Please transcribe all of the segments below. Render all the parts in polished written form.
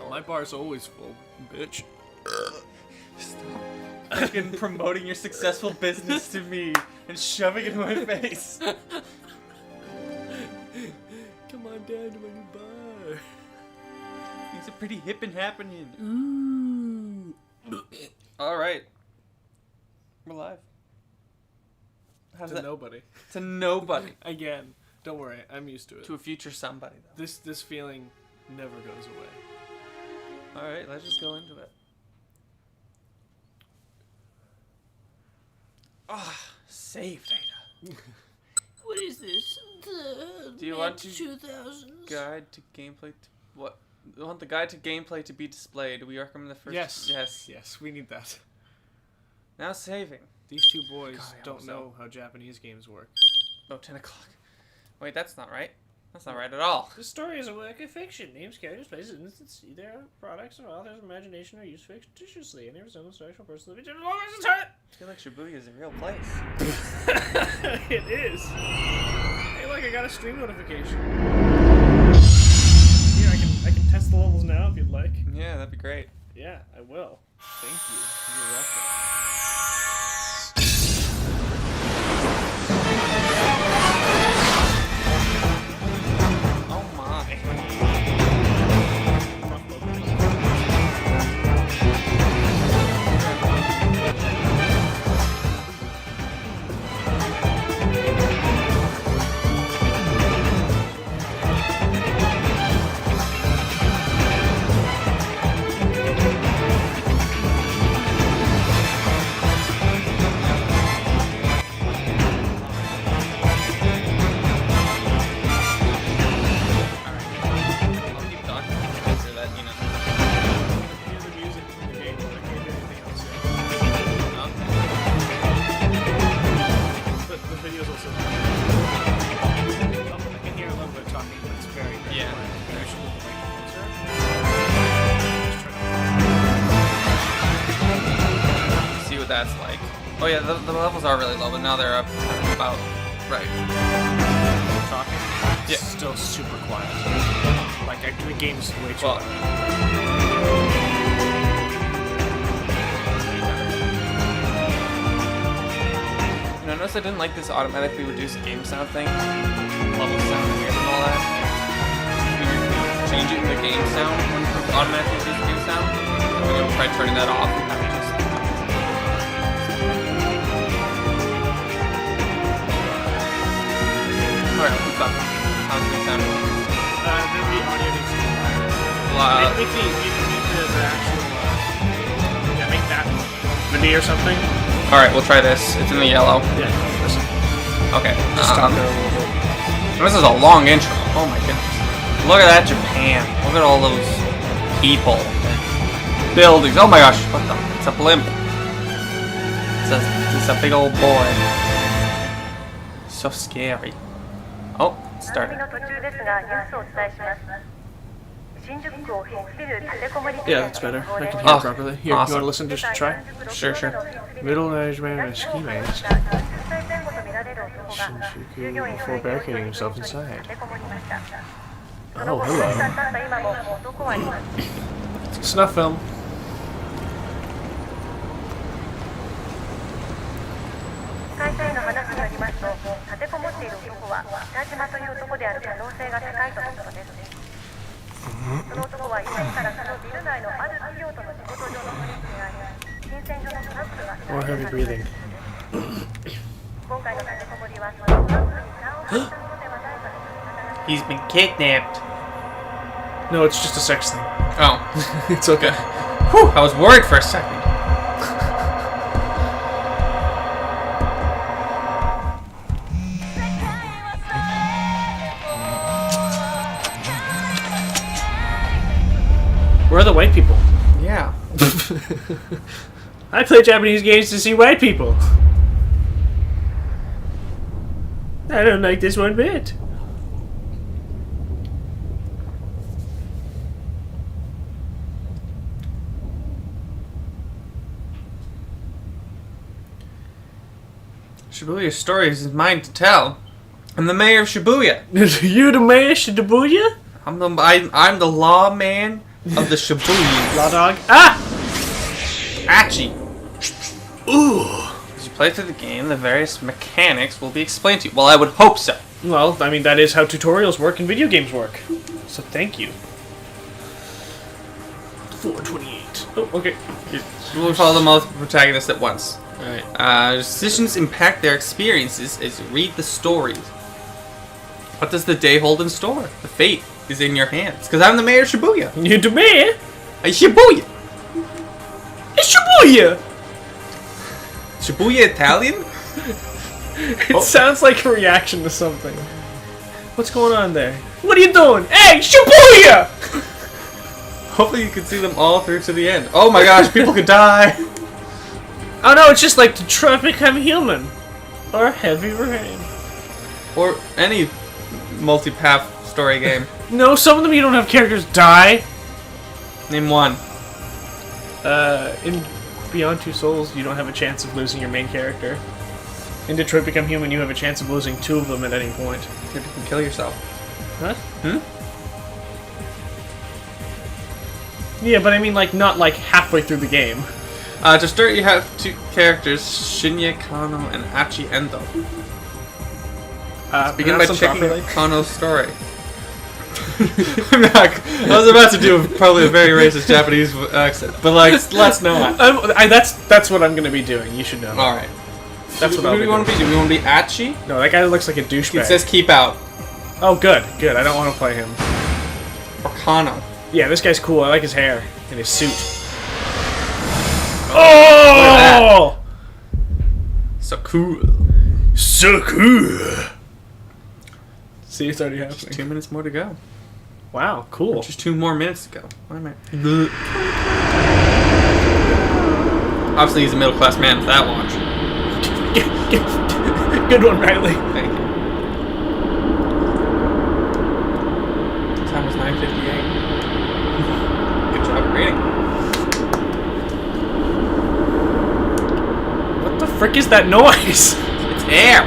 My bar's always full, bitch. Stop fucking promoting your successful business to me and shoving it in my face. Come on down to my new bar. Things are pretty hip and happening. Ooh. Alright. We're live. How's that? Nobody. To nobody. Again, don't worry, I'm used to it. To a future somebody, though. This feeling never goes away. Alright, let's just go into it. Save data. What is this? Do you want to 2000s? guide to gameplay? What? You want the guide to gameplay to be displayed? We recommend the first. Yes. Yes, we need that. Now saving. These two boys God, I don't hope know how Japanese games work. Oh, 10 o'clock. Wait, that's not right. That's not right at all. The story is a work of fiction. Names, characters, places, instances, their products, and authors' imagination are used fictitiously. Any resemblance to actual personal features I feel like Shibuya is a real place. It is. Hey, look, I got a stream notification. Here, I can test the levels now if you'd like. Yeah, that'd be great. Yeah, I will. Thank you. You're welcome. Oh my. That's like. Oh yeah, the levels are really low, but now they're up about right. Talking? Yeah. Still super quiet. Like, the game's way too Well, notice I didn't like this automatically reduced game sound thing. Level sound weird and all that. Change it to the game sound when it automatically reduce game sound. I'm gonna try turning that off and have it just. Alright, what's up? How's it sound? The audio needs to be higher. Make the actual, make that MIDI or something. Alright, we'll try this. It's in the yellow. Yeah, listen. Okay. Just stop there a little bit. This is a long intro. Oh my goodness. Look at that Japan. Look at all those people. Buildings. Oh my gosh. What the? It's a blimp. It's a big old boy. So scary. Oh, start. Yeah, that's better. I can hear properly. Here, awesome. You want to listen just to try? Sure. Middle-aged man in a ski mask. Shinjuku before barricading himself inside. Oh, hello. Snuff film. More heavy breathing. He's been kidnapped. No, it's just a sex thing. Oh. It's okay. Whew, I was worried for a second. Where are the white people? Yeah. I play Japanese games to see white people. I don't like this one bit. Shibuya's story is mine to tell. I'm the mayor of Shibuya. You the mayor of Shibuya? I'm the lawman of the Shibuya. Raw dog. Ah! Achi. Ooh. As you play through the game, the various mechanics will be explained to you. Well, I would hope so. Well, I mean, that is how tutorials work and video games work. So thank you. 428. Oh, okay. We'll follow the multiple protagonists at once. Alright. Decisions impact their experiences as you read the stories. What does the day hold in store? The fate is in your hands. Because I'm the mayor of Shibuya. You to me? Shibuya! It's Shibuya! Shibuya Italian? It sounds like a reaction to something. What's going on there? What are you doing? Hey, Shibuya! Hopefully you can see them all through to the end. Oh my gosh, people could die! Oh no, it's just like Detroit Become Human. Or Heavy Rain. Or any multi-path story game. No, some of them you don't have characters die. Name one. In Beyond Two Souls, you don't have a chance of losing your main character. In Detroit Become Human, you have a chance of losing 2 of them at any point. You can kill yourself. Huh? Hmm? Yeah, but I mean, like, not like halfway through the game. To start, you have 2 characters, Shinya Kano and Achi Endo. Begin by checking Kano's story. I'm not, I was about to do probably a very racist Japanese accent, but like, let's not. That's what I'm gonna be doing. You should know. All right. That's what Who do we want to be? Do we want to be Achi? No, that guy looks like a douchebag. It says keep out. Oh, good, good. I don't want to play him. Or Kano. Yeah, this guy's cool. I like his hair and his suit. Oh! So cool. So cool. See, it's already happening. Just 2 minutes more to go. Wow, cool. Just 2 more minutes to go. Why am I? Obviously, he's a middle-class man with that watch. Good one, Riley. Thank you. Time was 9:58. Good job reading. What the frick is that noise? It's air.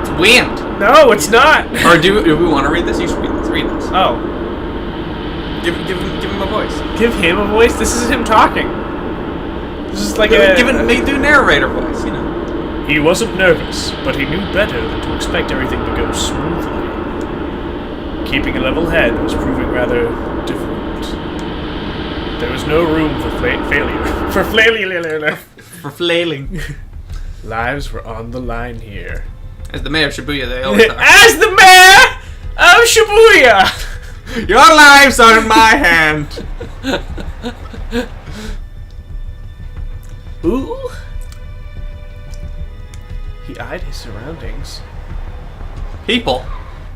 It's wind. No, it's not. Or do we want to read this? You should read this. Read this. Oh. Give him a voice. Give him a voice? This is him talking. This is like Make do narrator voice, you know. He wasn't nervous, but he knew better than to expect everything to go smoothly. Keeping a level head was proving rather difficult. There was no room for failure. For failure. For flailing. Lives were on the line here. As the mayor of Shibuya, they always are. As the mayor of Shibuya! Your lives are in my hand. Ooh. He eyed his surroundings. People.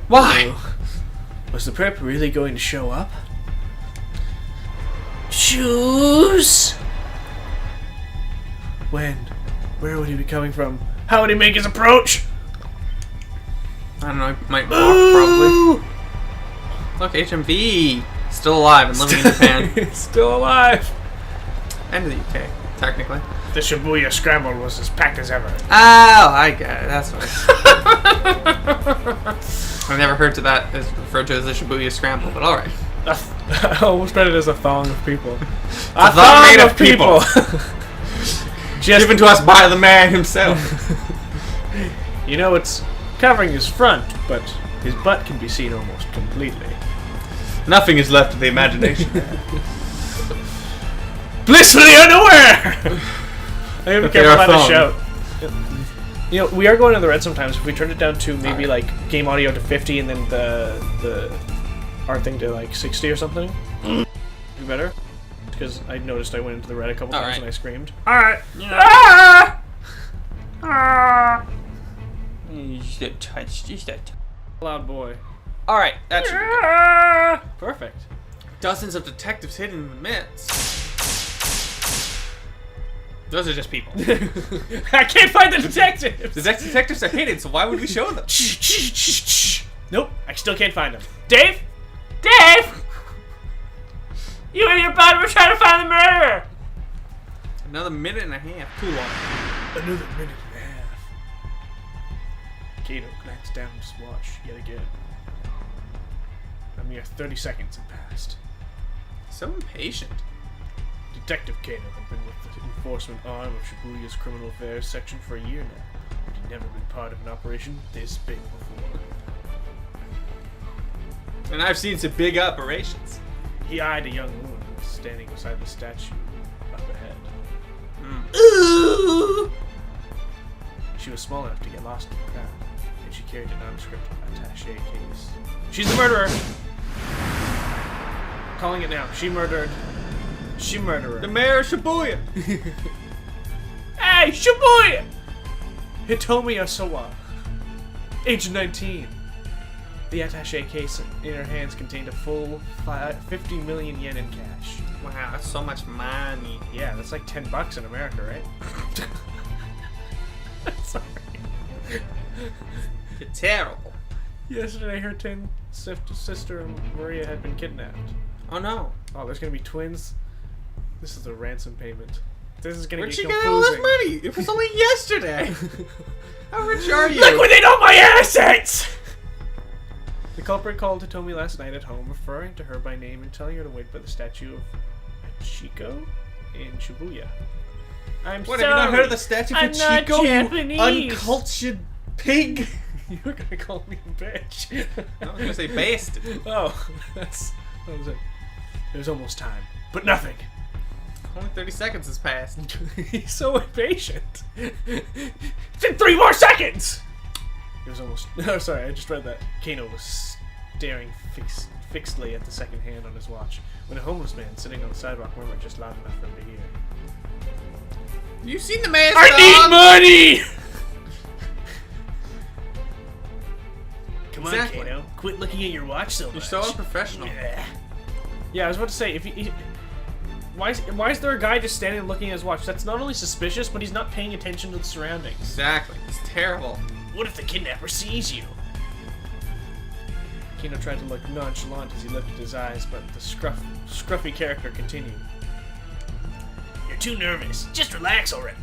Why? Oh. Was the prep really going to show up? Shoes? When? Where would he be coming from? How would he make his approach? I don't know, he might walk, probably. Look, HMV! Still alive and living in Japan. Still alive! And the UK, technically. The Shibuya Scramble was as packed as ever. Oh, I get it, that's what I've never heard to that as referred to as the Shibuya Scramble, but alright. I almost read it as a thong of people. A thong made of people! Given to us by the man himself. You know, it's covering his front, but his butt can be seen almost completely. Nothing is left of the imagination. Blissfully unaware! I have to be careful about to shout. You know, we are going to the red sometimes. If we turn it down to maybe like game audio to 50 and then the our thing to like 60 or something, be better. Because I noticed I went into the red a couple times and I screamed. Alright! Ah! Ah! Loud boy. Alright, that should be good. Ah! Perfect. Dozens of detectives hidden in the midst. Those are just people. I can't find the detectives! The detectives are hidden, so why would we show them? Nope, I still can't find them. Dave? Dave! You and your bud were trying to find the murderer! Another minute and a half. Too long. Another minute and a half. Kato glanced down his watch yet again. A mere 30 seconds had passed. so impatient. Detective Kano had been with the enforcement arm of Shibuya's criminal affairs section for a year now, but he'd never been part of an operation this big before. And I've seen some big operations. He eyed a young woman who was standing beside the statue up ahead. Ooh. She was small enough to get lost in the crowd, and she carried a nondescript attaché case. She's the murderer! Calling it now. She murdered. She murderer. The mayor of Shibuya. Hey, Shibuya! Hitomi Osawa, age 19. The attaché case in her hands contained a full 50 million yen in cash. Wow, that's so much money. Yeah, that's like $10 in America, right? Sorry. You're terrible. Yesterday, her twin sister Maria had been kidnapped. Oh no. Oh, there's gonna be twins. This is a ransom payment. This is gonna Where'd be she confusing. get all this money? It was only yesterday. How rich are you? Liquidate all my assets! The culprit called Hitomi last night at home, referring to her by name and telling her to wait by the statue of Hachiko in Shibuya. I'm What, sorry. have you not heard of the statue I'm for not Chico, you Japanese. uncultured pig? You were gonna call me a bitch. I was gonna say based. Oh, that was it. It was almost time, but nothing. Only 30 seconds has passed. He's so impatient. It's in 3 more seconds! It was almost... Oh, sorry, I just read that. Kano was staring fixedly at the second hand on his watch when a homeless man sitting on the sidewalk murmured just loud enough for him to hear. You seen the man's I need money! Come Exactly. on, Kano. Quit looking at your watch so much. You're so unprofessional. Yeah, I was about to say, if he... Why is there a guy just standing looking at his watch? That's not only suspicious, but he's not paying attention to the surroundings. Exactly. It's terrible. What if the kidnapper sees you? Kano tried to look nonchalant as he lifted his eyes, but the scruffy character continued. You're too nervous. Just relax already.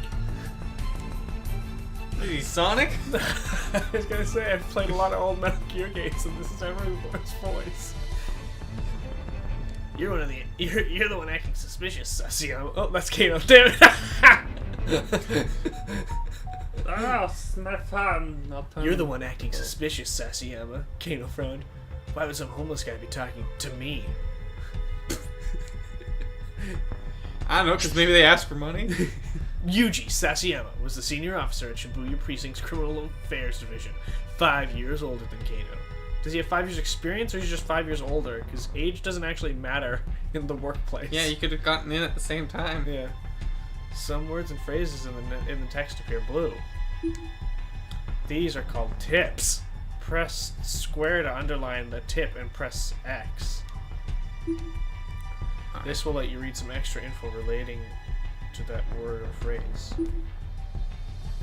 Is he Sonic? I was gonna say, I've played a lot of old Metal Gear games, and this is everyone's voice. You're the one acting suspicious, Sasio. Oh, that's Kano. Damn it! Oh, my fun. You're the one acting suspicious, Sasayama. Kano frowned. Why would some homeless guy be talking to me? I don't know, because maybe they asked for money. Yuji Sasayama was the senior officer at Shibuya Precinct's Criminal Affairs Division, 5 years older than Kano. Does he have 5 years experience, or is he just 5 years older? Because age doesn't actually matter in the workplace. Yeah, you could have gotten in at the same time. Yeah. Some words and phrases in the text appear blue. These are called tips. Press square to underline the tip and press X. This will let you read some extra info relating to that word or phrase.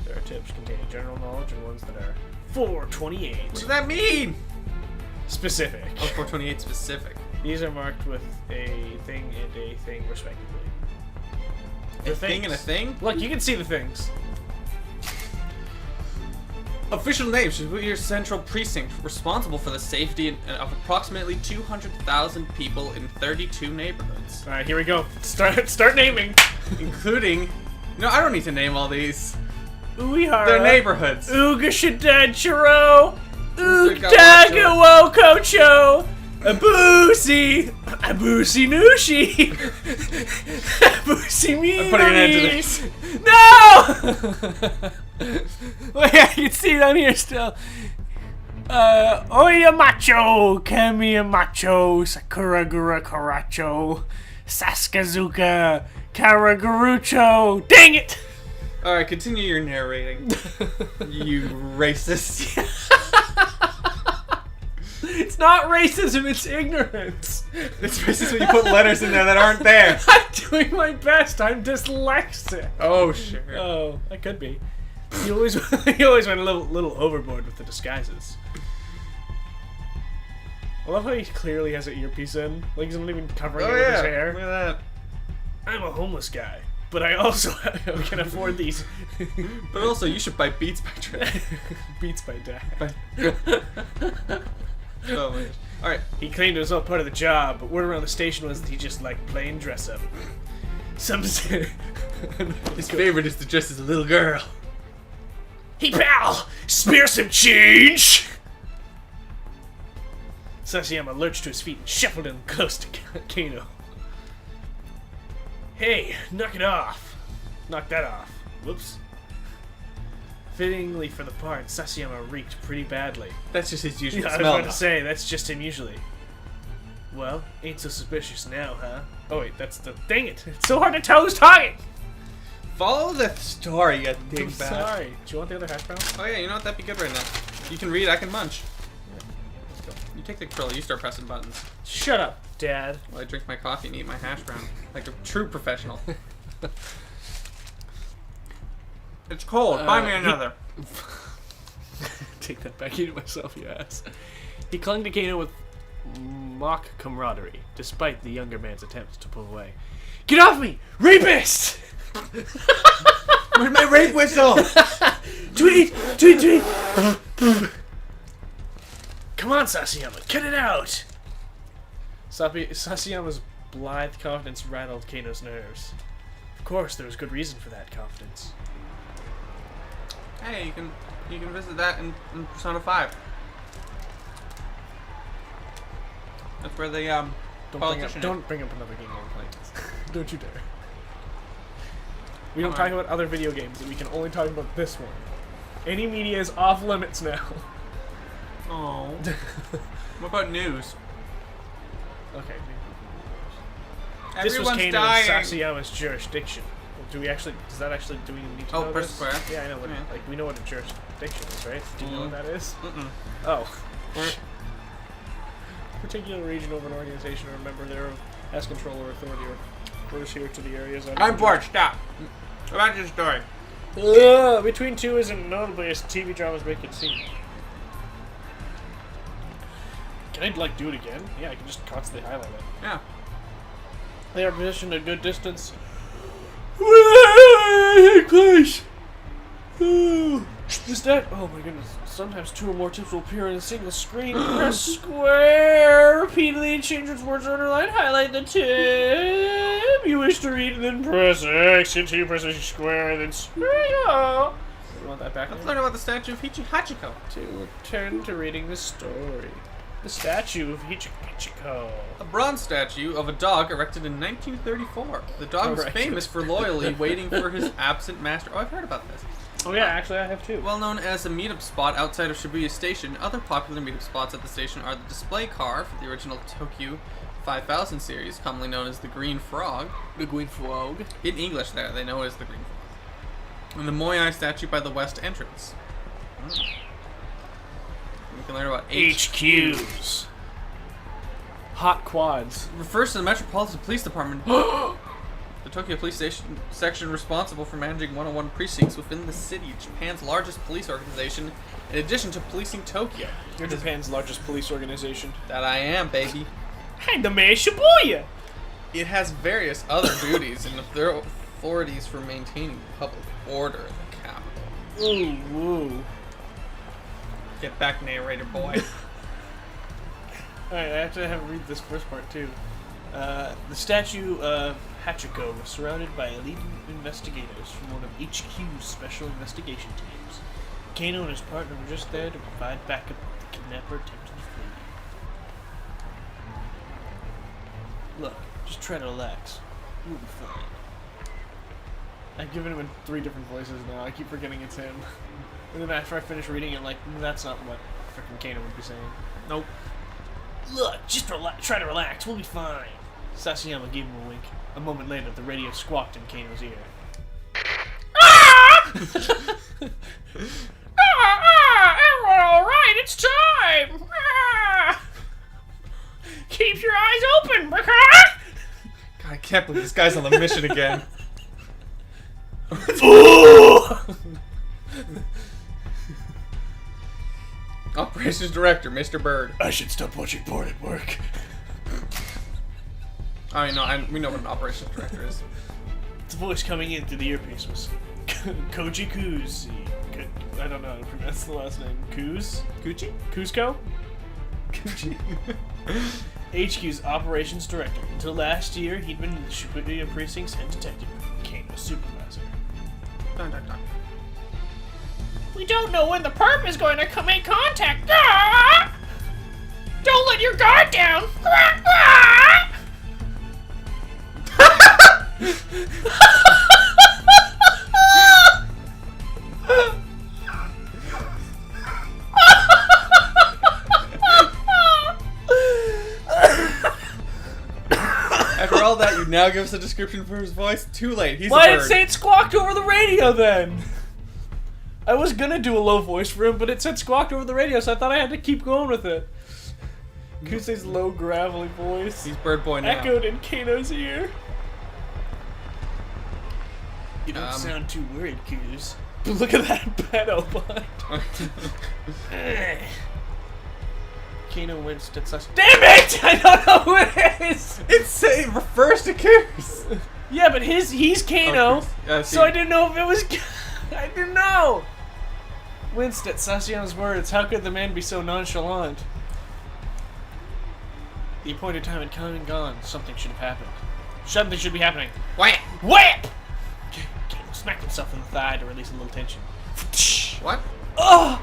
There are tips containing general knowledge and ones that are 428. What does that mean? Specific. Oh, 428 specific. These are marked with a thing and a thing, respectively. A thing and a thing? Look, you can see the things. Official name, Shibuya Central Precinct, responsible for the safety of approximately 200,000 people in 32 neighborhoods. Alright, here we go. Start naming. Including... No, I don't need to name all these. Uehara. They're neighborhoods. Ugashidachiro. Ugdagawokocho. Abusi. Abusi Nushi. Abusi Mimi. I'm putting an end to this. No! Wait, I can see it on here still. Oya Macho, Kamiya Macho, Sakuragura Karacho, Saskazuka, Karagarucho. Dang it! Alright, continue your narrating. You racist. It's not racism, it's ignorance. It's racist when you put letters in there that aren't there. I'm doing my best. I'm dyslexic. Oh, sure. Oh, I could be. You always went a little overboard with the disguises. I love how he clearly has an earpiece in. Like he's not even covering it with his hair. Look at that. I'm a homeless guy, but I also can afford these. But also, you should buy Beats by Dre. Beats by Dad. Oh my gosh. Alright. He claimed it was all part of the job, but word around the station was that he just liked plain dress up. Some say his favorite is to dress as a little girl. Hey pal, spare some change! Sasayama lurched to his feet and shuffled in close to Kano. Hey, knock it off. Knock that off. Whoops. Fittingly for the part, Sasayama reeked pretty badly. That's just his usual I was smell. about to say, that's just him usually. Well, ain't so suspicious now, huh? Oh wait, that's the... Dang it! It's so hard to tell who's talking! Follow the story, you I'm dingbat. sorry. Do you want the other hash brown? Oh yeah, you know what? That'd be good right now. You can read, I can munch. Let's go. You take the controller, you start pressing buttons. Shut up, Dad. While I drink my coffee and eat my hash brown. Like a true professional. It's cold. Buy me another. Take that back into myself, you ass. He clung to Kano with mock camaraderie, despite the younger man's attempts to pull away. Get off me! Rapist! Where's my rape whistle? Tweet! Tweet! Tweet! Come on, Sasayama, cut it out! Sasayama's blithe confidence rattled Kano's nerves. Of course, there was good reason for that confidence. Hey, you can visit that in Persona 5. That's where the Don't bring up another game we're playing. Don't you dare. We don't talk about other video games, and we can only talk about this one. Any media is off limits now. Oh. What about news? Okay. Everyone's This was Kano dying. and Sasayama's jurisdiction. Do we need to know press this? square. Yeah, I know. What, Yeah. Like, we know what a jurisdiction is, right? Do you know what that is? Mm-mm. Oh. Particular region over an organization or a member thereof has control or authority or refers here to the areas I'm bored. Stop. About your story. Between two isn't notably as TV dramas make it seem. Can I, like, do it again? Yeah, I can just constantly highlight it. Yeah. They are positioned a good distance. Close. Is that? Oh my goodness. Sometimes two or more tips will appear in a single screen. Press square repeatedly and change which words are underlined. Highlight the tip you wish to read and then press X. Continue pressing square and then square. You want that back? Let's learn about the statue of Hachiko. To return to reading the story. The statue of Hachiko. A bronze statue of a dog erected in 1934. The dog was famous for loyally waiting for his absent master. Oh, I've heard about this. Oh yeah, actually I have too. Well known as a meetup spot outside of Shibuya Station, other popular meetup spots at the station are the display car for the original Tokyo 5000 series, commonly known as the Green Frog. The Green Frog. In English there, they know it as the Green Frog. And the Moai statue by the west entrance. We can learn about HQs. Hot quads. Refers to the Metropolitan Police Department. The Tokyo Police Station section responsible for managing 101 precincts within the city, Japan's largest police organization, in addition to policing Tokyo. You're Japan's largest police organization. That I am, baby. Hey, the man Shibuya! It has various other duties and authorities for maintaining public order in the capital. Ooh, woo. Get back, narrator boy. Alright, I have to read this first part too. The statue of Hachiko was surrounded by elite investigators from one of HQ's special investigation teams. Kano and his partner were just there to provide backup if the kidnapper attempted to flee. Look, just try to relax. You'll be fine. I've given him in 3 different voices now. I keep forgetting it's him. And then after I finish reading it, like, that's not what frickin' Kano would be saying. Nope. Look, just try to relax. We'll be fine. Sasayama gave him a wink. A moment later, the radio squawked in Kano's ear. Ah! Everyone all right? It's time! Ah! Keep your eyes open, God, God, I can't believe this guy's on the mission again. Ooh! Operations Director, Mr. Bird. I should stop watching porn at work. Oh, you know, we know what an Operations Director is. The voice coming in through the earpiece was Koji Kuzi. I don't know how to pronounce the last name. Kuzi? Gucci? Cusco? HQ's operations director. Until last year, he'd been the Shibuya precinct's head detective. Became a supervisor. Dun, dun, dun. We don't know when the perp is going to make contact. Ah! Don't let your guard down. Ah! Ah! After all that, you now give us a description for his voice? Too late. He's Why a did bird. it say it squawked over the radio then? I was gonna do a low voice for him, but it said squawked over the radio, so I thought I had to keep going with it. Kusei's low, gravelly voice He's bird boy now. echoed in Kano's ear. You don't sound too worried, Kus. Look at that pedo butt. Kano winced at such. Damn it! I don't know who it is! It refers to Kus. Yeah, but he's Kano, so I didn't know if it was. I didn't know. Winced at Sasayama's words. How could the man be so nonchalant? The appointed time had come and gone. Something should have happened. Something should be happening. Whap! Whip! Kano smacked himself in the thigh to release a little tension. What? Oh!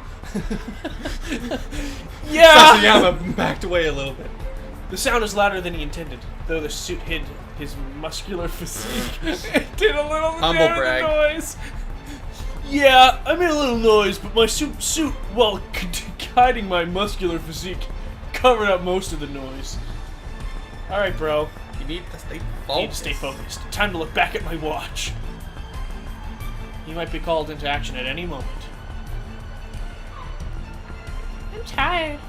Yeah! Sasayama backed away a little bit. The sound was louder than he intended, though the suit hid his muscular physique. It did a little Humble bit of brag. noise. Yeah, I made a little noise, but my suit, while hiding my muscular physique, covered up most of the noise. Alright, bro. You need to stay focused. I need to stay focused. Time to look back at my watch. You might be called into action at any moment. I'm tired.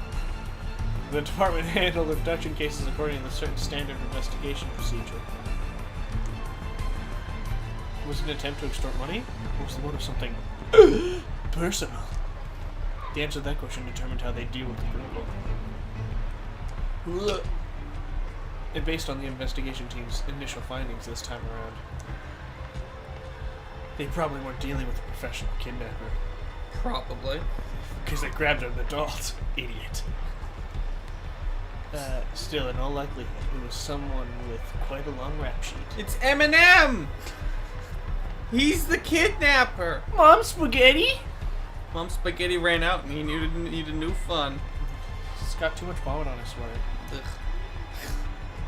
The department handled abduction cases according to a certain standard investigation procedure. Was it an attempt to extort money? Or was the motive something personal? The answer to that question determined how they deal with the criminal. And based on the investigation team's initial findings this time around, they probably weren't dealing with a professional kidnapper. Probably. Because they grabbed an adult. Idiot. Still, in all likelihood, it was someone with quite a long rap sheet. It's Eminem! He's the kidnapper! Mom Spaghetti? Mom Spaghetti ran out and he needed new fun. He's got too much vomit on his sweater. Ugh.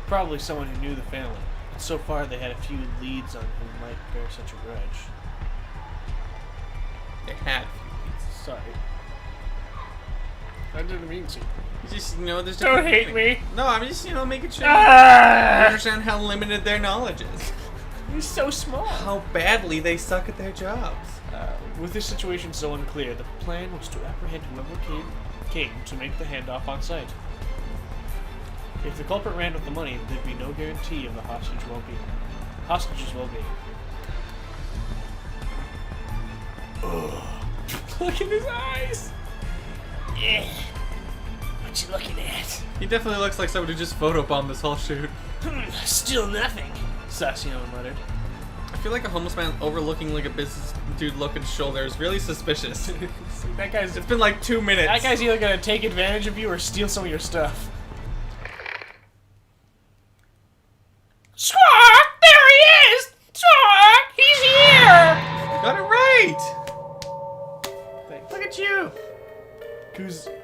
Probably someone who knew the family. But so far, they had a few leads on who might bear such a grudge. They had. Sorry. I didn't mean to. Just, there's Don't different hate things. me. No, I'm just, making sure you Ah! understand how limited their knowledge is. He's so small. How badly they suck at their jobs. With this situation so unclear, the plan was to apprehend whoever came to make the handoff on site. If the culprit ran with the money, there'd be no guarantee of the hostage's well-being. Look at his eyes! Yeah. What you looking at? He definitely looks like someone who just photobombed this whole shoot. Still nothing. Sasayama muttered. I feel like a homeless man overlooking like a business dude look and shoulder is really suspicious. That guy's It's been like 2 minutes. That guy's either gonna take advantage of you or steal some of your stuff. Squawk! There he is! Squawk! He's here! Got it right! Thanks. Look at you!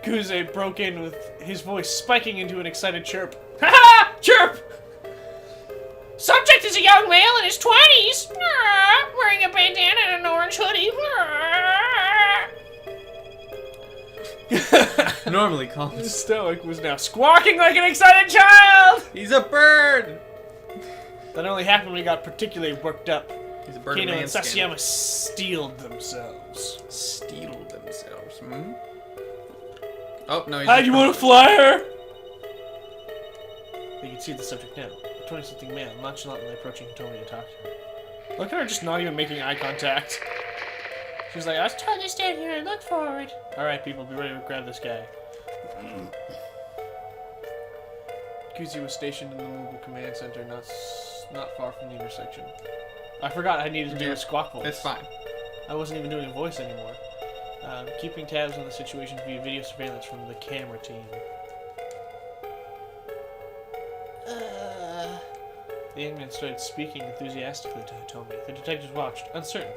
Kuze broke in with his voice spiking into an excited chirp. Ha ha! Chirp! Subject is a young male in his 20s, wearing a bandana and an orange hoodie. Normally calm. The stoic was now squawking like an excited child! He's a bird! That only happened when he got particularly worked up. He's a bird Kano of and manskin. Sasayama steeled themselves. Steeled themselves, hmm? Oh, no, he's How just you want a flyer? They could see the subject now. A 20-something male nonchalantly approaching Hitomi to talk to her. Look at her just not even making eye contact. She's like, I was told to stand here and look forward. Alright, people, be ready to grab this guy. Kuzi was stationed in the mobile command center not far from the intersection. I forgot I needed to do a squawk voice. It's fine. I wasn't even doing a voice anymore. Keeping tabs on the situation via video surveillance from the camera team. The young man started speaking enthusiastically to Hitomi. The detectives watched, uncertain.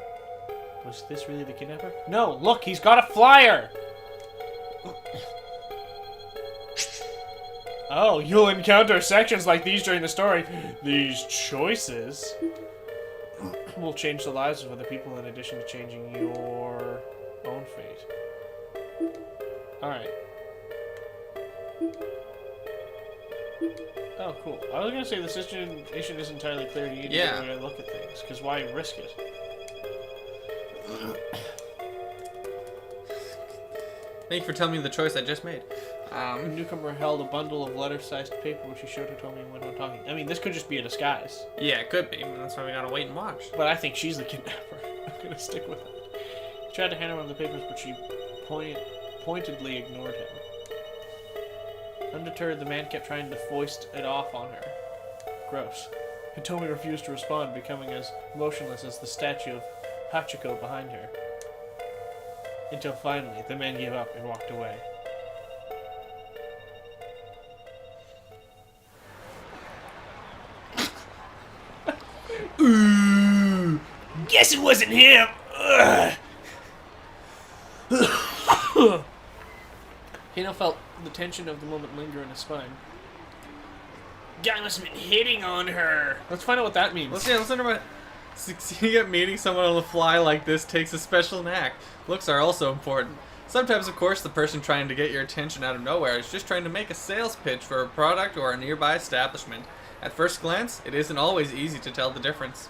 Was this really the kidnapper? No, look, he's got a flyer! Oh, you'll encounter sections like these during the story. These choices will change the lives of other people in addition to changing your own fate. Alright. Oh, cool. I was gonna say the situation is entirely clear. You need to get a way to look at things, because why risk it? Thank you for telling me the choice I just made. The newcomer held a bundle of letter-sized paper, which he showed Hitomi and went on talking. I mean, this could just be a disguise. Yeah, it could be. That's why we gotta wait and watch. But I think she's the kidnapper. I'm gonna stick with it. He tried to hand her one of the papers, but she pointedly ignored him. Undeterred, the man kept trying to foist it off on her. Gross. Hitomi refused to respond, becoming as motionless as the statue of Hachiko behind her. Until finally, the man gave up and walked away. Ooh, guess it wasn't him. Kano felt the tension of the moment linger in his spine. Guy must have been hitting on her. Let's find out what that means. Let's wonder what succeeding at meeting someone on the fly like this takes a special knack. Looks are also important. Sometimes, of course, the person trying to get your attention out of nowhere is just trying to make a sales pitch for a product or a nearby establishment. At first glance, it isn't always easy to tell the difference.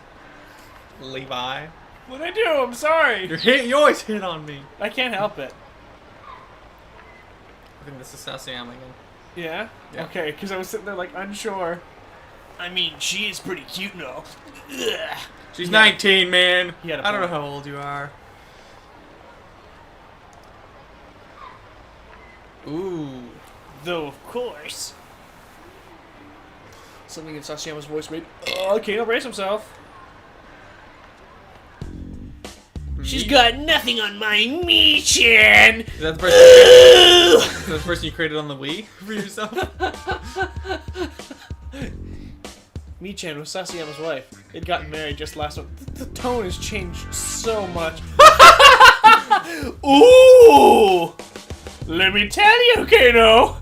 Levi. What'd I do? I'm sorry. You always hit on me. I can't help it. I think this is Sasayama again. Yeah? Yeah. Okay, because I was sitting there like unsure. I mean, she is pretty cute and all. Ugh. She's 19, man. He had a I don't know point. how old you are. Ooh. Though, of course. Something in Sasayama's voice made Kano brace himself. She's got nothing on my Mii-chan! Is that the person? Is that the person you created on the Wii for yourself? Mii-chan was Sasayama's wife. They'd gotten married just last month. The tone has changed so much. Ooh! Let me tell you, Kano!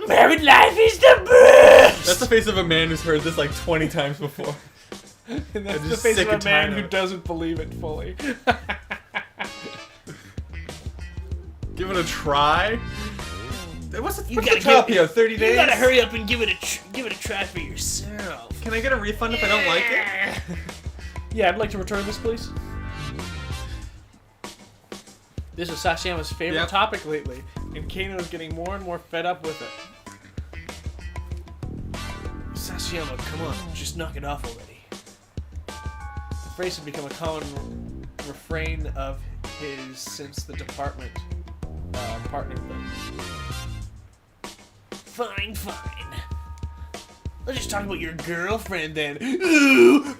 Married life is the best! That's the face of a man who's heard this like 20 times before. And that's I'm the just face sick of a and man tired who of it. doesn't believe it fully. Give it a try. What's the You what's gotta the top give- here? 30 days? You gotta hurry up and give it a try for yourself. Can I get a refund if I don't like it? Yeah, I'd like to return this, please. This is Sasayama's favorite Yep. topic lately, and Kano is getting more and more fed up with it. Sasayama, come on, just knock it off already. The phrase had become a common refrain of his since the department partnered them. Fine, fine. Let's just talk about your girlfriend then. Ooh! We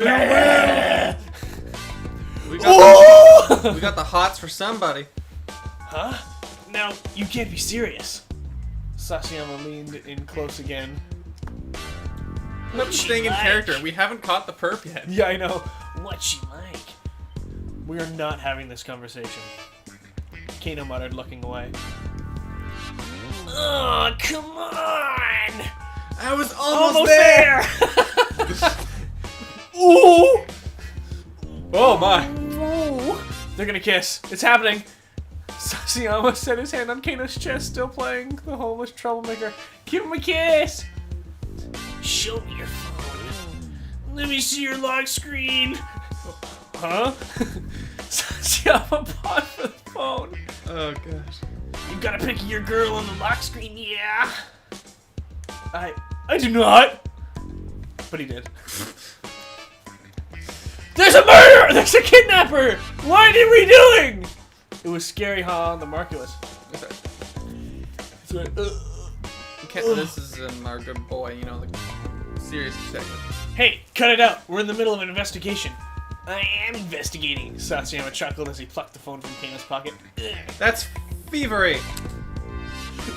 got the hots for somebody. Huh? Now, you can't be serious. Sasayama leaned in close again. I'm she staying in like? character. We haven't caught the perp yet. Yeah, I know. What's she like? We are not having this conversation. Kano muttered, looking away. Oh, come on! I was almost there. Ooh! Oh my! Ooh. They're gonna kiss. It's happening. Sasayama set his hand on Kano's chest, still playing the homeless troublemaker. Give him a kiss! Show me your phone. Let me see your lock screen. Huh? Sasayama paused for the phone. Oh gosh. You got a pic of your girl on the lock screen, yeah? I do not! But he did. There's a murderer! There's a kidnapper! What are we doing? It was scary how on the market was. This is our good boy, you know, the serious detective. Hey, cut it out. We're in the middle of an investigation. I am investigating. Sasayama chuckled as he plucked the phone from Kano's pocket. That's thievery.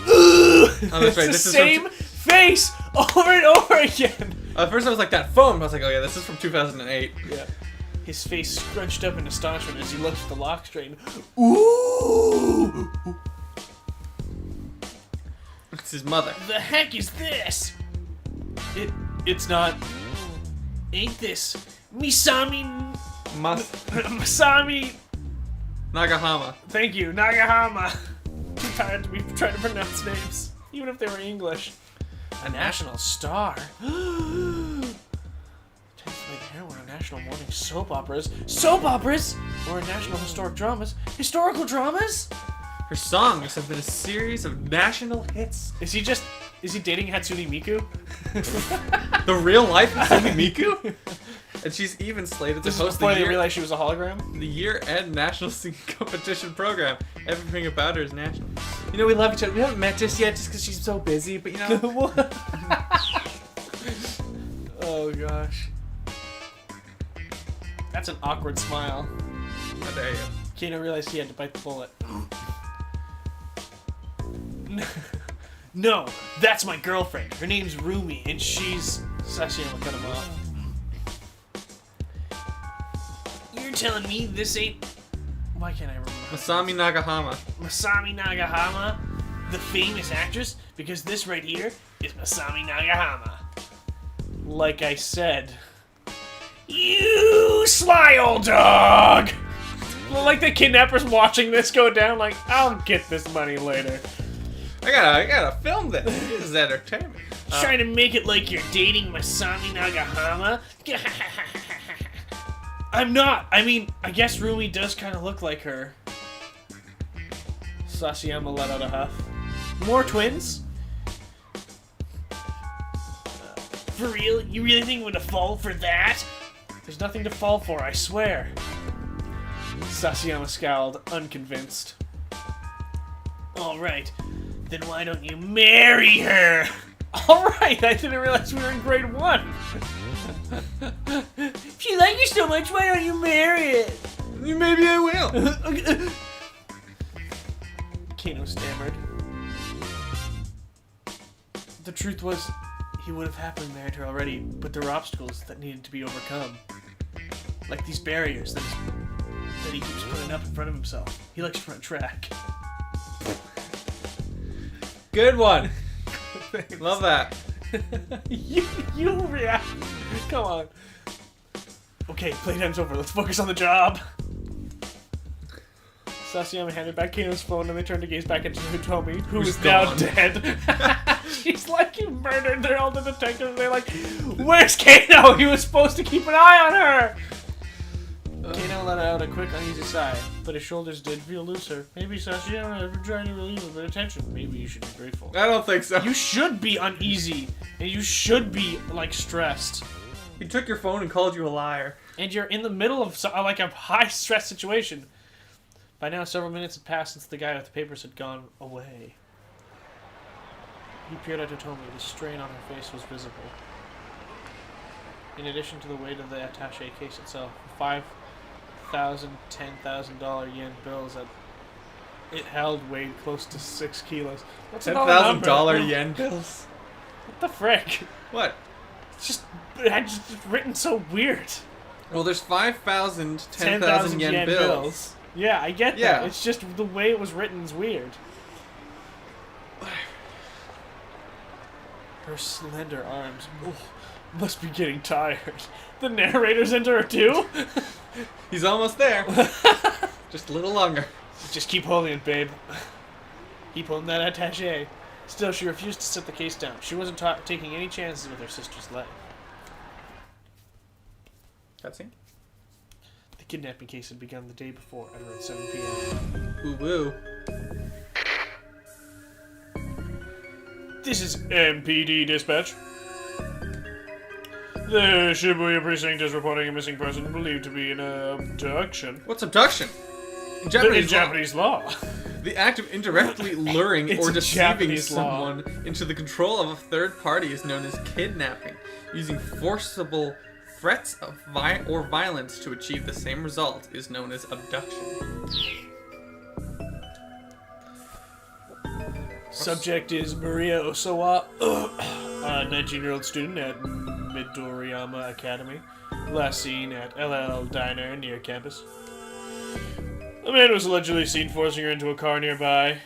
Oh, that's right. It's This the is same face over and over again. At first I was like, that phone. I was like, oh yeah, this is from 2008. Yeah. His face scrunched up in astonishment as he looked at the lock screen. Ooh! It's his mother. The heck is this? It's not. Ain't this Misami Masami. Nagahama. Thank you, Nagahama. Too tired to be trying to pronounce names, even if they were English. A national star. We're national morning soap operas. Soap operas? Or national historic dramas. Historical dramas? Her songs have been a series of national hits. Is he dating Hatsune Miku? The real life Hatsune Miku? And she's even slated to This is host before they realized she was a hologram? the year-end national singing competition program. Everything about her is national. You know, we love each other. We haven't met just yet just because she's so busy, but you know. Oh gosh. That's an awkward smile. How dare you? Kano realized he had to bite the bullet. No, that's my girlfriend. Her name's Rumi, and she's... Sashiyama cut him off. You're telling me this ain't Why can't I remember? Masami Nagahama. Masami Nagahama, the famous actress? Because this right here is Masami Nagahama. Like I said. You sly old dog! Like the kidnappers watching this go down, like, I'll get this money later. I gotta film this. This is entertainment. Trying to make it like you're dating Masami Nagahama? I'm not. I mean, I guess Rumi does kind of look like her. Sashiyama let out a huff. More twins? For real? You really think I'm gonna fall for that? There's nothing to fall for, I swear. Sashiyama scowled, unconvinced. Alright, then why don't you marry her? Alright, I didn't realize we were in grade 1. If you like her so much, why don't you marry it? Maybe I will. Kano stammered. The truth was, he would have happily married her already, but there were obstacles that needed to be overcome. Like these barriers that he keeps putting up in front of himself. He likes to run track. Good one. Love that. you react. Come on. Okay, playtime's over. Let's focus on the job. Sashiyama handed back Kano's phone and they turned to gaze back into Hitomi, who is now gone. dead. She's like, you murdered. They're all the detectives. They're like, where's Kano? He was supposed to keep an eye on her. Kano let out a quick, uneasy sigh, but his shoulders did feel looser. Maybe Sashiyama had been trying to relieve a bit of tension. Maybe you should be grateful. I don't think so. You should be uneasy, and you should be, like, stressed. He took your phone and called you a liar. And you're in the middle of, like, a high-stress situation. By now, several minutes had passed since the guy with the papers had gone away. He peered at Hitomi. The strain on her face was visible. In addition to the weight of the attaché case itself, $5,000, $10,000 yen bills that it held weighed close to 6 kilos. What's another number? $10,000 yen bills. What the frick? What? It's just written so weird. Well, there's 5,000, 10,000 yen bills. Yeah, I get Yeah. that. It's just the way it was written is weird. Her slender arms must be getting tired. The narrator's into her too? He's almost there. Just a little longer. Just keep holding it, babe. Keep holding that attaché. Still, she refused to set the case down. She wasn't taking any chances with her sister's life. Cutscene? The kidnapping case had begun the day before at around 7 p.m. Ooh woo. This is MPD Dispatch. The Shibuya precinct is reporting a missing person believed to be an abduction. What's abduction? In Japanese law. The act of indirectly luring It's or a deceiving Japanese law. someone into the control of a third party is known as kidnapping, using forcible threats of or violence to achieve the same result is known as abduction. Subject is Maria Osawa, a 19-year-old student at Midoriyama Academy. Last seen at LL Diner near campus. A man was allegedly seen forcing her into a car nearby.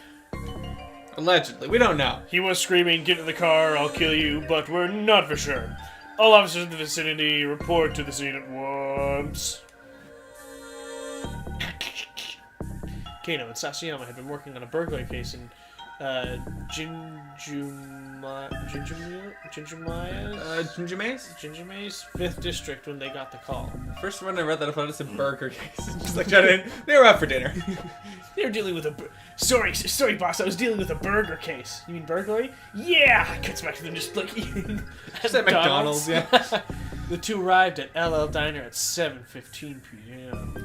Allegedly. We don't know. He was screaming, "Get in the car, I'll kill you," but we're not for sure. All officers in the vicinity report to the scene at once. Kano and Sasayama had been working on a burglary case in Jinjumae's 5th district when they got the call. First when I read that, I thought it said burger case. Just like they were out for dinner. They were dealing with a sorry boss, I was dealing with a burger case. You mean burglary? Yeah! Cuts back to them just like eating Just at McDonald's, yeah. The two arrived at LL Diner at 7:15 p.m.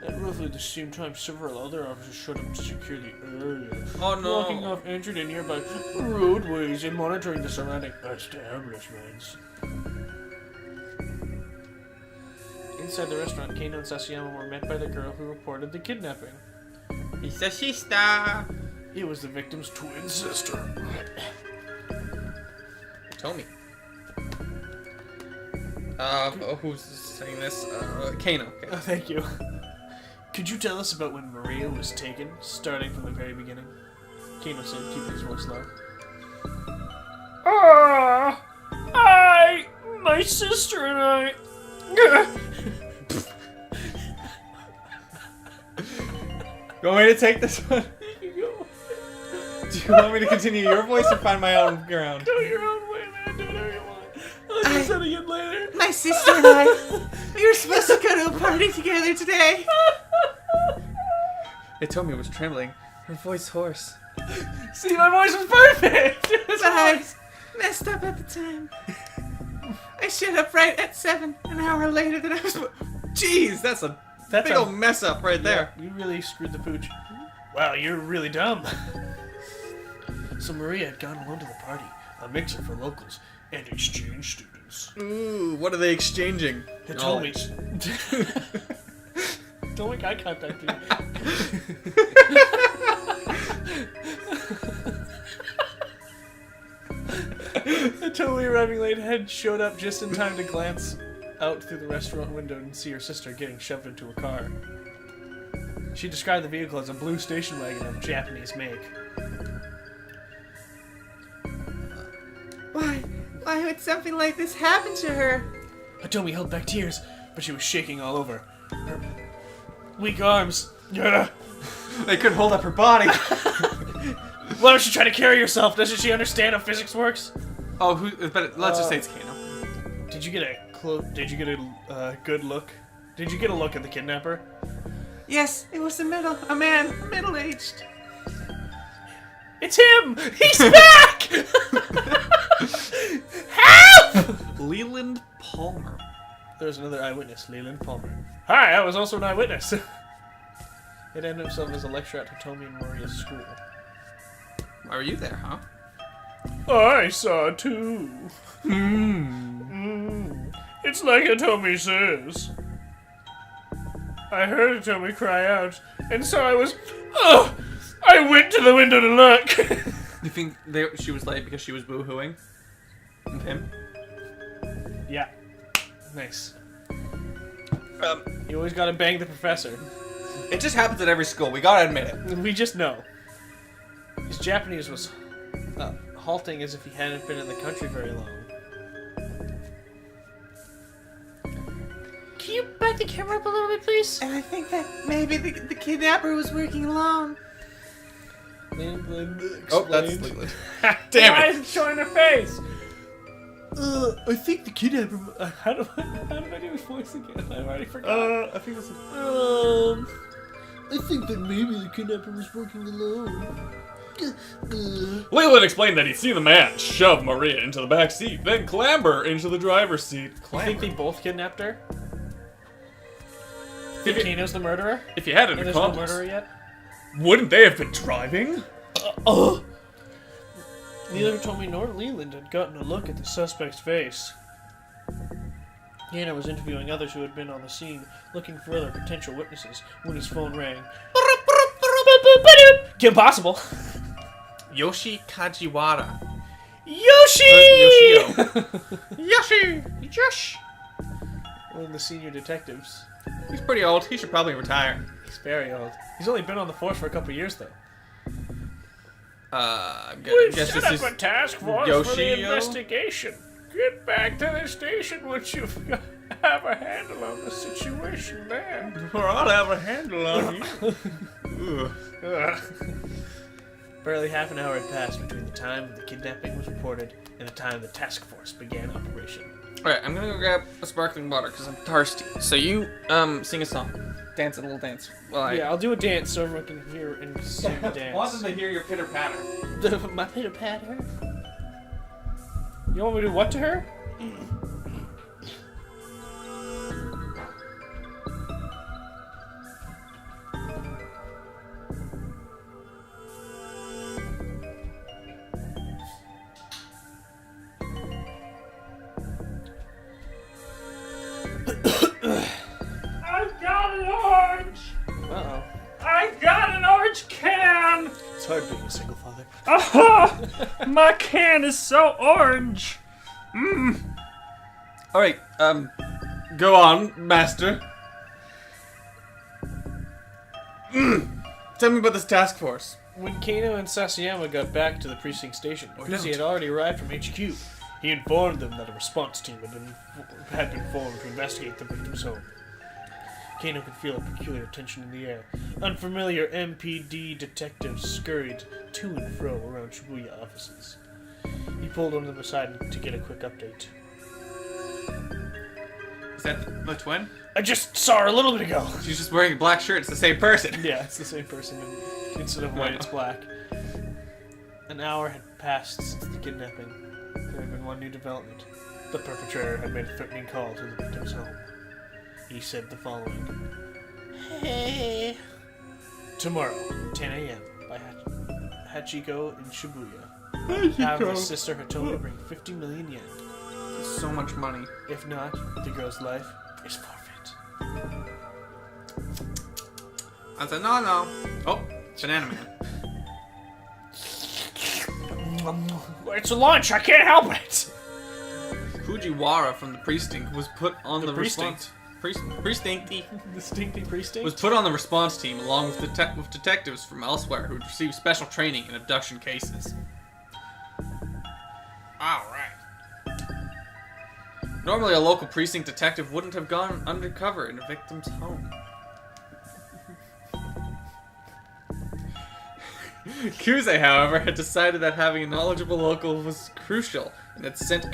At roughly the same time, several other officers showed up to secure the area. Oh no. Walking off entered in nearby roadways and monitoring the surrounding establishments. Inside the restaurant, Kano and Sasayama were met by the girl who reported the kidnapping. It's a sister. It was the victim's twin sister. Tomi. Who's saying this? Kano. Okay. Thank you. Could you tell us about when Maria was taken, starting from the very beginning? Kano said, keeping his voice low. My sister and I... You want me to take this one? Do you want me to continue your voice or find my own ground? Go your own way, man. Do whatever you want. I'll do that again later. My sister and I, we were supposed to go to a party together today. Tomi was trembling, her voice hoarse. See, my voice was perfect. But I messed up at the time. I showed up right at 7, an hour later than I was. Jeez, that's a big old mess up right there. You really screwed the pooch. Wow, you're really dumb. So Maria had gone alone to the party, a mixer for locals and exchange students. Ooh, what are they exchanging? Tomi. Don't make eye contact, dude. Totally arriving late, had showed up just in time to glance out through the restaurant window and see her sister getting shoved into a car. She described the vehicle as a blue station wagon of Japanese make. Why would something like this happen to her? Hitomi held back tears, but she was shaking all over. Her weak arms. They couldn't hold up her body. Why don't you try to carry yourself? Doesn't she understand how physics works? Oh, but let's just say it's Kano. Did you get a good look? Did you get a look at the kidnapper? Yes, it was a man, middle-aged. It's him! He's back! Help! Leland Palmer. There's another eyewitness, Leland Palmer. Hi, I was also an eyewitness. It ended himself as a lecturer at Hitomi and Moriya's school. Why were you there, huh? I saw too. It's like Hitomi says. I heard Hitomi cry out, and so I was... Oh! I went to the window to look! You think she was late because she was boo-hooing? With him? Yeah. Nice. You always gotta bang the professor. It just happens at every school, we gotta admit it. We just know. His Japanese was halting as if he hadn't been in the country very long. Can you back the camera up a little bit, please? And I think that maybe the kidnapper was working alone. Oh, that's Leland. Damn it! Why is it showing her face? I think the kidnapper... How do I do his voice again? I've already forgot. I think it's... I think that maybe the kidnapper was working alone. Leland explained that he'd seen the man shove Maria into the back seat, then clamber into the driver's seat. You think they both kidnapped her? Think Kano's the murderer? If you had an And there's no accomplice, murderer yet? wouldn't they have been driving? Neither Hitomi nor Leland had gotten a look at the suspect's face. Kano was interviewing others who had been on the scene, looking for other potential witnesses, when his phone rang. Kim Possible! Yoshi Kajiwara. Yoshi! Yoshi! Josh! One of the senior detectives. He's pretty old. He should probably retire. He's very old. He's only been on the force for a couple years, though. I'm We gonna guess set this up is a task force for the Yoshio? investigation. Get back to the station once you have a handle on the situation there. Or I'll have a handle on you. Barely half an hour had passed between the time the kidnapping was reported and the time the task force began operation. Alright, I'm gonna go grab a sparkling water because I'm thirsty. So you, sing a song. Dance a little dance. Well, Yeah, I'll do a dance so everyone can hear and see the dance. I want them to hear your pitter patter. My pitter patter. You want me to do what to her? I've got an orange! Uh-oh. I've got an orange can! It's hard being a single father. Oh, my can is so orange! Alright, go on, master. Tell me about this task force. When Kano and Sasayama got back to the precinct station, Kuzi had already arrived from HQ. He informed them that a response team had been formed to investigate the victim's home. Kano could feel a peculiar tension in the air. Unfamiliar MPD detectives scurried to and fro around Shibuya offices. He pulled one of them aside to get a quick update. Is that the twin? I just saw her a little bit ago! She's just wearing a black shirt. It's the same person. Yeah, it's the same person. Instead of white, it's black. An hour had passed since the kidnapping. There had been one new development. The perpetrator had made a threatening call to the victim's home. He said the following. Hey. Tomorrow, 10 a.m. by Hachiko in Shibuya. Have his sister Hitomi bring 50 million yen. That's so much money. If not, the girl's life is forfeit. I said, no. Oh, Banana Man. It's a lunch, I can't help it! Fujiwara from the precinct was put on the precinct? Precinct The stinky precinct? was put on the response team along with detectives from elsewhere who received special training in abduction cases. Alright. Normally, a local precinct detective wouldn't have gone undercover in a victim's home. Kuze, however, had decided that having a knowledgeable local was crucial and had sent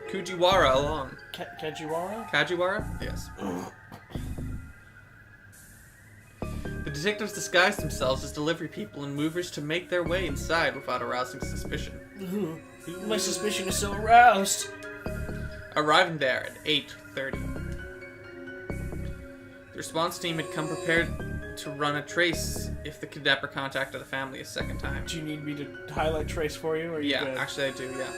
Fujiwara along. Kajiwara? Kajiwara? Yes. The detectives disguised themselves as delivery people and movers to make their way inside without arousing suspicion. My suspicion is so aroused. Arriving there at 8:30. The response team had come prepared to run a trace if the kidnapper contacted the family a second time. Do you need me to highlight trace for you? Or are you Yeah, good? actually I do, yeah.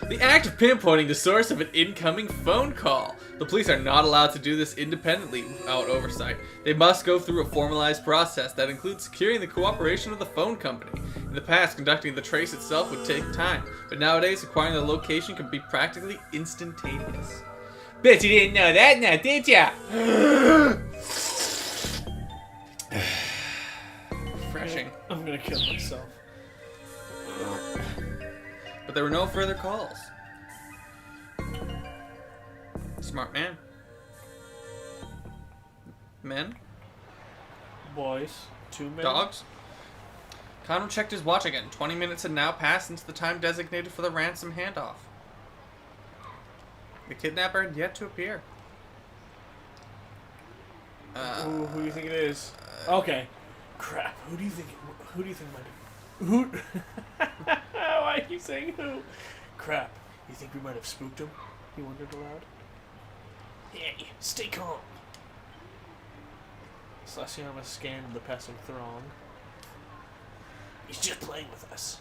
The act of pinpointing the source of an incoming phone call. The police are not allowed to do this independently without oversight. They must go through a formalized process that includes securing the cooperation of the phone company. In the past, conducting the trace itself would take time, but nowadays acquiring the location can be practically instantaneous. Bet you didn't know that now, did ya? Refreshing. I'm gonna kill myself. But there were no further calls. Smart man. Men? Boys. 2 men. Dogs? Kano checked his watch again. 20 minutes had now passed since the time designated for the ransom handoff. The kidnapper had yet to appear. Who do you think it is? Okay. Crap. Who do you think might have... Why are you saying who? Crap. You think we might have spooked him? He wondered aloud. Hey, stay calm. Sasayama scanned the passing throng. He's just playing with us.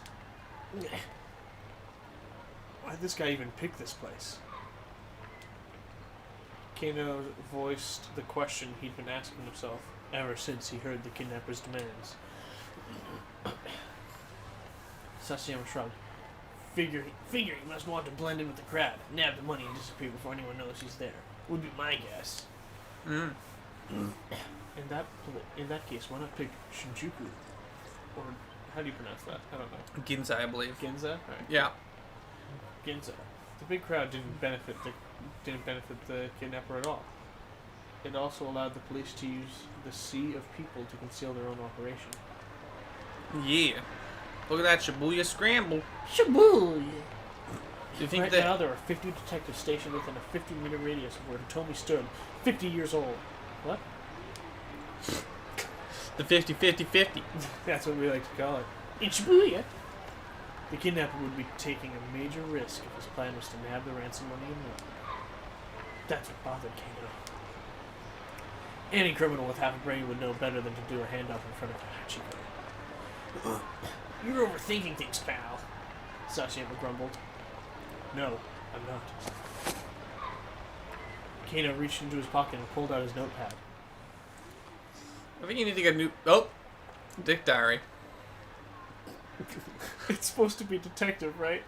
Why'd this guy even pick this place? Kano voiced the question he'd been asking himself ever since he heard the kidnapper's demands. Sasayama shrugged. Figure he must want to blend in with the crowd, nab the money, and disappear before anyone knows he's there. Would be my guess. Mm. In that case, why not pick Shinjuku? Or how do you pronounce that? I don't know. Ginza, I believe. Ginza? Right. Yeah. Ginza. The big crowd didn't benefit the kidnapper at all. It also allowed the police to use the sea of people to conceal their own operation. Yeah. Look at that Shibuya Scramble. Shibuya! Do you think Right that... now there are 50 detectives stationed within a 50-meter radius of where Hitomi stood, 50 years old. What? The 50-50-50. That's what we like to call it. In Shibuya! The kidnapper would be taking a major risk if his plan was to nab the ransom money and run. That's what bothered Kano. Any criminal with half a brain would know better than to do a handoff in front of Hachiko. You're overthinking things, pal, Sashiyama grumbled. No, I'm not. Kano reached into his pocket and pulled out his notepad. I think you need to get a new... Oh! Dick diary. It's supposed to be detective, right?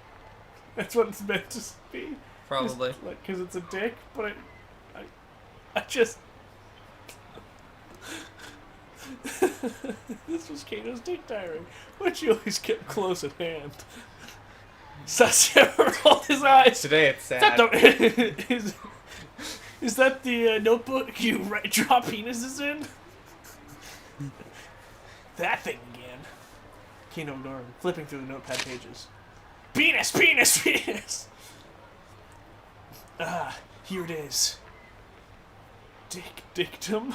That's what it's meant to be. Probably. Because it's a dick, but I just... This was Kano's dick diary, which he always kept close at hand. Sashiyama rolled his eyes. Today it's sad. Is that the notebook you drop penises in? That thing again. Kano ignored him, flipping through the notepad pages. Penis, penis, penis! Ah, here it is. Dictum?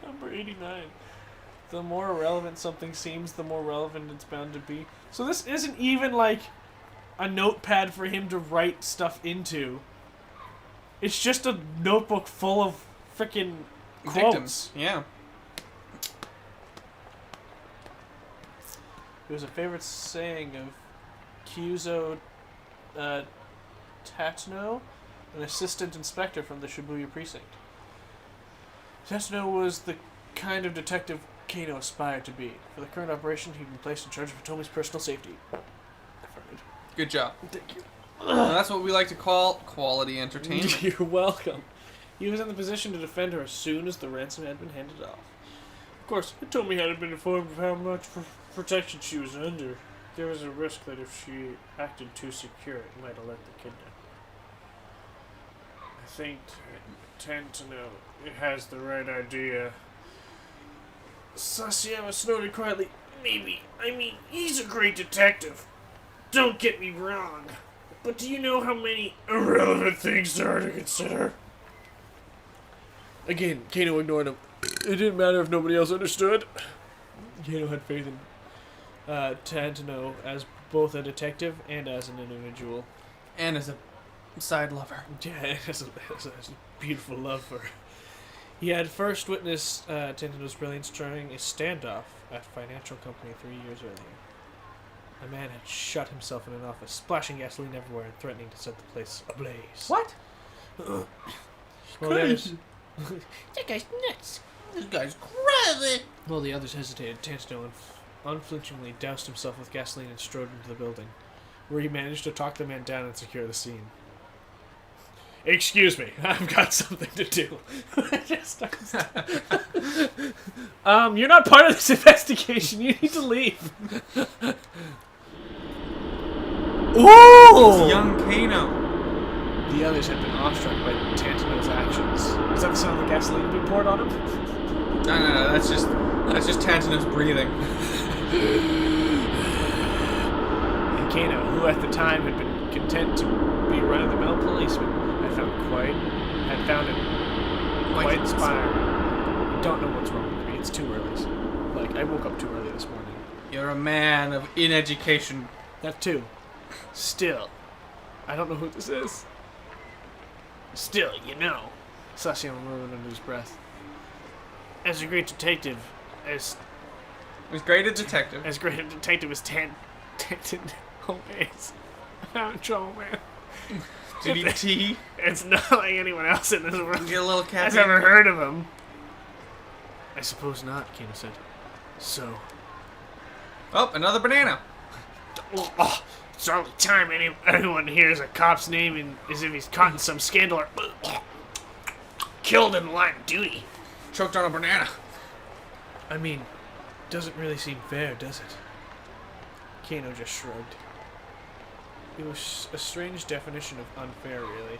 Number 89. The more irrelevant something seems, the more relevant it's bound to be. So this isn't even like a notepad for him to write stuff into. It's just a notebook full of frickin' quotes. Dictums. Yeah. It was a favorite saying of Kyuzo Tatsuno, an assistant inspector from the Shibuya precinct. Tatsuno was the kind of detective Kano aspired to be. For the current operation, he'd been placed in charge of Hitomi's personal safety. Good job. Thank you. Well, that's what we like to call quality entertainment. You're welcome. He was in the position to defend her as soon as the ransom had been handed off. Of course, Hitomi hadn't been informed of how much protection she was under. There was a risk that if she acted too secure, it might alert the kidnapper. I think Tantano has the right idea. Sashiyama snorted quietly. Maybe. I mean, he's a great detective. Don't get me wrong. But do you know how many irrelevant things there are to consider? Again, Kano ignored him. It didn't matter if nobody else understood. Kano had faith in Tantano as both a detective and as an individual. And as a side lover. Yeah, as a beautiful love for her. He had first witnessed Tantano's brilliance during a standoff at a financial company 3 years earlier. A man had shut himself in an office, splashing gasoline everywhere and threatening to set the place ablaze. What? Well, that guy's nuts. This guy's crazy. Well, the others hesitated. Tantano unflinchingly doused himself with gasoline and strode into the building, where he managed to talk the man down and secure the scene. Excuse me, I've got something to do. You're not part of this investigation. You need to leave. Ooh! It's young Kano. The others had been awestruck by Tantano's actions. Is that the sound of the gasoline being poured on him? No, that's just Tantano's breathing. And Kano, who at the time had been content to be a run-of-the-mill policeman, had found it quite inspiring. I don't know what's wrong with me. It's too early. Like, I woke up too early this morning. You're a man of ineducation. That too. Still, I don't know who this is. Still, you know, Sashiyama murmured under his breath. As a great detective, as great a detective as Tantano is. I'm having trouble, man. GDT. It's not like anyone else in this world Get a little has caffeine. ever heard of him. I suppose not, Kano said. So. Oh, another banana. Oh, It's all the time anyone hears a cop's name and as if he's caught in some scandal or killed in the line of duty. Choked on a banana. I mean, doesn't really seem fair, does it? Kano just shrugged. It was a strange definition of unfair, really.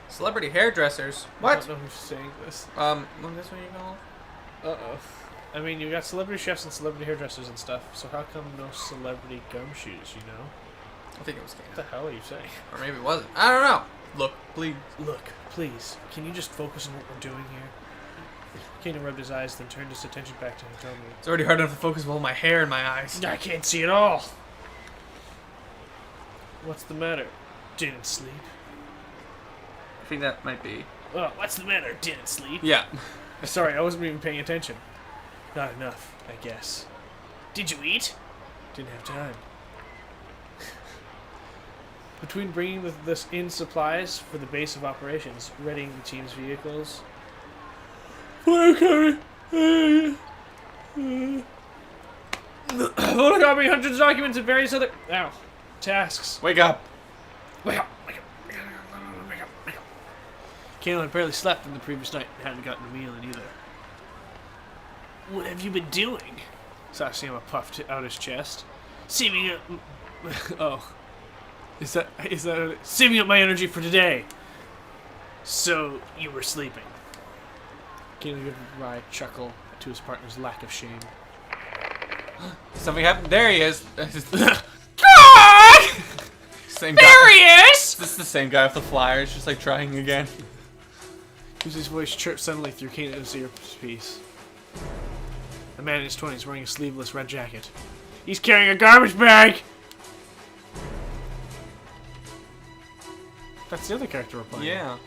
Celebrity hairdressers. I What? don't know who's saying this. What is what you call? Uh-oh. I mean, you got celebrity chefs and celebrity hairdressers and stuff, so how come no celebrity gumshoes, you know? I think it was What the Kano. hell are you saying? Or maybe it wasn't. I don't know. Look, please. Look, please, can you just focus on what we're doing here? Kano rubbed his eyes, then turned his attention back to Hitomi. It's already hard enough to focus with all my hair in my eyes. I can't see it all! What's the matter? Didn't sleep? I think that might be. Oh, what's the matter? Didn't sleep? Yeah. Sorry, I wasn't even paying attention. Not enough, I guess. Did you eat? Didn't have time. Between bringing this in supplies for the base of operations, readying the team's vehicles. Photocopy hundreds of documents and various other tasks. Wake up. Wake up! Wake up! Wake up! Wake up! Kano had barely slept in the previous night and hadn't gotten a meal in either. What have you been doing? Sasayama puffed out his chest. Saving up. Oh. Is that saving up my energy for today? So, you were sleeping. Kano gave a wry chuckle to his partner's lack of shame. Something happened. There he is. Same guy. There he is! This is the same guy with the flyers, just like trying again. His voice chirped suddenly through Kano's earpiece. A man in his 20s wearing a sleeveless red jacket. He's carrying a garbage bag! That's the other character we're playing. Yeah.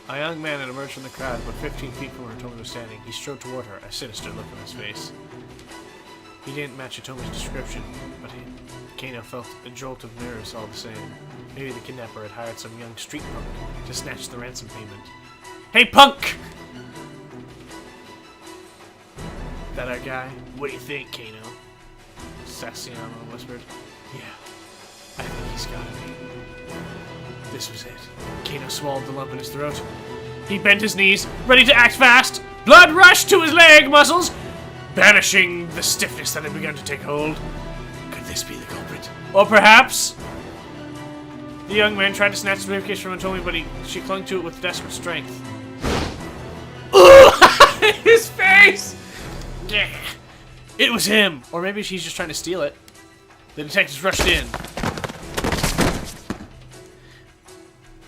A young man had emerged from the crowd about 15 feet from where Hitomi was standing. He strode toward her, a sinister look on his face. He didn't match Hitomi's description, but Kano felt a jolt of nerves all the same. Maybe the kidnapper had hired some young street punk to snatch the ransom payment. Hey, punk! That our guy? What do you think, Kano? Sasayama whispered. Yeah, I think he's gotta be. This was it. Kano swallowed the lump in his throat. He bent his knees, ready to act fast. Blood rushed to his leg muscles, banishing the stiffness that had begun to take hold. Could this be the culprit? Or perhaps... The young man tried to snatch the briefcase from Hitomi, but she clung to it with desperate strength. His face! It was him! Or maybe she's just trying to steal it. The detectives rushed in.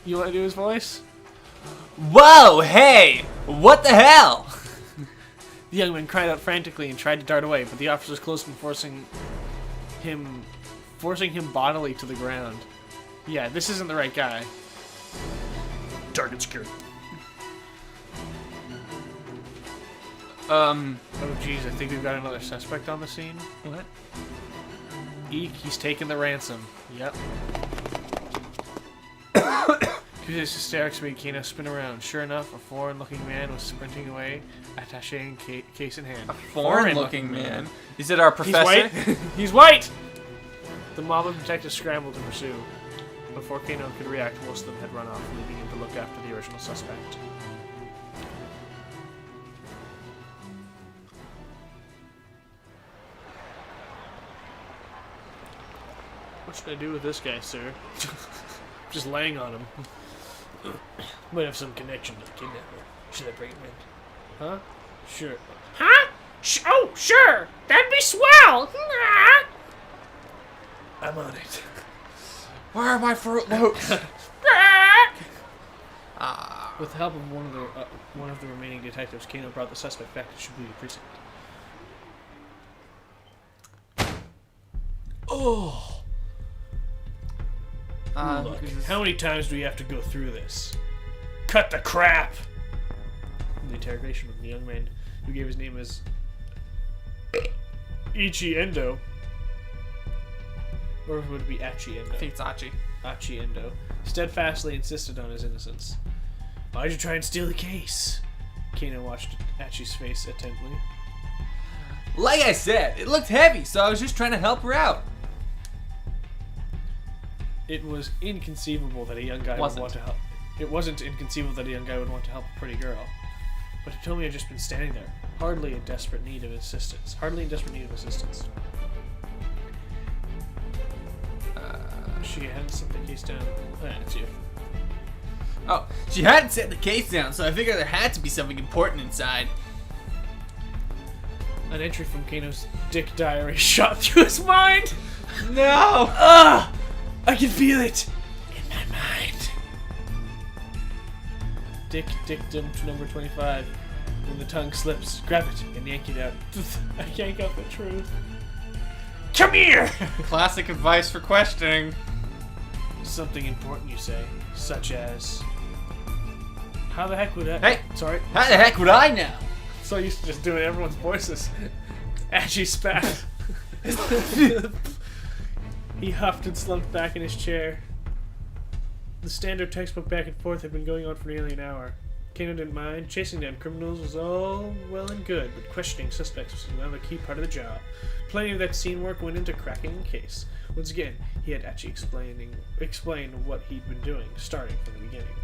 You want to do his voice? Whoa! Hey! What the hell? The young man cried out frantically and tried to dart away, but the officers closed in, forcing him bodily to the ground. Yeah, this isn't the right guy. Target secured. Oh geez, I think we've got another suspect on the scene. What? Eek, he's taking the ransom. Yep. His hysterics made Kano spin around. Sure enough, a foreign-looking man was sprinting away, attaché and case in hand. A foreign-looking man? Is it our He's professor? white! He's white! The mob of detectives scrambled to pursue. Before Kano could react, most of them had run off, leaving him to look after the original suspect. What should I do with this guy, sir? Just laying on him. Might have some connection to the kidnapper. Should I bring him in? Huh? Sure. Huh? Oh, sure. That'd be swell. I'm on it. Where are my Fruit Loops? With the help of one of the remaining detectives, Kano brought the suspect back to Shibuya precinct. Oh. Look, how many times do we have to go through this? Cut the crap! The interrogation of the young man who gave his name as Ichi Endo. Or would it be Achi Endo? I think it's Achi. Achi Endo steadfastly insisted on his innocence. Why'd you try and steal the case? Kano watched Achi's face attentively. Like I said, it looked heavy, so I was just trying to help her out. It was inconceivable that a young guy would want to help. It wasn't inconceivable that a young guy would want to help a pretty girl. But he told me I'd just been standing there, hardly in desperate need of assistance. She hadn't set the case down. That's you. Oh, she hadn't set the case down, so I figured there had to be something important inside. An entry from Kano's dick diary shot through his mind. No! Ah! I can feel it in my mind. Dick dictum number 25. When the tongue slips, grab it and yank it out. I yank out the truth. Come here! Classic advice for questioning. Something important, you say, such as, how the heck would I? Hey! Sorry. How the heck would I know? So used to just doing everyone's voices. Ashy spat. He huffed and slumped back in his chair. The standard textbook back and forth had been going on for nearly an hour. Kano didn't mind. Chasing down criminals was all well and good, but questioning suspects was another key part of the job. Plenty of that scene work went into cracking the case. Once again, he had actually explained what he'd been doing, starting from the beginning.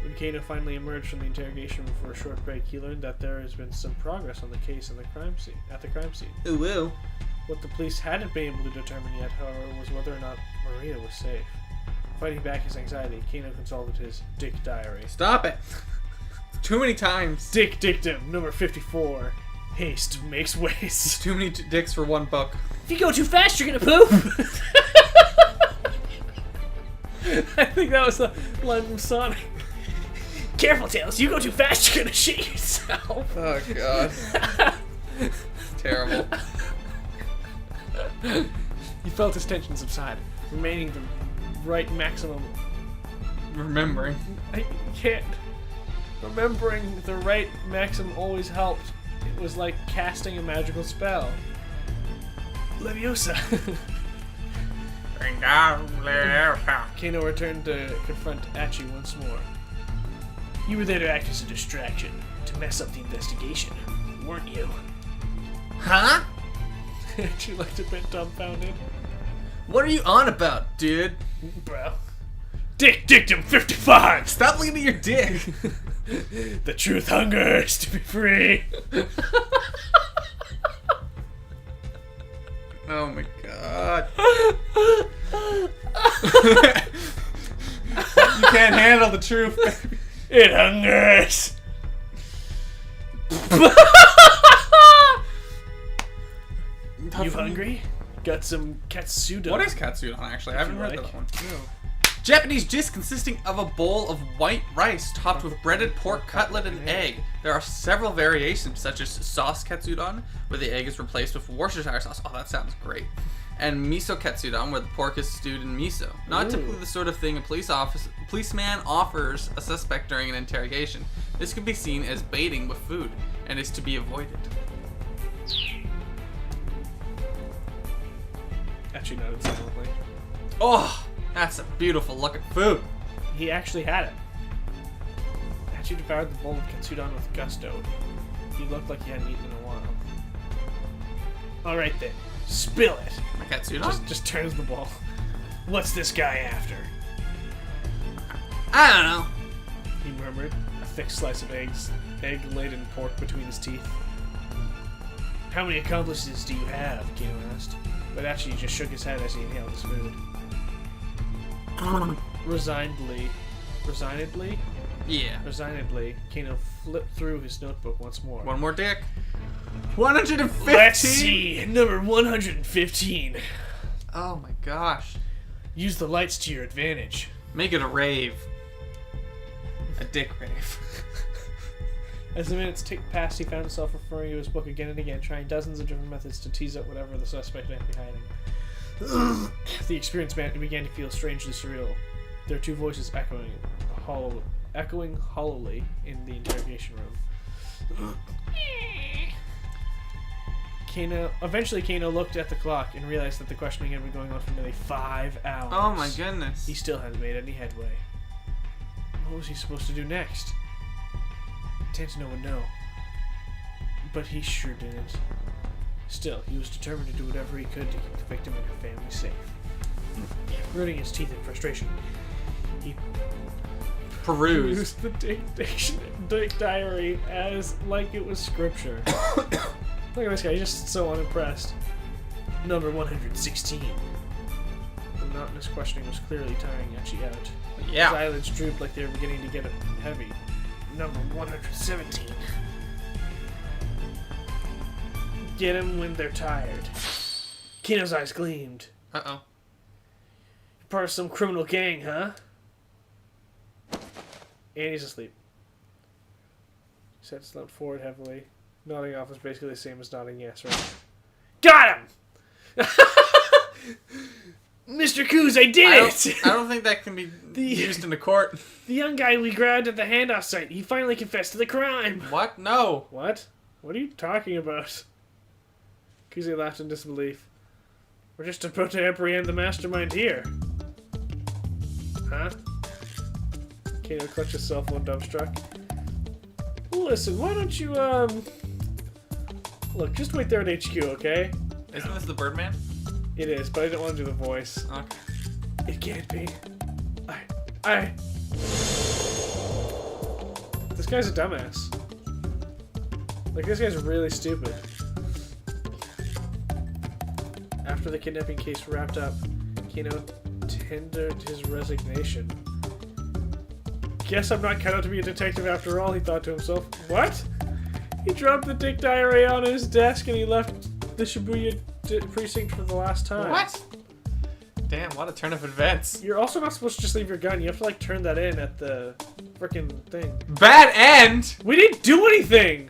When Kano finally emerged from the interrogation room for a short break, he learned that there has been some progress on the case at the crime scene. Ooh, woo. What the police hadn't been able to determine yet, however, was whether or not Maria was safe. Fighting back his anxiety, Kano consulted his dick diary. Stop it. Too many times. Dick dictum number 54. Haste makes waste. Too many dicks for one book. If you go too fast, you're gonna poop. I think that was the line from Sonic. Careful, Tails. You go too fast, you're gonna shit yourself. Oh, God. Terrible. He felt his tension subside, remaining the right maximum. Remembering. I can't. Remembering the right maximum always helped. It was like casting a magical spell. Leviosa. Kano returned to confront Achi once more. You were there to act as a distraction, to mess up the investigation, weren't you? Huh? She looked a bit dumbfounded. What are you on about, dude? Bro. Dick dictum 55! Stop looking at your dick. The truth hungers to be free. Oh my God. You can't handle the truth. It hungers. You hungry? Got some katsudon. What is katsudon, actually? I haven't heard like. that one. No. Japanese dish consisting of a bowl of white rice topped with breaded pork cutlet and egg. There are several variations, such as sauce katsudon, where the egg is replaced with Worcestershire sauce. Oh, that sounds great. And miso katsudon, where the pork is stewed in miso. Not typically the sort of thing a policeman offers a suspect during an interrogation. This could be seen as baiting with food, and is to be avoided. Actually, no, it's silently. Oh, that's a beautiful looking food. He actually had it. Actually devoured the bowl of katsudon with gusto. He looked like he hadn't eaten in a while. Alright then, spill it. My katsudon? Just turns the bowl. What's this guy after? I don't know. He murmured, a thick slice of egg-laden pork between his teeth. How many accomplices do you have? Kano asked. But actually, he just shook his head as he inhaled his food. Resignedly, Kano flipped through his notebook once more. One more dick. 115. Let's see, number 115. Oh my gosh. Use the lights to your advantage. Make it a rave. A dick rave. As the minutes ticked past, he found himself referring to his book again and again, trying dozens of different methods to tease out whatever the suspect might be hiding. The experience began to feel strangely surreal. There were two voices echoing hollowly in the interrogation room. Eventually Kano looked at the clock and realized that the questioning had been going on for nearly 5 hours. Oh my goodness. He still hadn't made any headway. What was he supposed to do next? Tensino would know. But he sure didn't. Still, he was determined to do whatever he could to keep the victim and her family safe. Rooting his teeth in frustration, he Perused. used the Dick Diary as like it was scripture. Look at this guy, he's just so unimpressed. Number 116. The monotonous questioning was clearly tiring Etchy out. His Yeah. eyelids drooped like they were beginning to get heavy. Number 117. Get him when they're tired. Kino's eyes gleamed. Uh-oh. Part of some criminal gang, huh? And he's asleep. Set slumped forward heavily. Nodding off was basically the same as nodding yes, right? Got him! Mr. Coos, I did it! I don't think that can be used in a court. The young guy we grabbed at the handoff site, he finally confessed to the crime. What? No. What? What are you talking about? Kuze laughed in disbelief. We're just about to apprehend the mastermind here. Huh? Kano clutched his cell phone, dumbstruck. Listen, why don't you, look, just wait there at HQ, okay? Isn't this the Birdman? It is, but I don't want to do the voice. Okay. It can't be. This guy's a dumbass. Like, this guy's really stupid. After the kidnapping case wrapped up, Kano tendered his resignation. Guess I'm not cut out to be a detective after all, he thought to himself. What? He dropped the Dick Diary on his desk and he left the Shibuya precinct for the last time. What? Damn, what a turn of events. You're also not supposed to just leave your gun. You have to, like, turn that in at the frickin' thing. Bad end! We didn't do anything!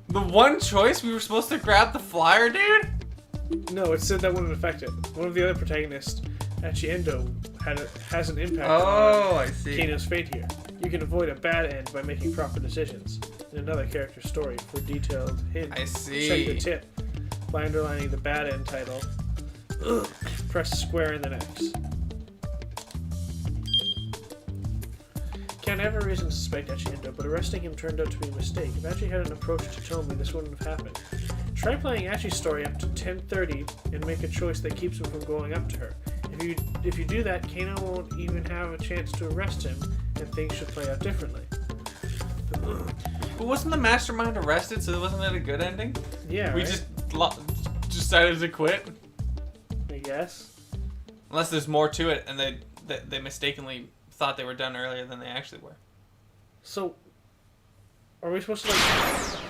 The one choice we were supposed to grab the flyer, dude? No, it said that wouldn't affect it. One of the other protagonists, Achiendo, has an impact Oh, on I see. Kano's fate here. You can avoid a bad end by making proper decisions. In another character's story, for detailed hint, I see. check the tip by underlining the bad end title. Press square and then X. Can't have a reason to suspect Achiendo, but arresting him turned out to be a mistake. If Achi had an approach to tell me, this wouldn't have happened. Try playing Achi's story up to 10:30 and make a choice that keeps him from going up to her. If you do that, Kano won't even have a chance to arrest him, and things should play out differently. But wasn't the mastermind arrested, so wasn't it a good ending? Yeah, We right? just decided to quit? I guess. Unless there's more to it, and they mistakenly thought they were done earlier than they actually were. So, are we supposed to, like,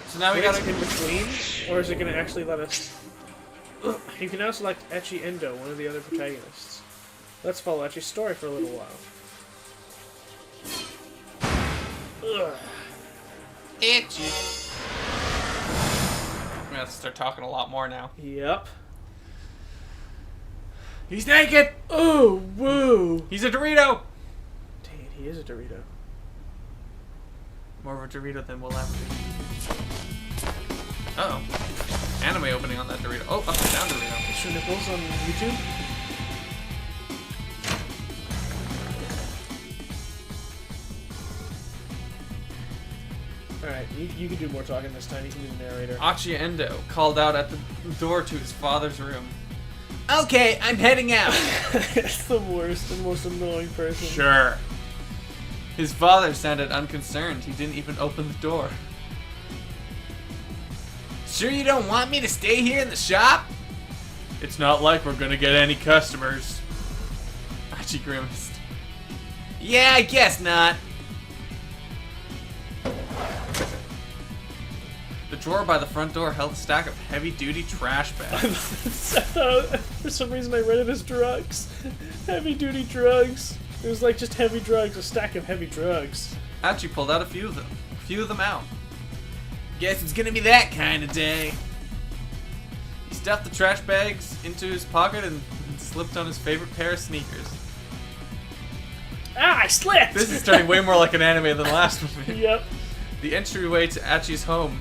So now we race gotta... in between, or is it going to actually let us? You can now select Echi Endo, one of the other protagonists. Let's follow Echi's story for a little while. Ugh. Itchy. I'm gonna have to start talking a lot more now. Yep. He's naked! Oh, woo! He's a Dorito! Dang it, he is a Dorito. More of a Dorito than we'll ever be. Uh-oh. Anime opening on that Dorito. Oh, up and down Dorito. Extra nipples on YouTube? Alright, you can do more talking this time. You can do the narrator. Achiendo called out at the door to his father's room. Okay, I'm heading out. It's the worst and most annoying person. Sure. His father sounded unconcerned. He didn't even open the door. Sure you don't want me to stay here in the shop? It's not like we're gonna get any customers. Achi grimaced. Yeah, I guess not. The drawer by the front door held a stack of heavy-duty trash bags. For some reason I read it as drugs. Heavy duty drugs. It was like just heavy drugs, a stack of heavy drugs. Achi pulled out a few of them out. Guess it's gonna be that kind of day. He stuffed the trash bags into his pocket and slipped on his favorite pair of sneakers. Ah, I slipped! This is turning way more like an anime than the last one. Yep. The entryway to Achi's home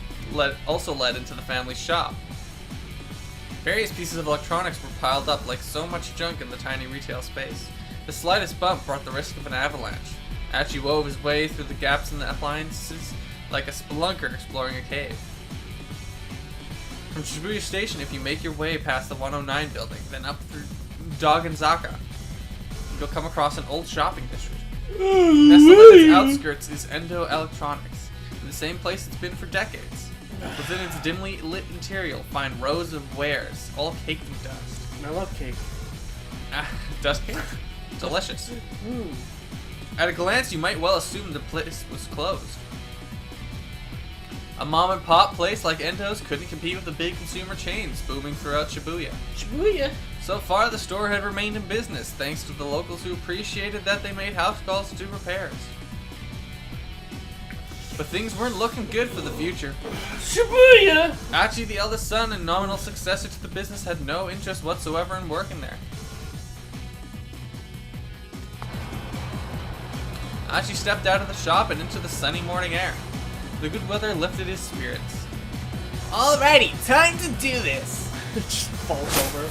also led into the family shop. Various pieces of electronics were piled up like so much junk in the tiny retail space. The slightest bump brought the risk of an avalanche. Archie wove his way through the gaps in the appliances like a spelunker exploring a cave. From Shibuya Station, if you make your way past the 109 building, then up through Dogenzaka, you'll come across an old shopping district. Nestled at its outskirts is Endo Electronics, in the same place it's been for decades. Within its dimly lit interior, you'll find rows of wares, all caked in dust. I love cake. Dust cake? Delicious. At a glance, you might well assume the place was closed. A mom-and-pop place like Endo's couldn't compete with the big consumer chains booming throughout Shibuya. Shibuya. So far, the store had remained in business thanks to the locals who appreciated that they made house calls to do repairs. But things weren't looking good for the future. Shibuya! Archie, the eldest son and nominal successor to the business, had no interest whatsoever in working there. Archie stepped out of the shop and into the sunny morning air. The good weather lifted his spirits. Alrighty, time to do this. It just falls over.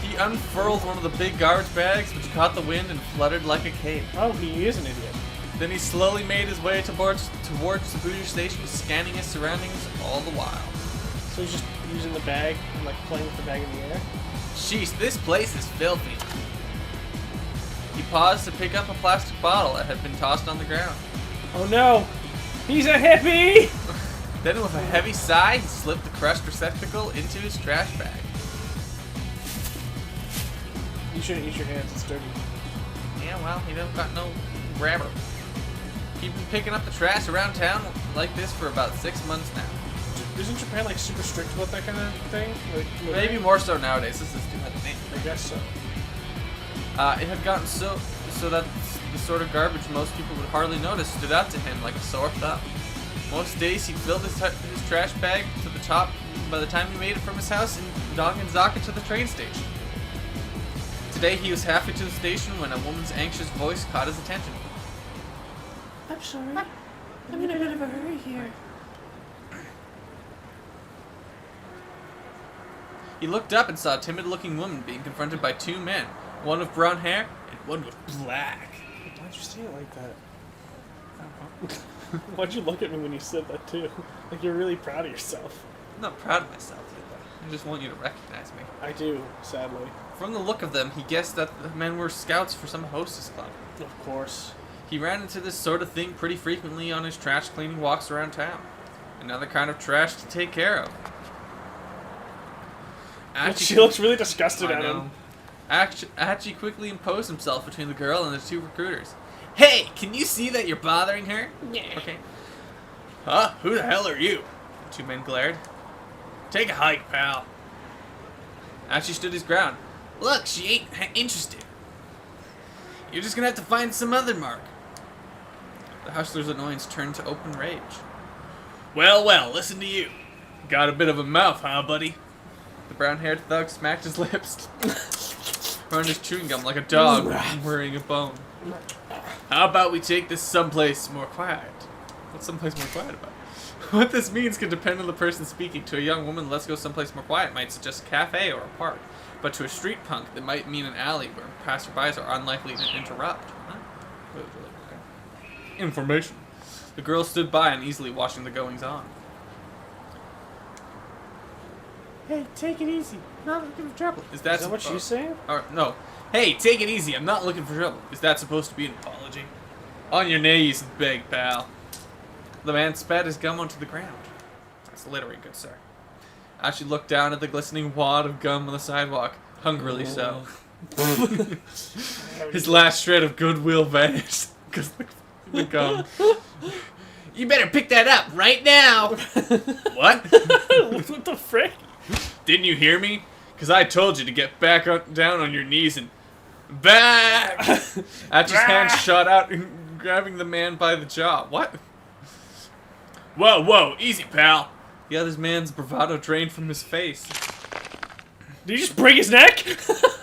He unfurled one of the big garbage bags, which caught the wind and fluttered like a cape. Oh, he is an idiot. Then he slowly made his way towards Shibuya Station, scanning his surroundings all the while. So he's just using the bag and like playing with the bag in the air? Sheesh, this place is filthy. He paused to pick up a plastic bottle that had been tossed on the ground. Oh no! He's a hippie! Then with a heavy sigh, he slipped the crushed receptacle into his trash bag. You shouldn't use your hands, it's dirty. Yeah, well, he don't got no grabber. He's been picking up the trash around town like this for about 6 months now. Isn't Japan like super strict about that kind of thing? Like, Maybe more so nowadays. This is too much name. I guess so. It had gotten so that the sort of garbage most people would hardly notice stood out to him like a sore thumb. Most days he filled his trash bag to the top by the time he made it from his house in Dogenzaka to the train station. Today he was halfway to the station when a woman's anxious voice caught his attention. I'm sorry. I'm in a bit of a hurry here. He looked up and saw a timid-looking woman being confronted by 2 men, one with brown hair and one with black. Why'd you say it like that? Why'd you look at me when you said that too? Like you're really proud of yourself. I'm not proud of myself. I just want you to recognize me. I do, sadly. From the look of them, he guessed that the men were scouts for some hostess club. Of course. He ran into this sort of thing pretty frequently on his trash cleaning walks around town. Another kind of trash to take care of. She looks really disgusted at him. Archie quickly imposed himself between the girl and the 2 recruiters. Hey, can you see that you're bothering her? Yeah. Okay. Huh? Who the hell are you? The 2 men glared. Take a hike, pal. Archie stood his ground. Look, she ain't interested. You're just gonna have to find some other mark. The hustler's annoyance turned to open rage. Well, listen to you. Got a bit of a mouth, huh, buddy? The brown-haired thug smacked his lips, around his chewing gum like a dog worrying a bone. How about we take this someplace more quiet? What's someplace more quiet about? What this means could depend on the person speaking. To a young woman, let's go someplace more quiet might suggest a cafe or a park. But to a street punk, that might mean an alley where passerbys are unlikely to interrupt. Huh? Information. The girl stood by uneasily watching the goings-on. Hey, take it easy. Not looking for trouble. Is that what she's saying? Or, no. Hey, take it easy. I'm not looking for trouble. Is that supposed to be an apology? On your knees and beg, pal. The man spat his gum onto the ground. That's littering, good sir. Archie looked down at the glistening wad of gum on the sidewalk, hungrily so. His last shred of goodwill vanished. Because the gum. You better pick that up right now. What? What the frick? Didn't you hear me? Because I told you to get back down on your knees and... Back! Archie's hand shot out, grabbing the man by the jaw. What? Whoa, easy, pal. The other man's bravado drained from his face. Did you just break his neck?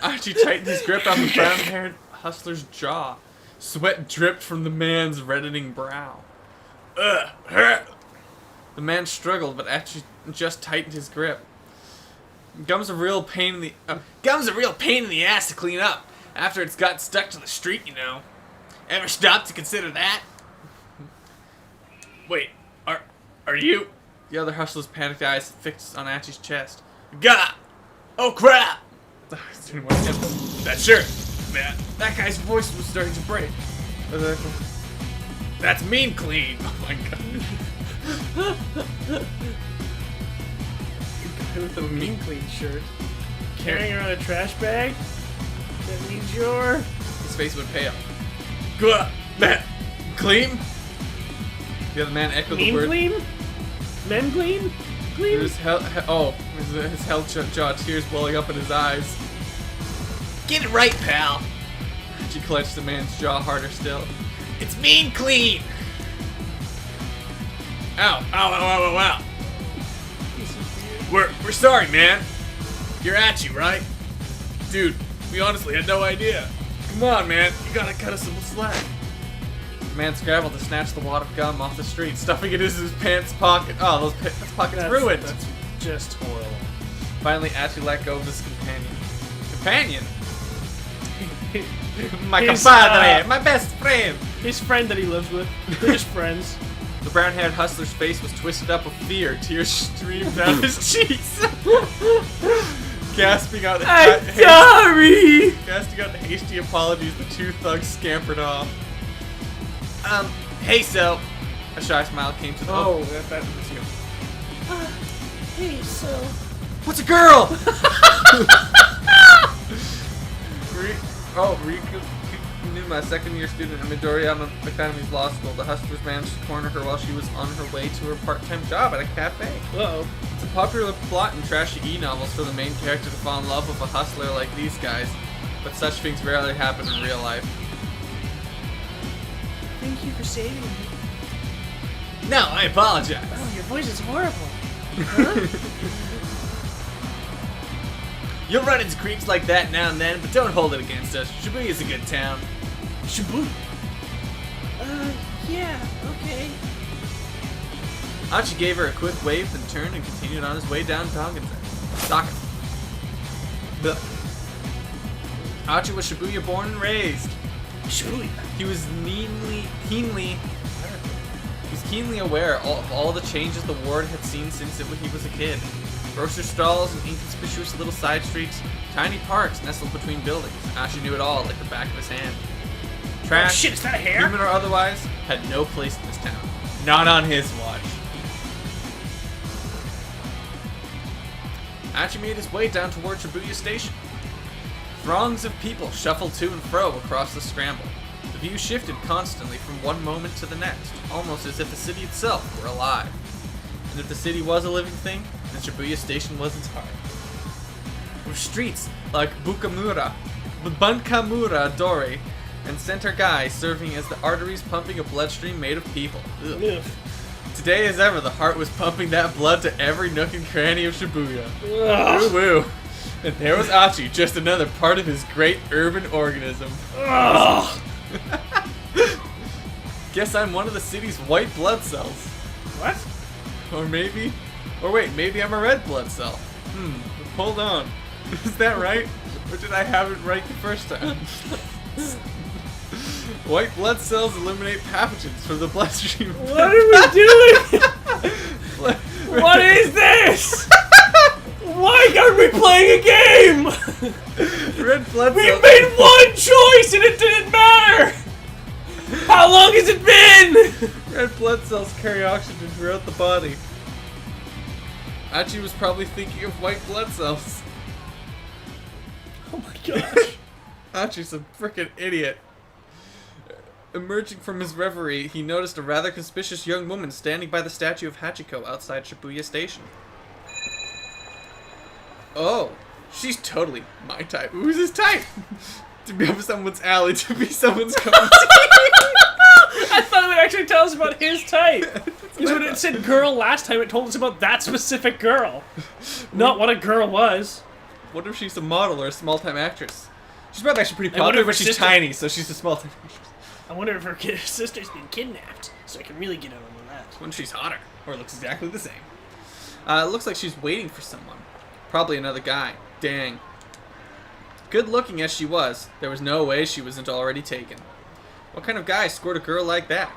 Archie tightened his grip on the brown-haired hustler's jaw. Sweat dripped from the man's reddening brow. The man struggled, but Archie just tightened his grip. Gum's a real pain in the ass to clean up. After it's got stuck to the street, you know. Ever stopped to consider that? Wait, are you? The other hustler's panicked eyes fixed on Achi's chest. God! Oh crap! That shirt, man. That guy's voice was starting to break. That's mean clean. Oh my god. The guy with the mean clean shirt. Carrying around a trash bag? That means you're... His face went pale. God! Man! Clean? The other man echoed the Mean word. clean? Men clean? Clean? His held jaw, tears welling up in his eyes. Get it right, pal. She clenched the man's jaw harder still. It's mean clean. Ow! Ow! Ow! Ow! Ow! Ow! We're sorry, man. You're Achi, right? Dude, we honestly had no idea. Come on, man. You gotta cut us some slack. The man scrambled to snatch the wad of gum off the street, stuffing it into his pants pocket. Oh, his pocket's ruined. That's just horrible. Finally, Achi let go of his companion. Companion? My His, compadre, my best friend. His friend that he lives with. They're just friends. The brown-haired hustler's face was twisted up with fear. Tears streamed down his cheeks. Gasping out Sorry! casting out hasty apologies, the two thugs scampered off. Hey, so. A shy smile came to the that was you. Hey, so... What's a girl? Riku Numa, second-year student at Midoriyama Academy's law school. The hustlers managed to corner her while she was on her way to her part-time job at a cafe. Uh-oh. It's a popular plot in trashy e-novels for the main character to fall in love with a hustler like these guys, but such things rarely happen in real life. Thank you for saving me. No, I apologize. Oh, your voice is horrible. You'll run into creeps like that now and then, but don't hold it against us. Shibuya is a good town. Shibuya? Yeah, okay. Achi gave her a quick wave, then turned and continued on his way down Saka. Achi was Shibuya born and raised. Shibuya. He was keenly aware of all the changes the ward had seen since he was a kid. Grocery stalls and inconspicuous little side streets, tiny parks nestled between buildings. Ashi knew it all like the back of his hand. Trash, Oh shit, is that a hair? human or otherwise, had no place in this town. Not on his watch. Achi made his way down toward Shibuya Station. Throngs of people shuffled to and fro across the Scramble. The view shifted constantly from one moment to the next, almost as if the city itself were alive. And if the city was a living thing, then Shibuya Station was its heart. With streets like Bunkamura Dori, and Center Gai serving as the arteries pumping a bloodstream made of people. Ugh. Ugh. Today as ever, the heart was pumping that blood to every nook and cranny of Shibuya. Ugh. Woo woo. And there was Achi, just another part of his great urban organism. Ugh. Guess I'm one of the city's white blood cells. What? Maybe I'm a red blood cell. Hold on. Is that right? Or did I have it right the first time? White blood cells eliminate pathogens from the bloodstream. What are we doing? What is this? Why aren't we playing a game? Red blood We cells. made one choice and it didn't matter. How long has it been? Red blood cells carry oxygen throughout the body. Achi was probably thinking of white blood cells. Oh my gosh. Achi's a freaking idiot. Emerging from his reverie, he noticed a rather conspicuous young woman standing by the statue of Hachiko outside Shibuya Station. Oh, she's totally my type. Who's his type? To be up someone's alley, to be someone's cup of tea. I thought it would actually tell us about his type. Because when it said girl last time, it told us about that specific girl. Not what a girl was. What if she's a model or a small-time actress? She's probably actually pretty I wonder popular, if her but she's sister- tiny, so she's a small-time actress. I wonder if her sister's been kidnapped, so I can really get on that. When she's hotter, or looks exactly the same. It looks like she's waiting for someone. Probably another guy. Dang. Good looking as she was, there was no way she wasn't already taken. What kind of guy scored a girl like that?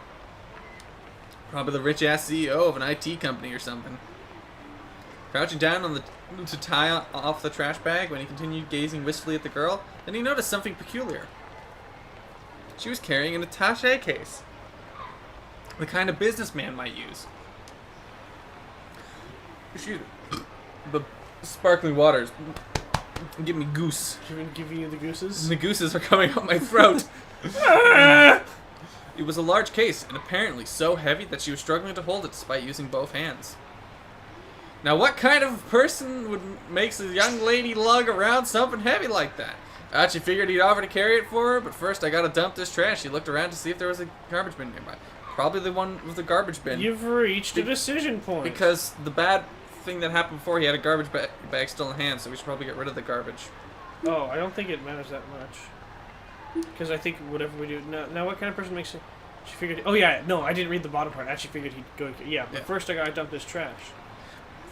Probably the rich-ass CEO of an IT company or something. Crouching down on to tie off the trash bag when he continued gazing wistfully at the girl, then he noticed something peculiar. She was carrying an attaché case. The kind a businessman might use. Excuse me. The sparkling waters give me goose. Giving you the gooses? The gooses are coming up my throat. It was a large case, and apparently so heavy that she was struggling to hold it despite using both hands. Now, what kind of person would makes a young lady lug around something heavy like that? I actually figured he'd offer to carry it for her, but first I gotta dump this trash. He looked around to see if there was a garbage bin nearby. Probably the one with the garbage bin. You've reached a decision point. Because the bad thing that happened before, he had a garbage bag still in hand, so we should probably get rid of the garbage. Oh, I don't think it matters that much. Because I think whatever we do... Now what kind of person makes it... She figured... Oh, yeah. No, I didn't read the bottom part. I actually figured he'd go... Yeah, but first I gotta dump this trash.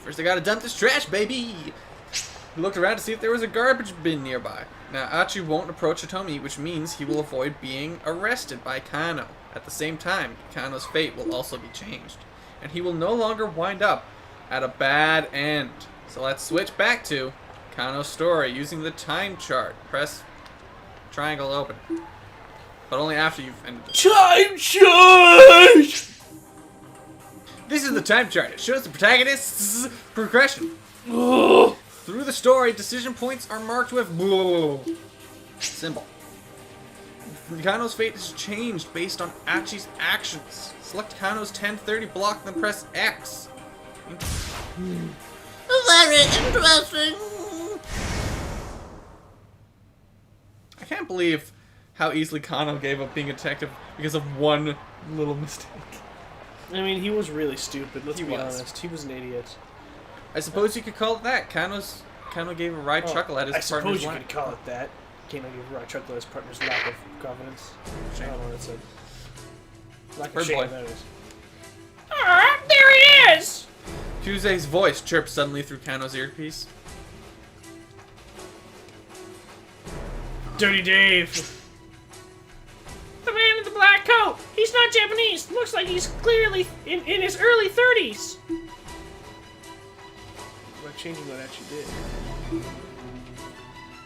First I gotta dump this trash, baby! He looked around to see if there was a garbage bin nearby. Now, Achi won't approach Hitomi, which means he will avoid being arrested by Kano. At the same time, Kano's fate will also be changed. And he will no longer wind up at a bad end. So let's switch back to Kano's story using the time chart. Press triangle open. But only after you've ended it. Time chart! This is the time chart. It shows the protagonist's progression. Through the story, decision points are marked with symbol. Kano's fate is changed based on Achi's actions. Select Kano's 1030 block, then press X. Very interesting. I can't believe how easily Kano gave up being a detective because of one little mistake. I mean, he was really stupid, let's He be was. honest. He was an idiot. I suppose you could call it that. Kano gave a wry chuckle at his I suppose partner's you lack. could call it that. Kano gave a wry chuckle at his partner's lack of confidence. I don't know what it said. Lack of Bird shame, boy. that is. Ah, there he is! Tuesday's voice chirped suddenly through Kano's earpiece. Dirty Dave! The man in the black coat. He's not Japanese. Looks like he's clearly in his early 30s. By changing what actually did.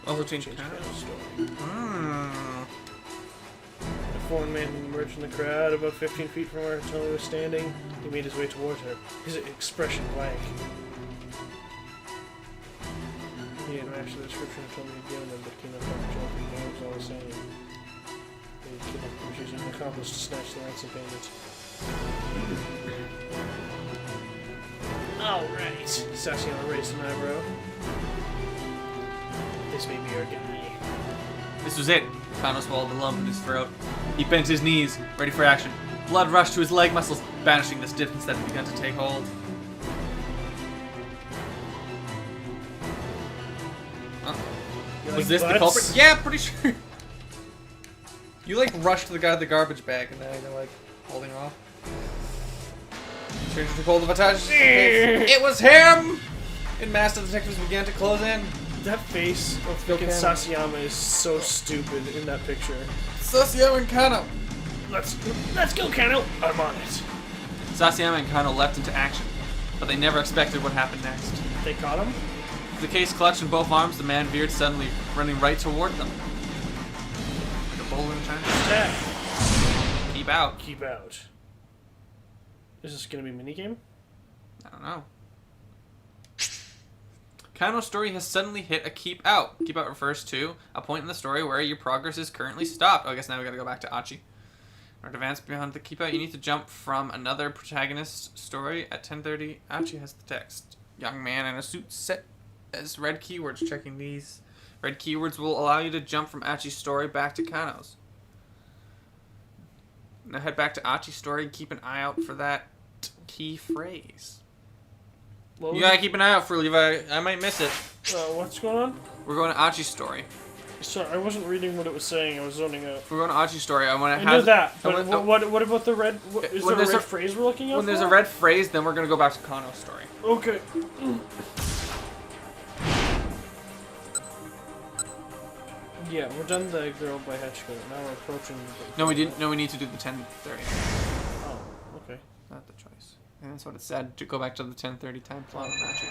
Also changed Change Kano. Kano's story. Mm. A foreign man emerged from the crowd about 15 feet from where Tony was standing. He made his way towards her, his expression blank. He didn't match the description of Tony had given him, but came up on the jumping. It was all the same. They kidnapped him, using an accomplice to snatch the ransom payment. Alright. Sasayama raised an eyebrow. This may be our guy. This was it. Kano swallowed the lump in his throat. He bent his knees, ready for action. Blood rushed to his leg muscles, banishing the stiffness that had begun to take hold. Was this the culprit? Yeah, pretty sure. You like rushed the guy with the garbage bag, and now you're like holding off. Stranger took hold of Atachi's face. It was him! And master detectives began to close in. That face of fucking Sasayama is so stupid in that picture. Sasayama and Kano. Let's go, Kano. I'm on it. Sasayama and Kano leapt into action, but they never expected what happened next. They caught him? With the case clutched in both arms, the man veered suddenly, running right toward them. Like a bull in a china. Attack. Keep out. Keep out. Is this gonna be a minigame? I don't know. Kano's story has suddenly hit a keep out. Keep out refers to a point in the story where your progress is currently stopped. Oh, I guess now we gotta go back to Achi. Or to advance beyond the keep out, you need to jump from another protagonist's story at 10:30. Achi has the text. Young man in a suit set as red keywords. Checking these. Red keywords will allow you to jump from Achi's story back to Kano's. Now head back to Achi's story and keep an eye out for that key phrase. You gotta keep an eye out for Levi. I might miss it. What's going on? We're going to Achi's story. Sorry, I wasn't reading what it was saying. I was zoning out. We're going to Achi's story. I want to I knew that. But I wanna- what about the red? Is When there a there's red a- phrase we're looking at? When there's a red phrase, then we're gonna go back to Kano's story. Okay. Yeah, we're done the girl by Hachiko. Now we're approaching. No, we didn't. No, we need to do the 10:30. Oh, okay. Not the choice. And that's what it said. To go back to the 10:30 time slot. Actually.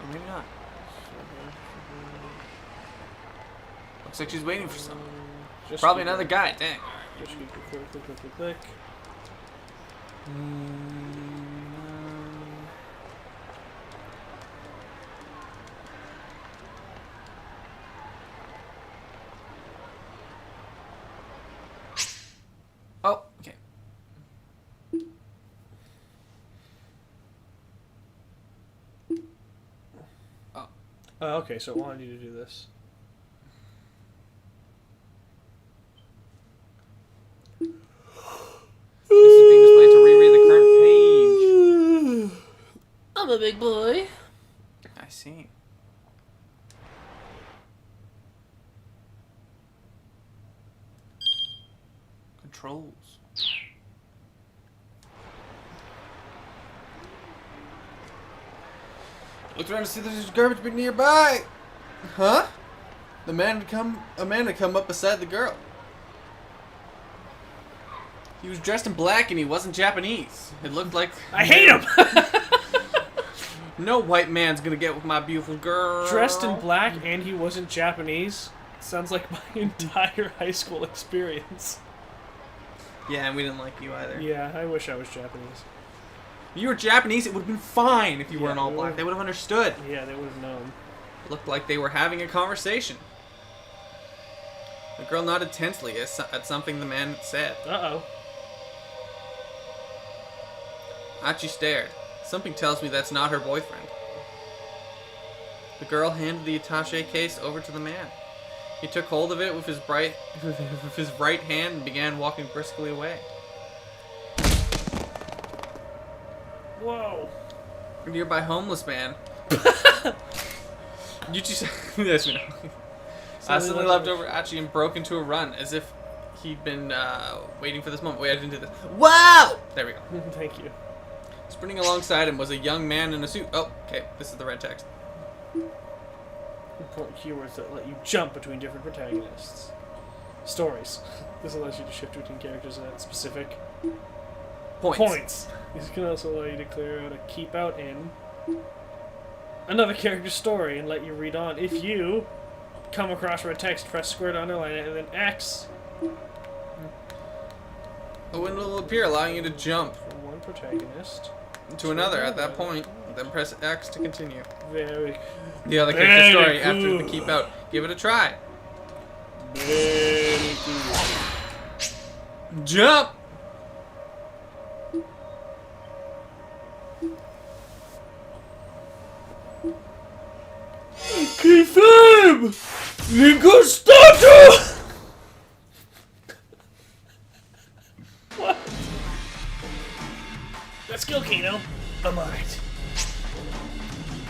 Or maybe not. Looks like she's waiting for someone. Probably another guy. Dang. Just keep click. Oh, okay. Oh. Okay, so it wanted you to do this. This is being displayed to reread the current page. I'm a big boy. I see. Controls. Looked around to see there's garbage bin nearby. Huh? A man had come up beside the girl. He was dressed in black and he wasn't Japanese. It looked like I hate him! no white man's gonna get with my beautiful girl. Dressed in black and he wasn't Japanese? Sounds like my entire high school experience. Yeah, and we didn't like you either. Yeah, I wish I was Japanese. If you were Japanese, it would have been fine if you Yeah, weren't all they black. would've- They would have understood. Yeah, they would have known. It looked like they were having a conversation. The girl nodded tensely at something the man said. Uh-oh. Achi stared. Something tells me that's not her boyfriend. The girl handed the attaché case over to the man. He took hold of it with his right hand and began walking briskly away. Whoa. A nearby homeless man. Yuchi yes, we know. Suddenly leapt over Achi and broke into a run as if he'd been waiting for this moment. Wait, I didn't do this. Wow! There we go. Thank you. Sprinting alongside him was a young man in a suit. Oh, okay. This is the red text. Important keywords that let you jump between different protagonists. Stories. This allows you to shift between characters at specific points. This can also allow you to clear out a keep out in another character's story and let you read on. If you come across red text, press square to underline it, and then X. A window will appear, allowing you to jump From one protagonist to another at that point. Then press X to continue. very The other character's story Very after the cool. keep out. Give it a try. very cool. Jump! Confirm! Nico Stato! What? Let's go, Kano. I'm alright.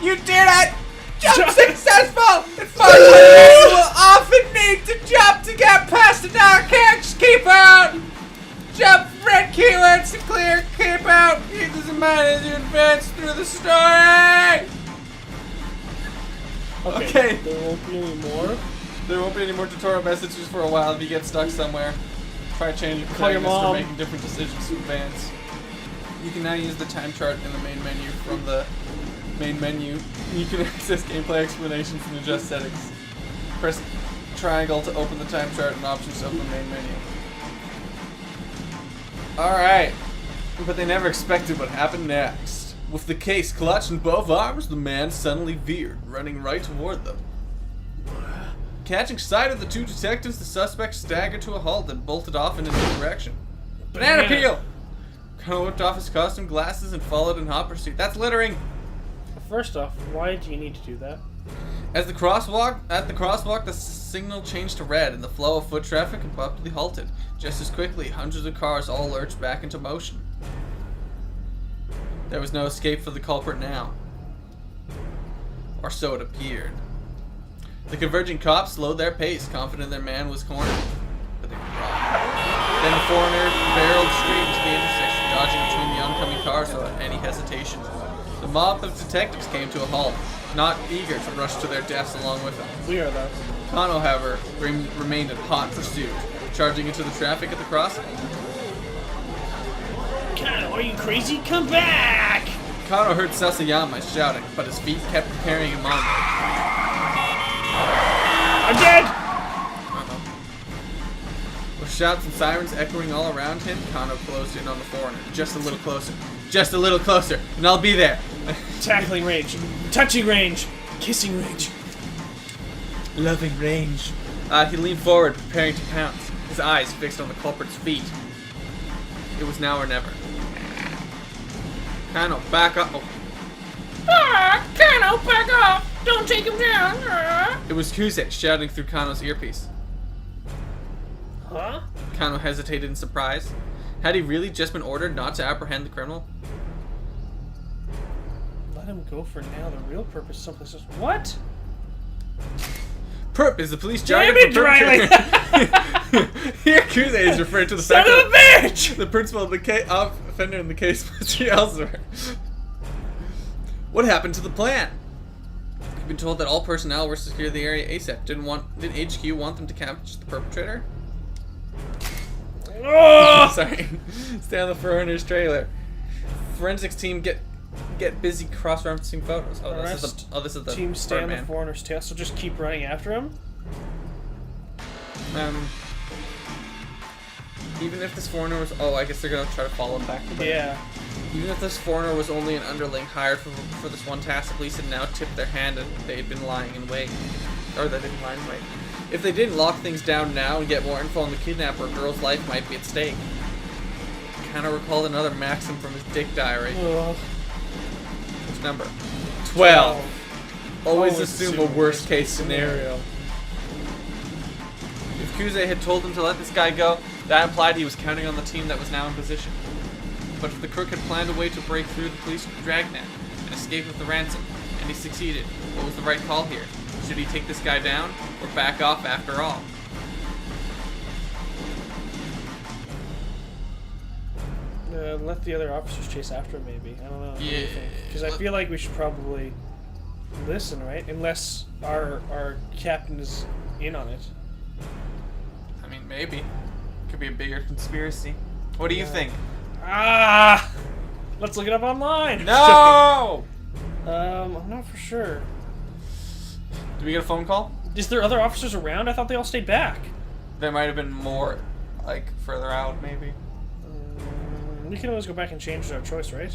You did it! Jump successful! And finally, you will often need to jump to get past another character's keep out! Jump red keywords to clear keep out! Keep this in mind as you advance through the story! Okay. There won't be any more. There won't be any more tutorial messages for a while if you get stuck somewhere. Try changing Call your protagonists mom. or making different decisions to advance. You can now use the time chart in the main menu from the main menu. You can access gameplay explanations and adjust settings. Press triangle to open the time chart and options to open the main menu. Alright. But they never expected what happened next. With the case clutched in both arms, the man suddenly veered, running right toward them. Catching sight of the two detectives, the suspect staggered to a halt and bolted off in a new direction. Banana peel! Kano whipped off his costume glasses and followed in hot pursuit. That's littering! First off, why do you need to do that? At the crosswalk, the signal changed to red and the flow of foot traffic abruptly halted. Just as quickly, hundreds of cars all lurched back into motion. There was no escape for the culprit now. Or so it appeared. The converging cops slowed their pace, confident their man was cornered. But they were wrong. Then the foreigner barreled straight into the intersection, dodging between the oncoming cars without any hesitation. The mob of detectives came to a halt, not eager to rush to their deaths along with them. We are though. Kano, however, remained in hot pursuit, charging into the traffic at the crossing. Kano, are you crazy? Come back! Kano heard Sasayama shouting, but his feet kept carrying him on. I'm dead! With shouts and sirens echoing all around him, Kano closed in on the foreigner. Just a little closer. Just a little closer, and I'll be there. Tackling range. Touching range. Kissing range. Loving range. He leaned forward, preparing to pounce, his eyes fixed on the culprit's feet. It was now or never. Kano, back up. Oh. Kano, back off! Don't take him down! It was Kuze shouting through Kano's earpiece. Huh? Kano hesitated in surprise. Had he really just been ordered not to apprehend the criminal? Let him go for now. The real purpose someplace else. What? Perp is the police Damn jargon it, for Riley! perpetrator. Here, Kuze is referred to the Son fact of a that bitch! the principal of the offender in the case must be elsewhere. What happened to the plan? You've been told that all personnel were to secure the area ASAP. Did HQ want them to capture the perpetrator? Oh! Sorry. Stay on the foreigner's trailer. Forensics team get busy cross-referencing photos. This is the Team stay on the Birdman. foreigner's tail, so just keep running after him? Even if this foreigner was... Oh, I guess they're going to try to follow him back to the... Yeah. Even if this foreigner was only an underling hired for this one task, the police had now tipped their hand that they had been lying in wait. Or that they didn't lie in wait. If they didn't lock things down now and get more info on the kidnapper, a girl's life might be at stake. Kind of recalled another maxim from his dick diary. Ugh. Which number? 12. Always assume a worst case scenario. If Kuze had told him to let this guy go, that implied he was counting on the team that was now in position. But if the crook had planned a way to break through the police dragnet and escape with the ransom, and he succeeded, what was the right call here? Should he take this guy down, or back off after all? Let the other officers chase after him, maybe. I don't know. Yeah. Because I feel like we should probably listen, right? Unless our captain is in on it. I mean, maybe. Could be a bigger conspiracy. What do you think? Ah! Let's look it up online. No! I'm not for sure. Did we get a phone call? Is there other officers around? I thought they all stayed back. There might have been more, like, further out, maybe. We can always go back and change our choice, right?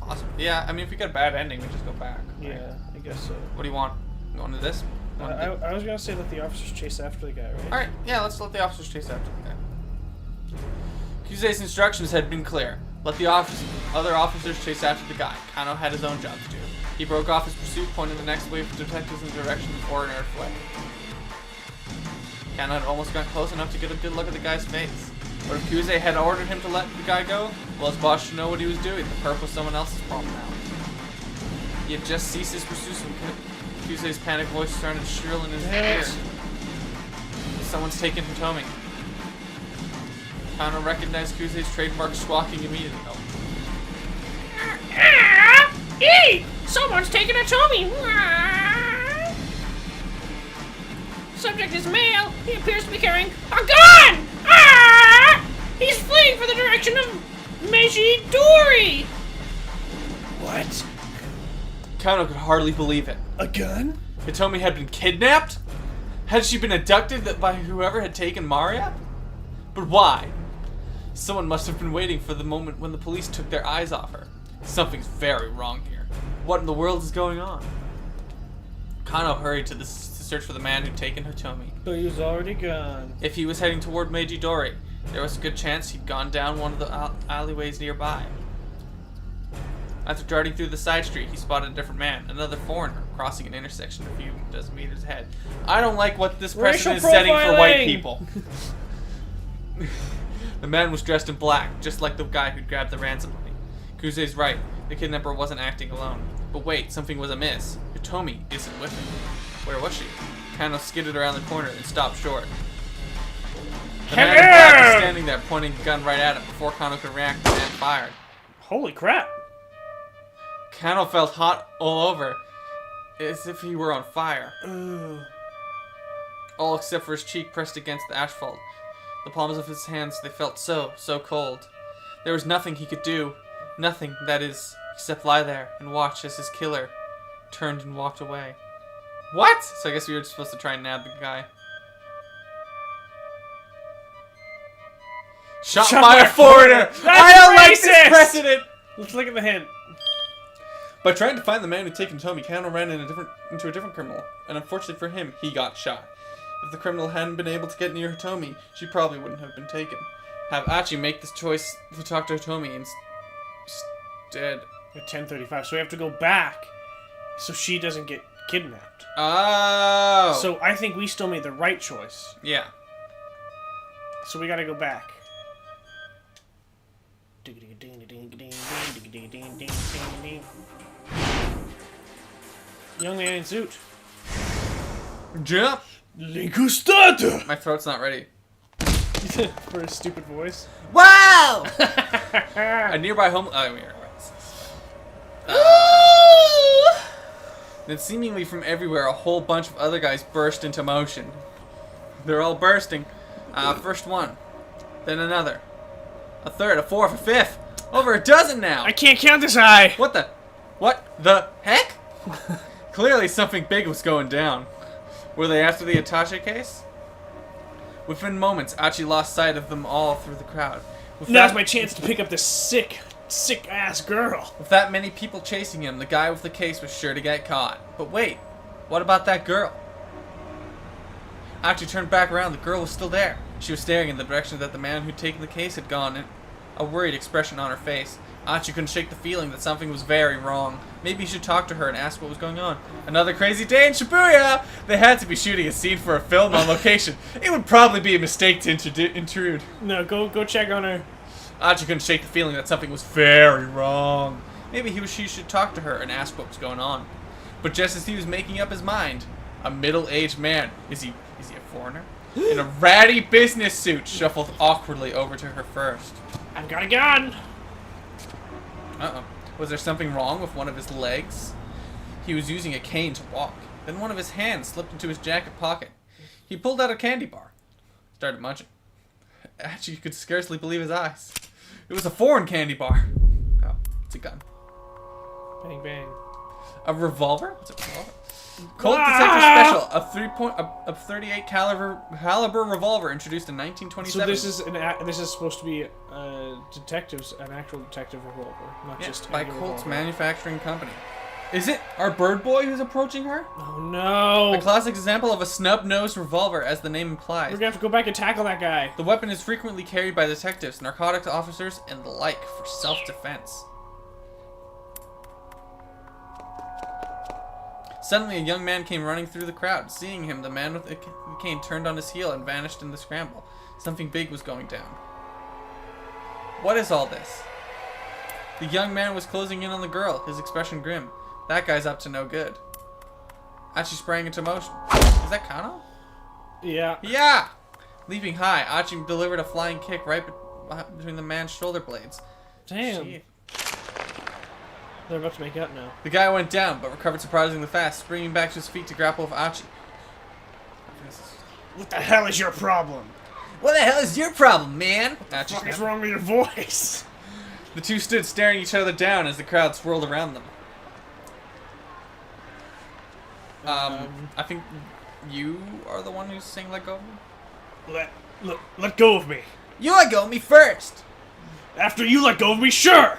Awesome. Yeah, I mean, if we get a bad ending, we just go back. Right? Yeah, I guess so. What do you want? You want to do this? I was gonna say let the officers chase after the guy, right? Alright, yeah, let's let the officers chase after the guy. Kuze's instructions had been clear. Let the other officers chase after the guy. Kano had his own job to do. He broke off his pursuit, pointing the next wave of detectives in the direction the foreigner fled. Kano had almost got close enough to get a good look at the guy's face. But if Kuze had ordered him to let the guy go, well, his boss should know what he was doing. The perp was someone else's problem now. He had just ceased his pursuit when Kuze's panic voice started to shrill in his ear. Someone's taken Hitomi. Kano recognized Kuze's trademark squawking immediately. Oh. Hey! Someone's taking a Tommy! Subject is male. He appears to be carrying a gun! He's fleeing for the direction of Meiji Dori! What? Kano could hardly believe it. A gun? Hitomi had been kidnapped? Had she been abducted by whoever had taken Maria? But why? Someone must have been waiting for the moment when the police took their eyes off her. Something's very wrong here. What in the world is going on? Kano hurried to search for the man who'd taken Hitomi. But he was already gone. If he was heading toward Meiji Dori, there was a good chance he'd gone down one of the alleyways nearby. After darting through the side street, he spotted a different man, another foreigner, crossing an intersection a few dozen meters ahead. I don't like what this precedent is setting for white people. The man was dressed in black, just like the guy who'd grabbed the ransom money. Kuze's right. The kidnapper wasn't acting alone. But wait, something was amiss. Hitomi isn't with him. Where was she? Kano skidded around the corner and stopped short. The man in black was standing there, pointing a gun right at him. Before Kano could react, the man fired. Holy crap. Kano felt hot all over, as if he were on fire. All except for his cheek pressed against the asphalt. The palms of his hands, they felt so cold. There was nothing he could do. Nothing, that is, except lie there and watch as his killer turned and walked away. What? So I guess we were supposed to try and nab the guy. Shot by a foreigner! I don't like this precedent! Let's look at the hint. By trying to find the man who'd taken Tomi, Kano ran into a different criminal, and unfortunately for him, he got shot. If the criminal hadn't been able to get near Hitomi, she probably wouldn't have been taken. Have Achi make this choice to talk to Hitomi instead. At 10:35, so we have to go back so she doesn't get kidnapped. Oh! So I think we still made the right choice. Yeah. So we gotta go back. Young man in suit. Jump! Ligustada! My throat's not ready. For his stupid voice. Wow! A nearby home. Oh, we are. Then seemingly from everywhere, a whole bunch of other guys burst into motion. They're all bursting. First one, then another, a third, a fourth, a fifth, over a dozen now. I can't count this high. What the heck? Clearly something big was going down. Were they after the Attaché case? Within moments, Achi lost sight of them all through the crowd. Now's my chance to pick up this sick ass girl. With that many people chasing him, the guy with the case was sure to get caught. But wait, what about that girl? After he turned back around, the girl was still there. She was staring in the direction that the man who'd taken the case had gone, a worried expression on her face. Achi couldn't shake the feeling that something was very wrong. Maybe he should talk to her and ask what was going on. Another crazy day in Shibuya! They had to be shooting a scene for a film on location. It would probably be a mistake to intrude. No, go check on her. Achi couldn't shake the feeling that something was very wrong. Maybe she should talk to her and ask what was going on. But just as he was making up his mind, a middle-aged man, is he a foreigner? In a ratty business suit shuffled awkwardly over to her first. I've got a gun! Uh-oh. Was there something wrong with one of his legs? He was using a cane to walk. Then one of his hands slipped into his jacket pocket. He pulled out a candy bar. Started munching. Actually, you could scarcely believe his eyes. It was a foreign candy bar. Oh, it's a gun. Bang, bang. A revolver? What's a revolver? Colt Detector Special, a 38 caliber revolver introduced in 1927. So this is supposed to be an actual detective revolver, not just by any Colt's revolver. manufacturing company. Is it our bird boy who's approaching her? Oh no! A classic example of a snub-nosed revolver, as the name implies. We're gonna have to go back and tackle that guy. The weapon is frequently carried by detectives, narcotics officers, and the like for self-defense. Suddenly, a young man came running through the crowd. Seeing him, the man with the cane turned on his heel and vanished in the scramble. Something big was going down. What is all this? The young man was closing in on the girl, his expression grim. That guy's up to no good. Achi sprang into motion. Is that Kano? Yeah. Yeah! Leaping high, Achi delivered a flying kick right between the man's shoulder blades. Damn. Gee. They're about to make up now. The guy went down, but recovered surprisingly fast, springing back to his feet to grapple with Achi. What the hell is your problem? What the hell is your problem, man? What is wrong with your voice? The two stood staring each other down as the crowd swirled around them. I think you are the one who's saying let go of me? Let go of me. You let go of me first! After you let go of me, sure!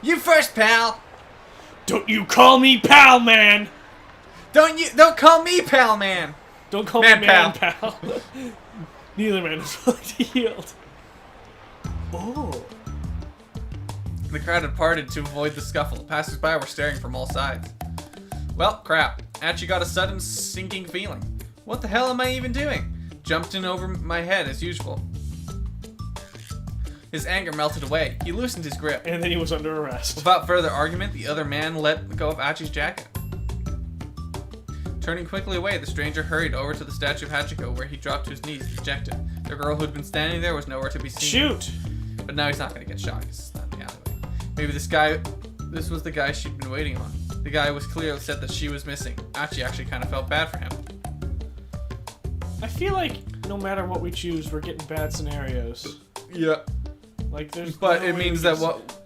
You first, pal! Don't you call me pal, man! Don't call me pal, man! Don't call Man, me man, pal. Neither man is willing to yield. Oh. The crowd had parted to avoid the scuffle. Passers-by were staring from all sides. Well, crap. Achi got a sudden sinking feeling. What the hell am I even doing? Jumped in over my head as usual. His anger melted away. He loosened his grip. And then he was under arrest. Without further argument, the other man let go of Achi's jacket. Turning quickly away, the stranger hurried over to the statue of Hachiko, where he dropped to his knees, dejected. The girl who'd been standing there was nowhere to be seen. Shoot! But now he's not going to get shot. He's not in the alleyway. Maybe this guy This was the guy she'd been waiting on. The guy was clearly said that she was missing. Achi actually kind of felt bad for him. I feel like no matter what we choose, we're getting bad scenarios. Yeah. Like there's. But no it way means we that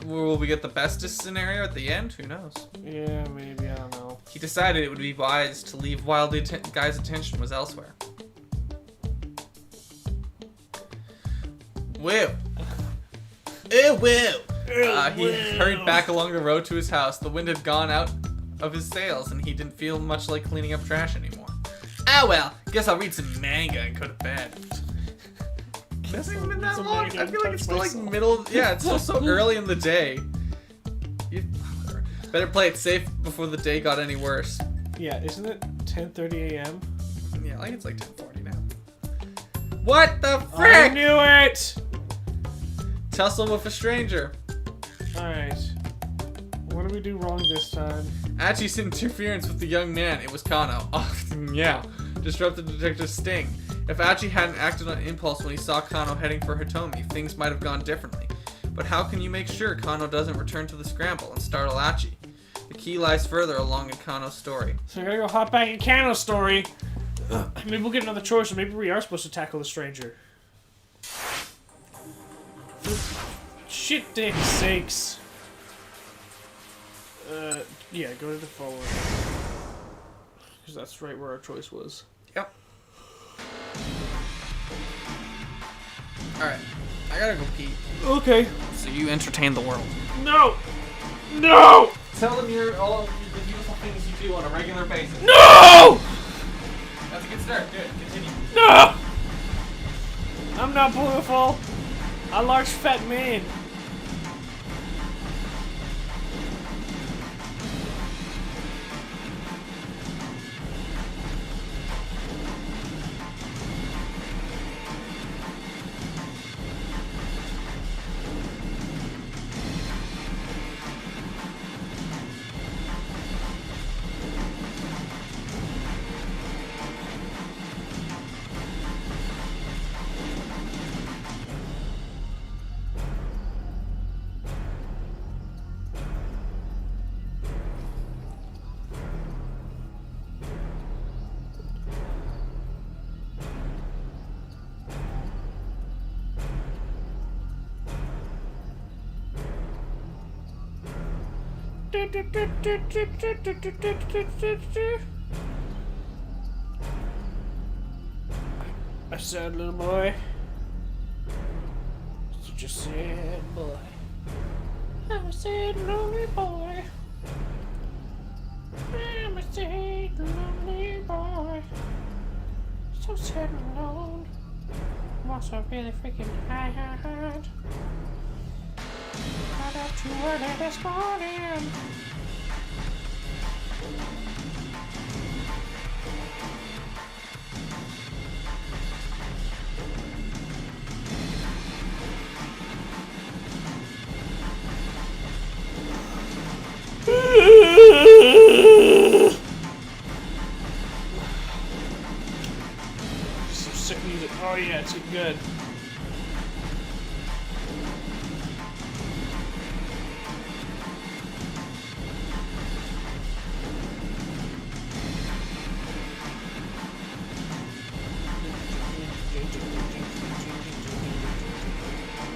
can- will we get the bestest scenario at the end? Who knows? Yeah, maybe, I don't know. He decided it would be wise to leave while the guy's attention was elsewhere. Will. Will. He hurried back along the road to his house. The wind had gone out of his sails, and he didn't feel much like cleaning up trash anymore. Ah well, guess I'll read some manga and go to bed. It hasn't even been that Some long. manga I and feel like touch it's still like myself. middle. Yeah, it's still so early in the day. Whatever. Better play it safe before the day got any worse. Yeah, isn't it 10:30 a.m.? Yeah, like it's like 10:40 now. What the I frick? knew it! Tussle with a stranger. Alright. What did we do wrong this time? Achi's interference with the young man. It was Kano. Oh, yeah. Disrupted the detective's sting. If Achi hadn't acted on impulse when he saw Kano heading for Hitomi, things might have gone differently. But how can you make sure Kano doesn't return to the Scramble and startle Achi? The key lies further along in Kano's story. So I gotta go hop back in Kano's story. Maybe we'll get another choice, or maybe we are supposed to tackle the stranger. Shit dick sakes. Yeah, go to the forward. Because that's right where our choice was. Yep. Alright. I gotta go pee. Okay. So you entertain the world. No! No! Tell them all the beautiful things you do on a regular basis. No! That's a good start. Good. Continue. No! I'm not beautiful. A large fat man. A sad little boy. Such a sad boy. I'm a sad lonely boy. I'm a sad lonely boy. So sad and alone. I'm also really freaking tired. Got up too early this morning. Some sick music. Oh yeah, it's getting good.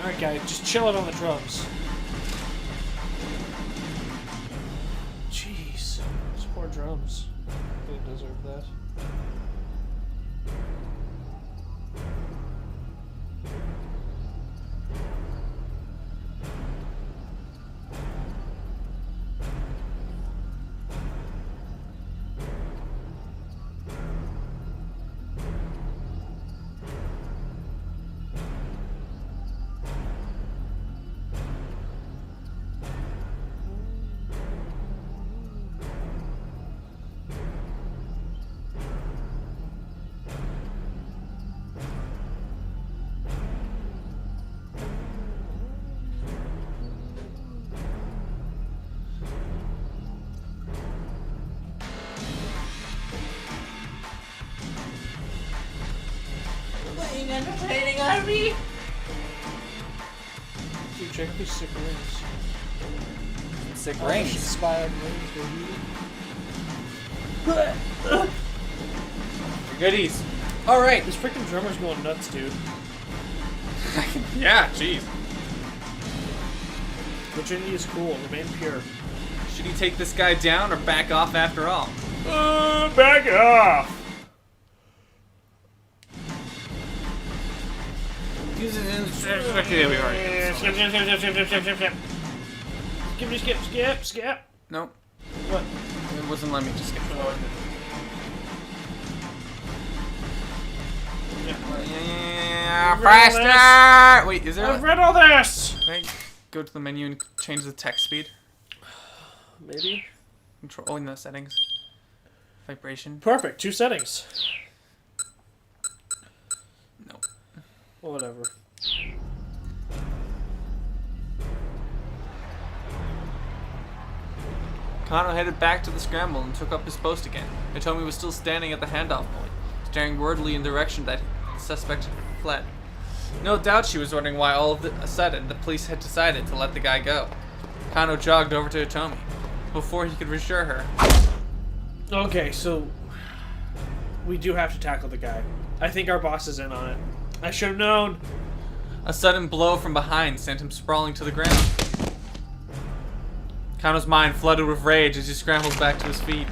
Alright guys, just chill it on the drums. Jeez, those poor drums. They deserve that. Entertaining on me. Dude, check out these sick rings. sick Oh, rings. inspired rings, baby. Goodies. All right. This freaking drummer's going nuts, dude. Yeah, jeez. Virginity is cool. Remain pure. Should he take this guy down or back off after all? Back off! Here we are. Skip. Nope. What? It wasn't letting me just skip forward. Yeah, faster! Wait, is there? I've read all this! Can I go to the menu and change the text speed? Maybe. Control in the settings. Vibration. Perfect. 2 settings. No. Well, whatever. Kano headed back to the Scramble and took up his post again. Hitomi was still standing at the handoff point, staring wordly in the direction that the suspect had fled. No doubt she was wondering why all of a sudden the police had decided to let the guy go. Kano jogged over to Hitomi before he could reassure her. Okay, so we do have to tackle the guy. I think our boss is in on it. I should have known. A sudden blow from behind sent him sprawling to the ground. Kano's mind flooded with rage as he scrambles back to his feet.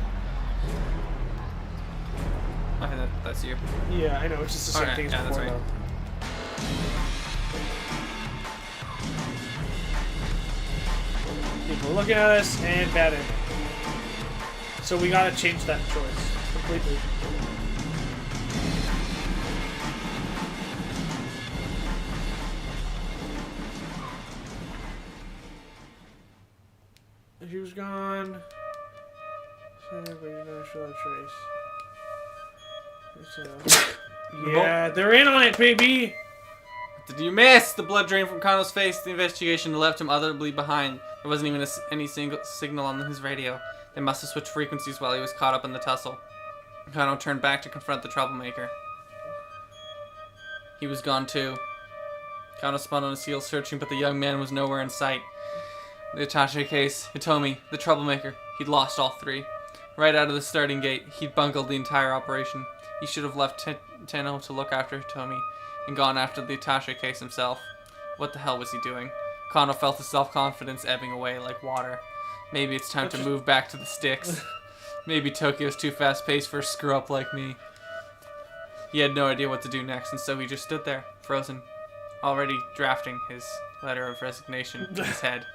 Okay, that's you. Yeah, I know. It's just the same Okay, thing as yeah, that's before, right. though. People looking at us and bad ending. So we gotta change that choice completely. He was gone. Yeah, they're in on it, baby! Did you miss? The blood drained from Kano's face. The investigation left him utterly behind. There wasn't even any single signal on his radio. They must have switched frequencies while he was caught up in the tussle. Kano turned back to confront the troublemaker. He was gone too. Kano spun on his heel searching, but the young man was nowhere in sight. The attaché case, Hitomi, the troublemaker, he'd lost all 3. Right out of the starting gate, he'd bungled the entire operation. He should have left Tenno to look after Hitomi and gone after the attaché case himself. What the hell was he doing? Kano felt his self-confidence ebbing away like water. Maybe it's time to move back to the sticks. Maybe Tokyo's too fast-paced for a screw-up like me. He had no idea what to do next, and so he just stood there, frozen, already drafting his letter of resignation in his head.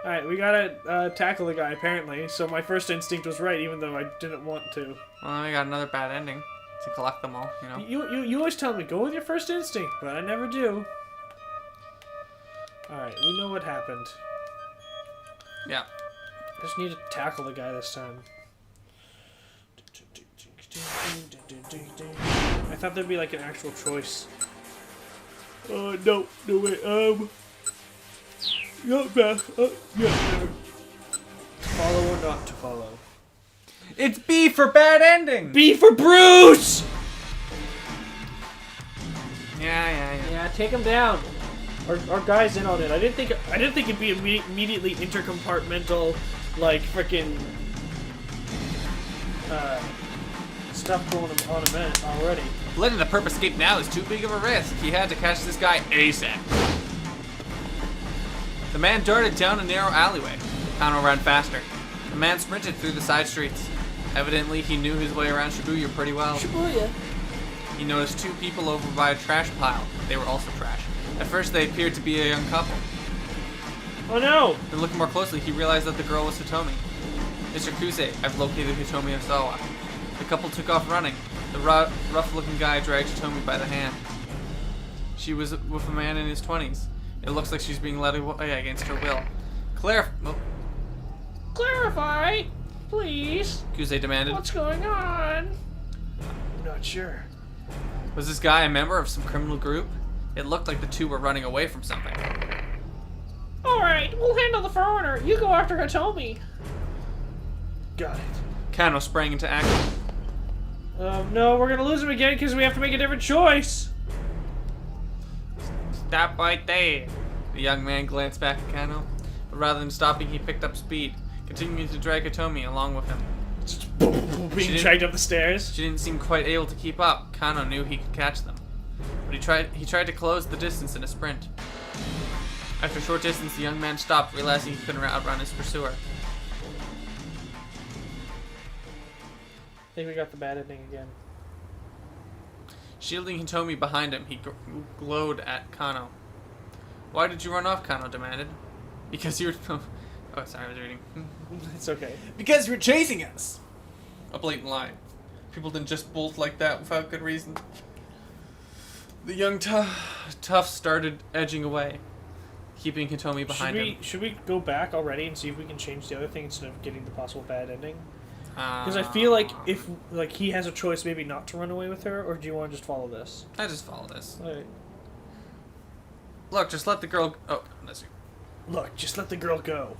Alright, we gotta tackle the guy, apparently. So my first instinct was right, even though I didn't want to. Well, we got another bad ending to collect them all, you know. You always tell me, go with your first instinct, but I never do. Alright, we know what happened. Yeah. Just need to tackle the guy this time. I thought there'd be like an actual choice. No, wait, yeah, never. Follow or not to follow? It's B for bad ending! B for Bruce! Yeah. Take him down. Our guy's in on it. I didn't think it'd be immediately intercompartmental, like frickin' stuff going on a minute already. Letting the perp escape now is too big of a risk. He had to catch this guy ASAP. The man darted down a narrow alleyway. Kano ran faster. The man sprinted through the side streets. Evidently, he knew his way around Shibuya pretty well. Shibuya. He noticed 2 people over by a trash pile. They were also trash. At first, they appeared to be a young couple. Oh no! Then looking more closely, he realized that the girl was Hitomi. Mr. Kuse, I've located Hitomi Osawa. The couple took off running. The rough-looking guy dragged Hitomi by the hand. She was with a man in his 20s. It looks like she's being led away against her will. Clarify, please. Kuse demanded. What's going on? I'm not sure. Was this guy a member of some criminal group? It looked like the 2 were running away from something. Alright, we'll handle the foreigner. You go after Hitomi. Got it. Kano sprang into action. No, we're gonna lose him again because we have to make a different choice. Stop right there. The young man glanced back at Kano, but But rather than stopping, he picked up speed, continuing to drag Hitomi along with him. Being dragged up the stairs. She didn't seem quite able to keep up. Kano knew he could catch them. But he tried to close the distance in a sprint. After a short distance, the young man stopped, realizing he couldn't outrun his pursuer. I think we got the bad ending again. Shielding Hitomi behind him, he glowed at Kano. Why did you run off? Kano demanded. Because you were... Oh, sorry, I was reading. It's okay. Because you were chasing us! A blatant lie. People didn't just bolt like that without good reason. The young tough started edging away, keeping Hitomi behind him. Should we go back already and see if we can change the other thing instead of getting the possible bad ending? Because I feel like if he has a choice maybe not to run away with her, or do you want to just follow this? I just follow this. Alright. Look, just let the girl... Oh, that's you. Look, just let the girl go.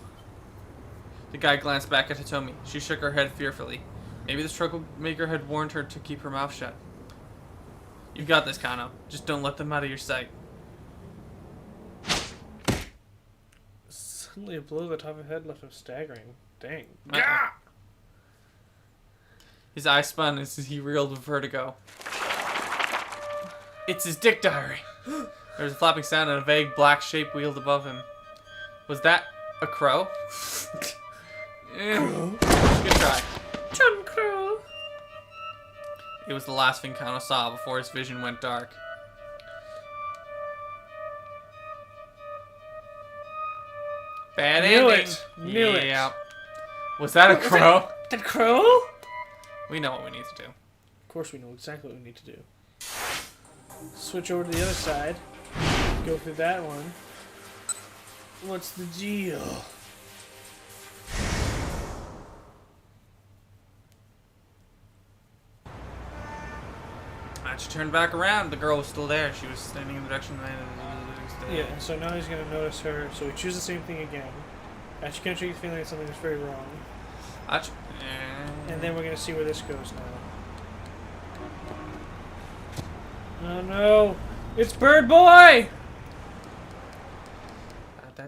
The guy glanced back at Hitomi. She shook her head fearfully. Maybe the troublemaker had warned her to keep her mouth shut. You've got this, Kano. Just don't let them out of your sight. Suddenly a blow to the top of the head left him staggering. Dang. Gah! His eyes spun as he reeled with vertigo. It's his dick diary. There was a flapping sound and a vague black shape wheeled above him. Was that a crow? Good try. John Crow. It was the last thing Kano saw before his vision went dark. Bad Knew ending. it. Knew it. Yeah. Was that a crow? That crow? We know what we need to do. Of course we know exactly what we need to do. Switch over to the other side. Go through that one. What's the deal? She turned back around. The girl was still there. She was standing in the direction of the man. Yeah, so now he's gonna notice her, so we choose the same thing again. Actually, can't shake the feeling that something is very wrong. And then we're gonna see where this goes now. Oh no! It's Bird Boy!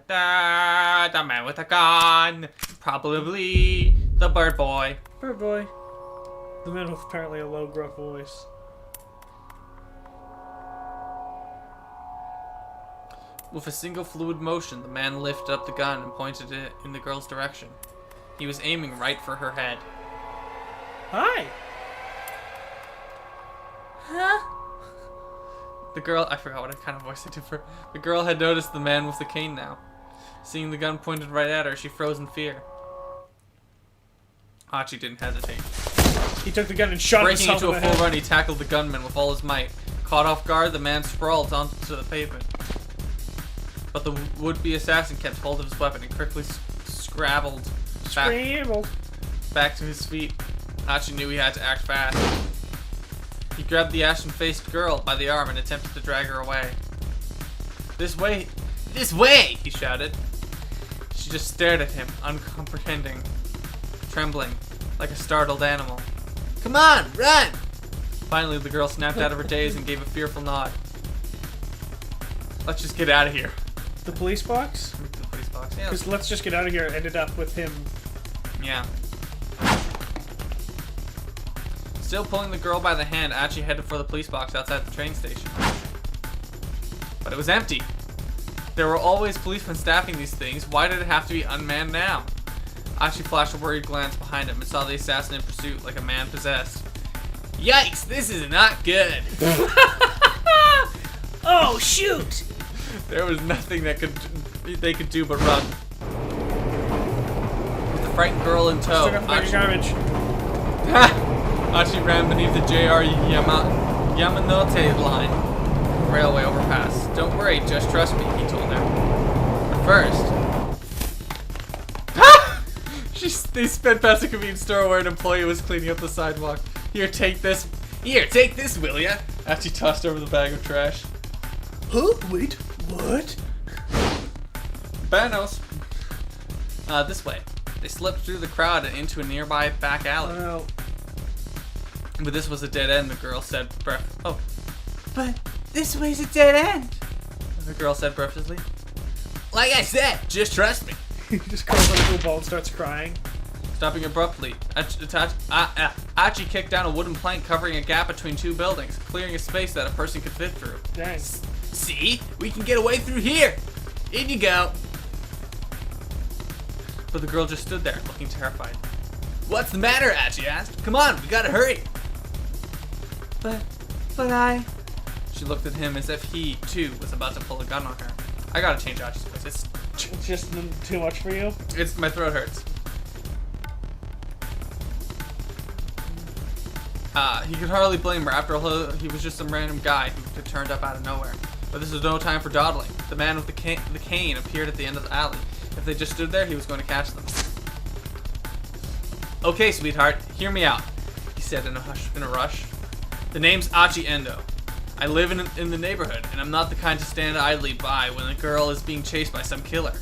The man with a gun. Probably the Bird Boy. Bird Boy. The man with apparently a low, gruff voice. With a single fluid motion, the man lifted up the gun and pointed it in the girl's direction. He was aiming right for her head. Hi! Huh? The girl... I forgot what kind of voice I did for... The girl had noticed the man with the cane now. Seeing the gun pointed right at her, she froze in fear. Hachi didn't hesitate. He took the gun and shot Breaking himself into in a the full head. run, he tackled the gunman with all his might. Caught off guard, the man sprawled onto the pavement. But the would-be assassin kept hold of his weapon and quickly scrambled back to his feet. Hachi knew he had to act fast. He grabbed the ashen-faced girl by the arm and attempted to drag her away. This way! This way! He shouted. She just stared at him, uncomprehending, trembling, like a startled animal. Come on, run! Finally, the girl snapped out of her daze and gave a fearful nod. Let's just get out of here. The police box? The police box, yeah. Because let's just get out of here ended up with him. Yeah. Still pulling the girl by the hand, Achi headed for the police box outside the train station. But it was empty. There were always policemen staffing these things. Why did it have to be unmanned now? Achi flashed a worried glance behind him and saw the assassin in pursuit like a man possessed. Yikes, this is not good. Oh, shoot! There was nothing that they could do but run. With the frightened girl in tow, Took up the bag of garbage. Achi ran beneath the JR Yamanote line railway overpass. Don't worry, just trust me, he told her. But first... They sped past a convenience store where an employee was cleaning up the sidewalk. Here, take this, will ya? Achi tossed over the bag of trash. Huh? Wait, what? Banos. This way. They slipped through the crowd and into a nearby back alley. Well, But this was a dead end, the girl said But this way's a dead end, the girl said breathlessly. Like I said, just trust me. He just curls up into a ball and starts crying. Stopping abruptly, Achi kicked down a wooden plank covering a gap between two buildings, clearing a space that a person could fit through. Dang. See? We can get away through here! In you go! But the girl just stood there, looking terrified. What's the matter, Achi asked. Come on, we gotta hurry! But I... She looked at him as if he, too, was about to pull a gun on her. I gotta change Achi's voice. It's just too much for you? My throat hurts. He could hardly blame her. After all, he was just some random guy who had turned up out of nowhere. But this was no time for dawdling. The man with the cane appeared at the end of the alley. If they just stood there, he was going to catch them. Okay, sweetheart, hear me out, he said in a rush. The name's Achi Endo. I live in the neighborhood, and I'm not the kind to stand idly by when a girl is being chased by some killer.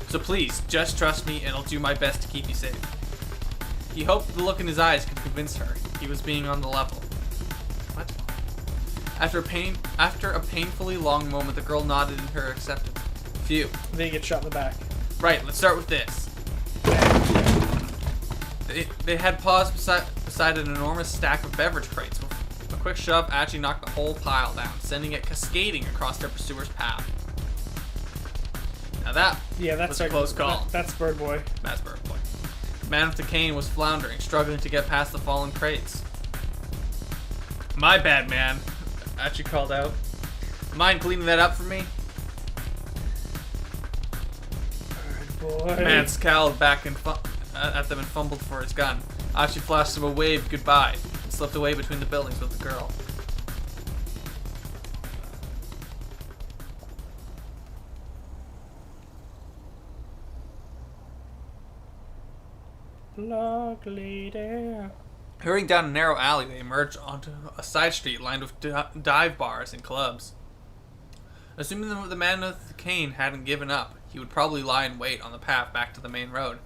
So please, just trust me, and I'll do my best to keep you safe. He hoped the look in his eyes could convince her he was being on the level. What? After a painfully long moment, the girl nodded in her acceptance. Phew. Then you get shot in the back. Right, let's start with this. They had paused beside an enormous stack of beverage crates. With a quick shove, Achi knocked the whole pile down, sending it cascading across their pursuer's path. Now that was a close call. That's Bird Boy. That's Bird Boy. The man with the cane was floundering, struggling to get past the fallen crates. My bad, man, Achi called out. Mind cleaning that up for me? Bird Boy. The man scowled back at them and fumbled for his gun. Achi flashed him a wave goodbye and slipped away between the buildings with the girl. Lovely there. Hurrying down a narrow alley, they emerged onto a side street lined with dive bars and clubs. Assuming the man with the cane hadn't given up, he would probably lie in wait on the path back to the main road.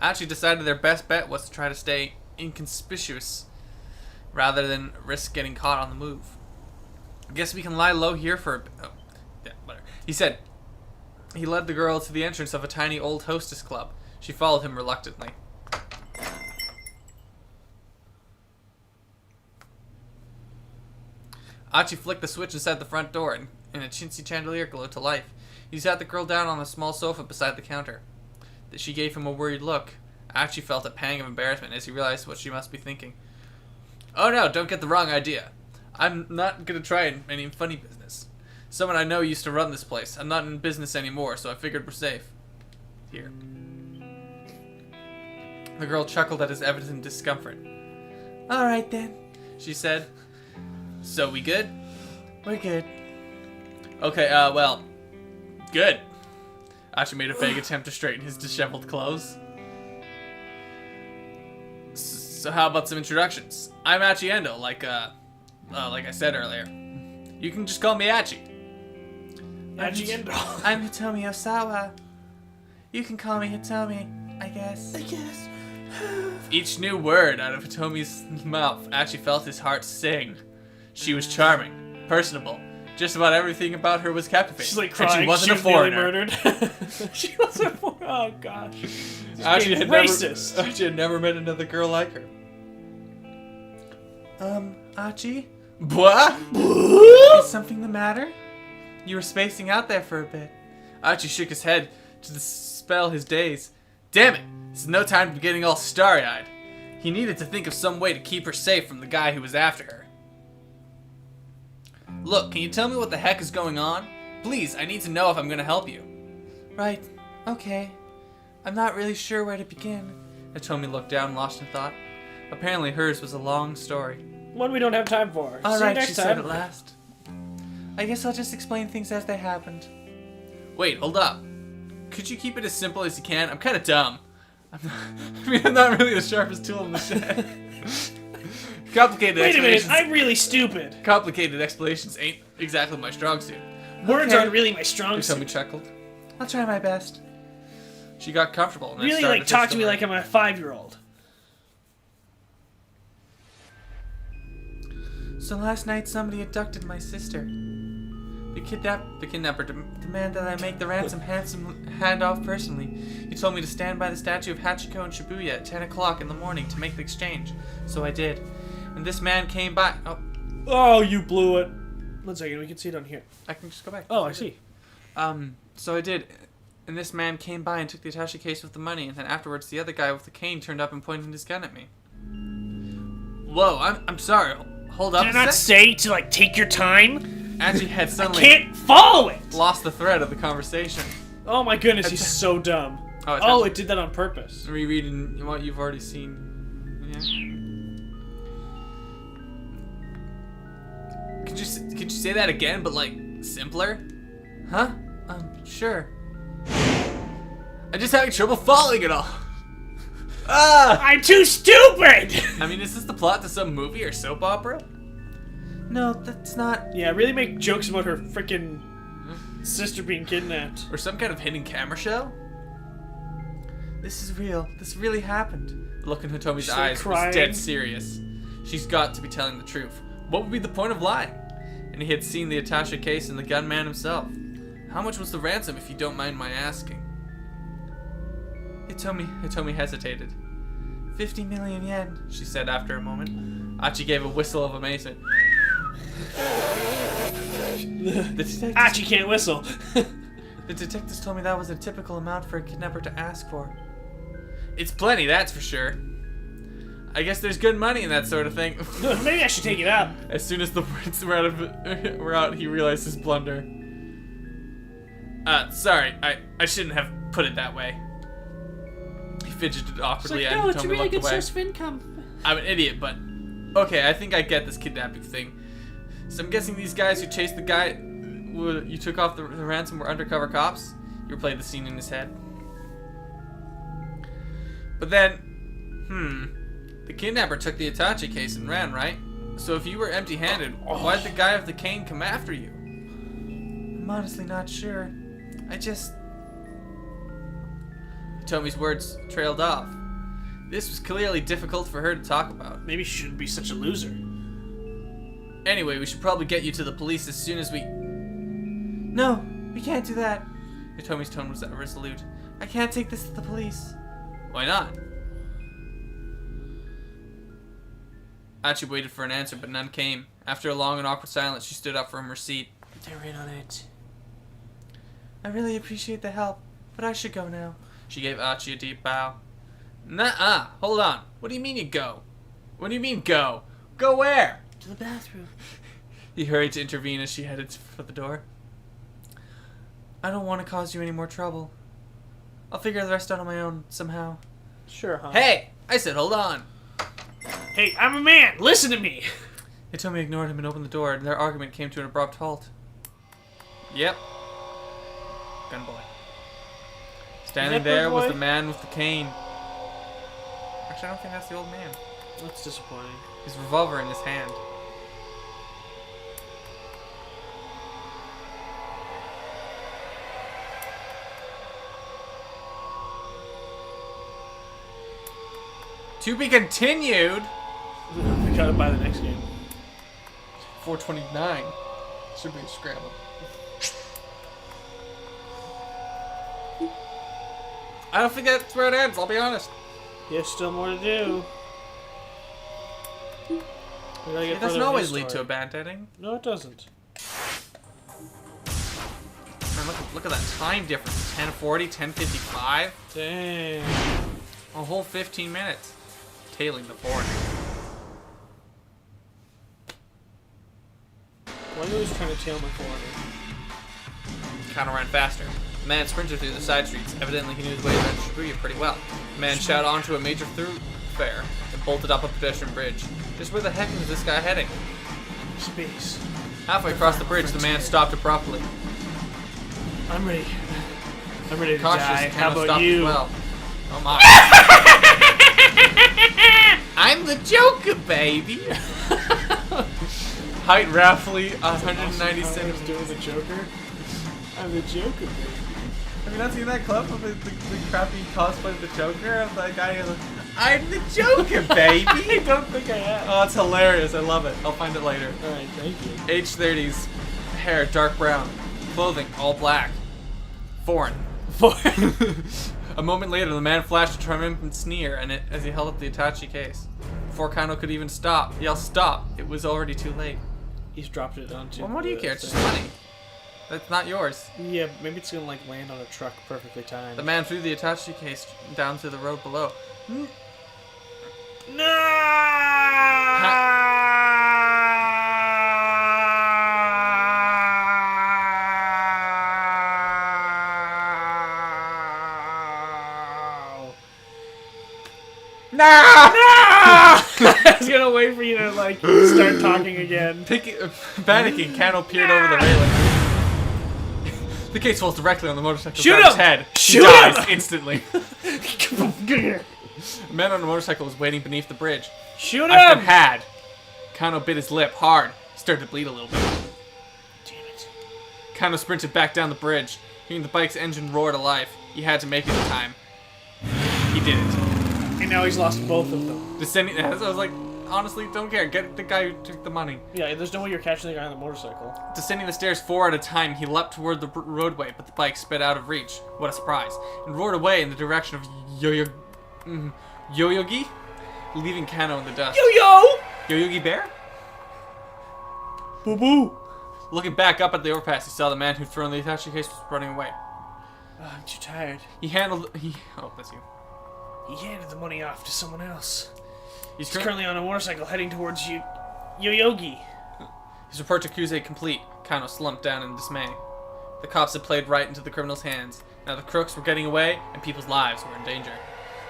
Achi decided their best bet was to try to stay inconspicuous rather than risk getting caught on the move. I guess we can lie low here for a bit. Oh, yeah, whatever. He said. He led the girl to the entrance of a tiny old hostess club. She followed him reluctantly. Achi flicked the switch inside the front door, and a chintzy chandelier glowed to life. He sat the girl down on a small sofa beside the counter. She gave him a worried look. Achi felt a pang of embarrassment as he realized what she must be thinking. Oh no, don't get the wrong idea. I'm not gonna try any funny business. Someone I know used to run this place. I'm not in business anymore, so I figured we're safe. Here. The girl chuckled at his evident discomfort. Alright then, she said. So we good? We're good. Okay, well, good. Achi made a vague attempt to straighten his disheveled clothes. So how about some introductions? I'm Achi Endo, like I said earlier. You can just call me Achi. Achi Endo. I'm Hitomi Osawa. You can call me Hitomi, I guess. Each new word out of Hitomi's mouth, Achi felt his heart sing. She was charming, personable. Just about everything about her was captivating. She's like crying. And she wasn't a nearly foreigner. murdered. She wasn't a foreigner. Oh gosh. Achi had racist. Achi had never met another girl like her. Achi? What? Is something the matter? You were spacing out there for a bit. Achi shook his head to dispel his daze. Damn it! This is no time to be getting all starry-eyed. He needed to think of some way to keep her safe from the guy who was after her. Look, can you tell me what the heck is going on? Please, I need to know if I'm gonna help you. Right, okay. I'm not really sure where to begin. Hitomi looked down, lost in thought. Apparently hers was a long story. One we don't have time for. See you Alright, next she time. said at last. I guess I'll just explain things as they happened. Wait, hold up. Could you keep it as simple as you can? I'm kind of dumb. I'm not really the sharpest tool in the shed. Complicated Wait a minute, explanations. I'm really stupid. Complicated explanations ain't exactly my strong suit. Words Okay. aren't really my strong Hitomi suit. chuckled. I'll try my best. She got comfortable and then Really, started like, talk to me story. like I'm a 5-year-old. So last night somebody abducted my sister. The kidnapper demanded that I make the ransom hand off personally. He told me to stand by the statue of Hachiko in Shibuya at 10 o'clock in the morning to make the exchange. So I did. And this man came by. Oh, you blew it. 1 second, we can see it on here. I can just go back. Oh, I see. So I did. And this man came by and took the attaché case with the money, and then afterwards the other guy with the cane turned up and pointed his gun at me. Whoa, I'm sorry. Hold up. Did I not say to, like, take your time? Actually had suddenly Can't follow it! lost the thread of the conversation. Oh my goodness, he's so dumb. Oh, it did that on purpose. Rereading what you've already seen. Yeah. Could you say that again, but like simpler? Huh? Sure. I'm just having trouble following it all. I'm too stupid! I mean, is this the plot to some movie or soap opera? No, that's not. Yeah, really make jokes about her freaking sister being kidnapped. Or some kind of hidden camera show? This is real. This really happened. The look in Hitomi's She's eyes crying. was dead serious. She's got to be telling the truth. What would be the point of lying? And he had seen the attaché case and the gunman himself. How much was the ransom, if you don't mind my asking? Hitomi hesitated. 50 million yen, she said after a moment. Achi gave a whistle of amazement. Achi can't whistle. The detectives told me that was a typical amount for a kidnapper to ask for. It's plenty, that's for sure. I guess there's good money in that sort of thing. Maybe I should take it up. As soon as the words were out, he realized his blunder. Sorry, I shouldn't have put it that way. He fidgeted awkwardly and no, it's a Hitomi really looked good away. source of income. I'm an idiot, but okay, I think I get this kidnapping thing. So I'm guessing these guys who chased the guy you took off the ransom were undercover cops? You replayed the scene in his head. But then, the kidnapper took the attaché case and ran, right? So if you were empty-handed, why'd the guy with the cane come after you? I'm honestly not sure. Tomi's words trailed off. This was clearly difficult for her to talk about. Maybe she shouldn't be such a loser. Anyway, we should probably get you to the police as soon as we... No, we can't do that. Tomi's tone was resolute. I can't take this to the police. Why not? Achi waited for an answer, but none came. After a long and awkward silence, she stood up from her seat. They're in on it. I really appreciate the help, but I should go now. She gave Achi a deep bow. Nuh-uh. Hold on. What do you mean you go? What do you mean go? Go where? To the bathroom. He hurried to intervene as she headed for the door. I don't want to cause you any more trouble. I'll figure the rest out on my own somehow. Sure, huh? Hey! I said hold on. Hey, I'm a man! Listen to me! Hitomi ignored him and opened the door, and their argument came to an abrupt halt. Yep. Gunboy. Standing there was the man with the cane. Actually, I don't think that's the old man. That's disappointing. His revolver in his hand. To be continued. We gotta buy the next game. 429. Should be a Scramble. I don't think that's where it ends, I'll be honest. There's still more to do. We gotta get It doesn't further in always the lead to a story. bad ending. No, it doesn't. Man, look at that time difference. 10:40, 10:55. Dang. A whole 15 minutes. Tailing the fort. Why are you always trying to tail my corner? Kinda ran faster. The man sprinted through the side streets. Evidently he knew his way around Shibuya pretty well. The man shot onto a major thoroughfare and bolted up a pedestrian bridge. Just where the heck was this guy heading? Space. Halfway across the bridge, the man stopped abruptly. I'm ready. I'm ready to Cautious, die. the How camel about stopped you? as well. Oh my. I'm the Joker, baby! Height roughly 190 centimeters. Doing the Joker? I'm the Joker, baby. Have you not seen that clip of the crappy cosplay of the Joker? Of that guy who's like, I'm the Joker, baby! I don't think I have. Oh, it's hilarious. I love it. I'll find it later. Alright, thank you. H30s. Hair dark brown. Clothing all black. Foreign. A moment later, the man flashed a triumphant sneer as he held up the Itachi case. Before Kano could even yell stop, it was already too late. He's dropped it onto. Well, what do you care? It's just money. That's not yours. Yeah, maybe it's gonna like land on a truck perfectly timed. The man threw the Itachi case down to the road below. No! No! I was gonna wait for you to like start talking again. Panicking, Kano peered over the railing. The case falls directly on the motorcycle's Shoot driver's him! head. Shoot He dies him! instantly. A man on a motorcycle was waiting beneath the bridge. Shoot I've him! been had. Kano bit his lip hard. He started to bleed a little bit. Damn it. Kano sprinted back down the bridge. Hearing the bike's engine roar to life, he had to make it in time. He did it. And now he's lost both of them. Descending, I was like, honestly, don't care. Get the guy who took the money. Yeah, there's no way you're catching the guy on the motorcycle. Descending the stairs 4 at a time, he leapt toward the roadway, but the bike sped out of reach. What a surprise. And roared away in the direction of Yoyogi, leaving Kano in the dust. Yo! Yoyogi Bear? Boo boo! Looking back up at the overpass, he saw the man who'd thrown the Itachi case was running away. Oh, I'm too tired. Oh, bless you. He handed the money off to someone else. He's He's currently on a motorcycle heading towards Yoyogi. His report to Kuze complete. Kano slumped down in dismay. The cops had played right into the criminal's hands. Now the crooks were getting away, and people's lives were in danger.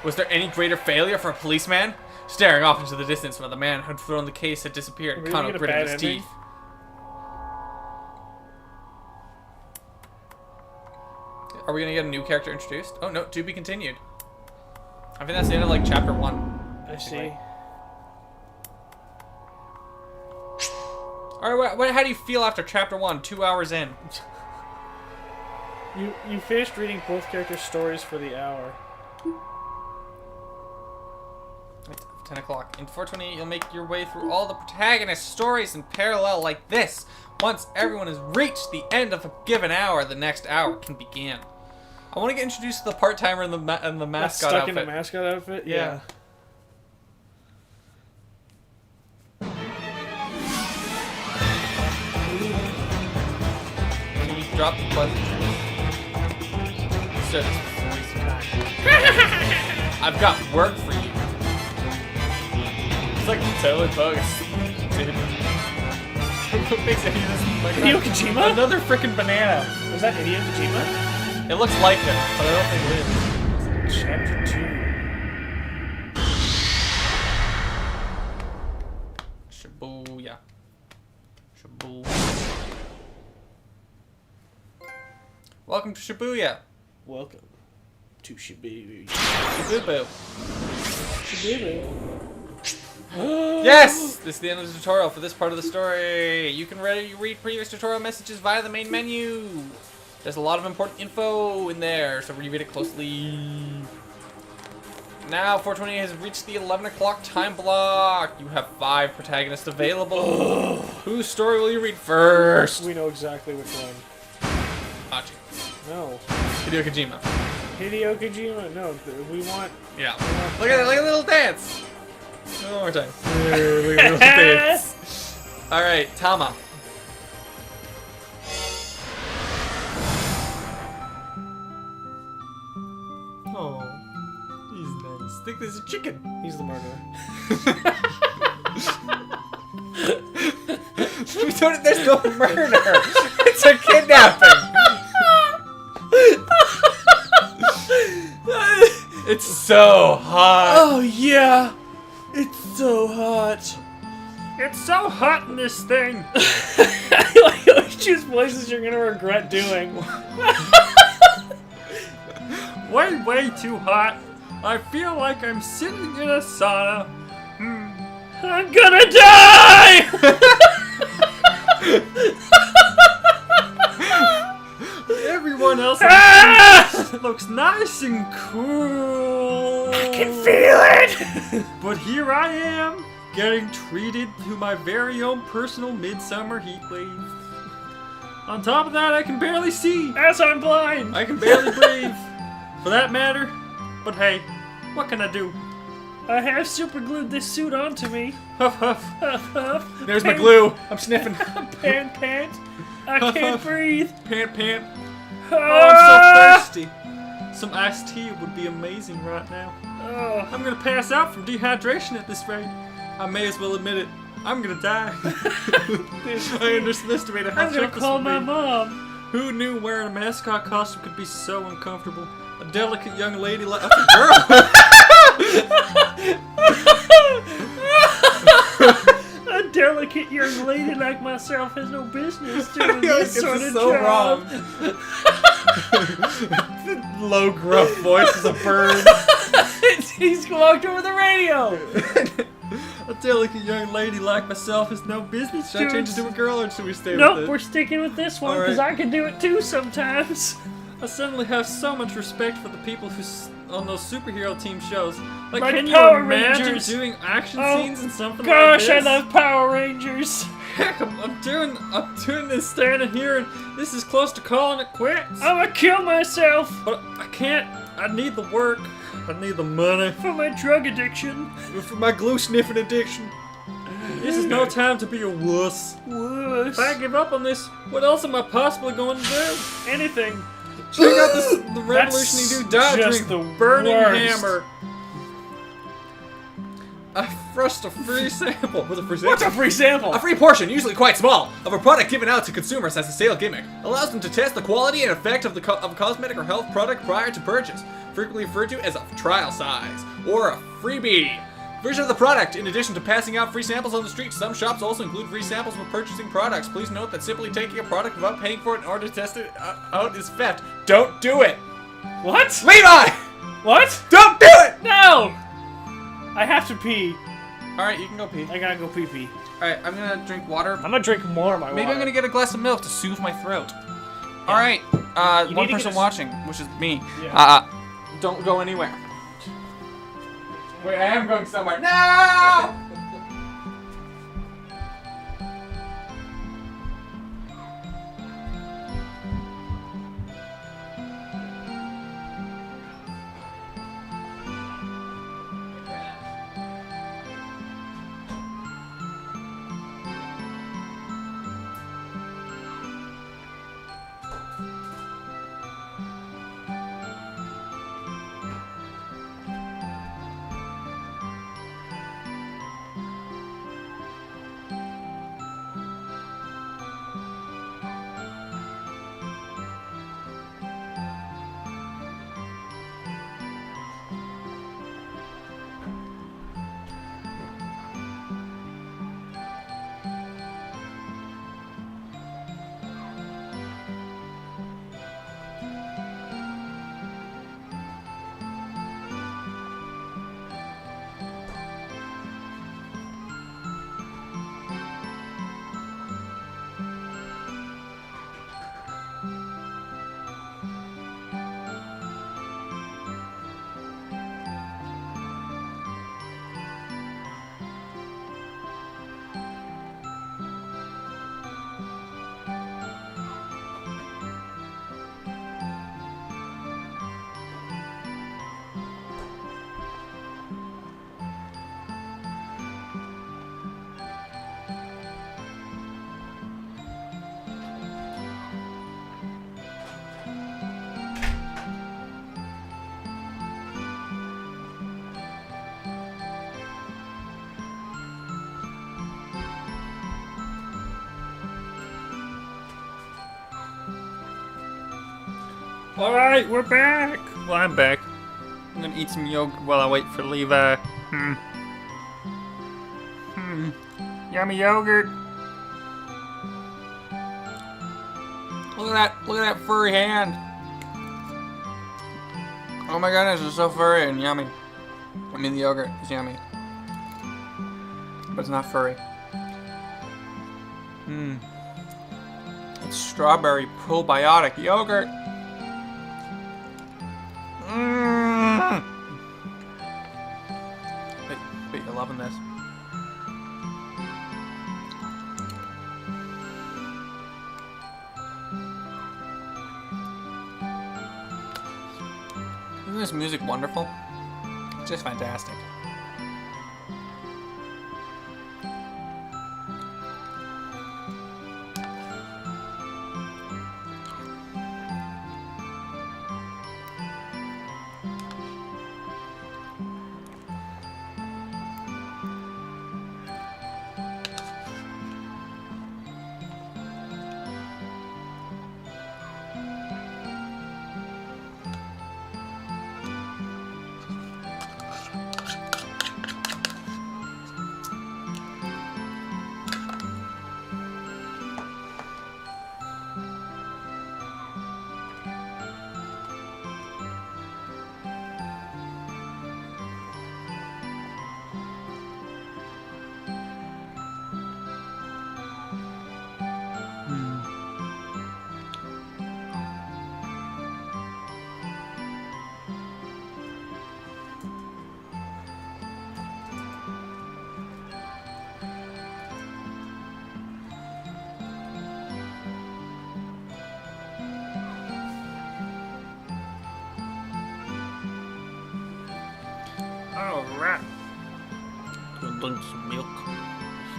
Was there any greater failure for a policeman? Staring off into the distance where the man who'd thrown the case had disappeared, Really Kano get a gritted bad his ending? teeth. Are we gonna get a new character introduced? Oh no, to be continued. I think that's the end of like chapter 1. I see. Alright, how do you feel after chapter 1, 2 hours in? You finished reading both characters' stories for the hour. It's 10 o'clock. In 428, you'll make your way through all the protagonist stories in parallel like this. Once everyone has reached the end of a given hour, the next hour can begin. I want to get introduced to the part-timer and the mascot Stuck outfit. in a mascot outfit? Yeah. Can we drop the pleasantries? Sir, this is a waste of time. I've got work for you. It's like totally bogus. Dude. What makes any of this like Hideo Kojima? Another freaking banana. Was that Hideo Kojima? It looks like him, but I don't think it is. Chapter 2. Shibuya. Shibuya. Welcome to Shibuya. Welcome to Shibuya. Shibuya. Shibuya. Yes! This is the end of the tutorial for this part of the story. You can read previous tutorial messages via the main menu. There's a lot of important info in there, so reread it closely. Now, 428 has reached the 11 o'clock time block. You have 5 protagonists available. Whose story will you read first? We know exactly which one. Hachi. No. Hideo Kojima. Hideo Kojima? No, we want... Yeah. Look at the little dance. One more time. Look at the little dance. Alright, Tama. Oh, he's nice. I think there's a chicken. He's the murderer. There's no murder. It's a kidnapping. It's so hot. Oh, yeah! It's so hot. It's so hot in this thing. Like, you choose places you're gonna regret doing. Way too hot. I feel like I'm sitting in a sauna. I'm gonna die! Everyone else looks nice and cool. I can feel it! But here I am, getting treated to my very own personal midsummer heat wave. On top of that, I can barely see. As I'm blind. I can barely breathe. For that matter. But hey, what can I do? I have super glued this suit onto me. Huff huff. Huff, huff. There's my Pant, glue. I'm sniffing. Pant, pant. I can't breathe. Pant, pant. Ah! Oh, I'm so thirsty. Some iced tea would be amazing right now. Oh. I'm gonna pass out from dehydration at this rate. I may as well admit it. I'm gonna die. I underestimated how I'm gonna tough this call would my be. mom. Who knew wearing a mascot costume could be so uncomfortable? A delicate young lady like that's a girl. A delicate young lady like myself has no business doing This this sort is of so job. wrong. Low gruff voice is a bird. He's walked over the radio. A delicate young lady like myself has no business. Should I change it to a girl or should we stay with Nope, it? we're sticking with this one All because right. I can do it too sometimes. I suddenly have so much respect for the people who on those superhero team shows. Like, Like can Power you imagine Rangers. doing action Oh, scenes and something Gosh, like I this? love Power Rangers. Heck, I'm doing this standing here, and this is close to calling it quits. I'm gonna kill myself But I can't. I need the work. I need the money for my drug addiction. for my glue sniffing addiction. This is no time to be a wuss. Wuss. If I give up on this, what else am I possibly going to do? Anything. Check out the revolutionary new dye just drink, the Burning worst. Hammer. I thrust a free sample. What's a free sample? What's a free sample? A free portion, usually quite small, of a product given out to consumers as a sale gimmick allows them to test the quality and effect of of a cosmetic or health product prior to purchase, frequently referred to as a trial size or a freebie. Version of the product. In addition to passing out free samples on the street, some shops also include free samples when purchasing products. Please note that simply taking a product without paying for it in order to test it out is theft. Don't do it. What? Levi! What? Don't do it! No! I have to pee. Alright, you can go pee. I gotta go pee pee. Alright, I'm gonna drink water. I'm gonna drink more of my Maybe water. I'm gonna get a glass of milk to soothe my throat. Alright, You one need to person get a- watching, which is me. Yeah. Don't go anywhere. Wait, I am going somewhere. No! Alright, we're back. Well, I'm back. I'm gonna eat some yogurt while I wait for Levi. Yummy yogurt. Look at that furry hand. Oh my goodness, it's so furry and yummy. I mean, the yogurt is yummy. But it's not furry. It's strawberry probiotic yogurt. Wait, you're loving this. this music wonderful? Just fantastic. Alright. Gonna drink some milk.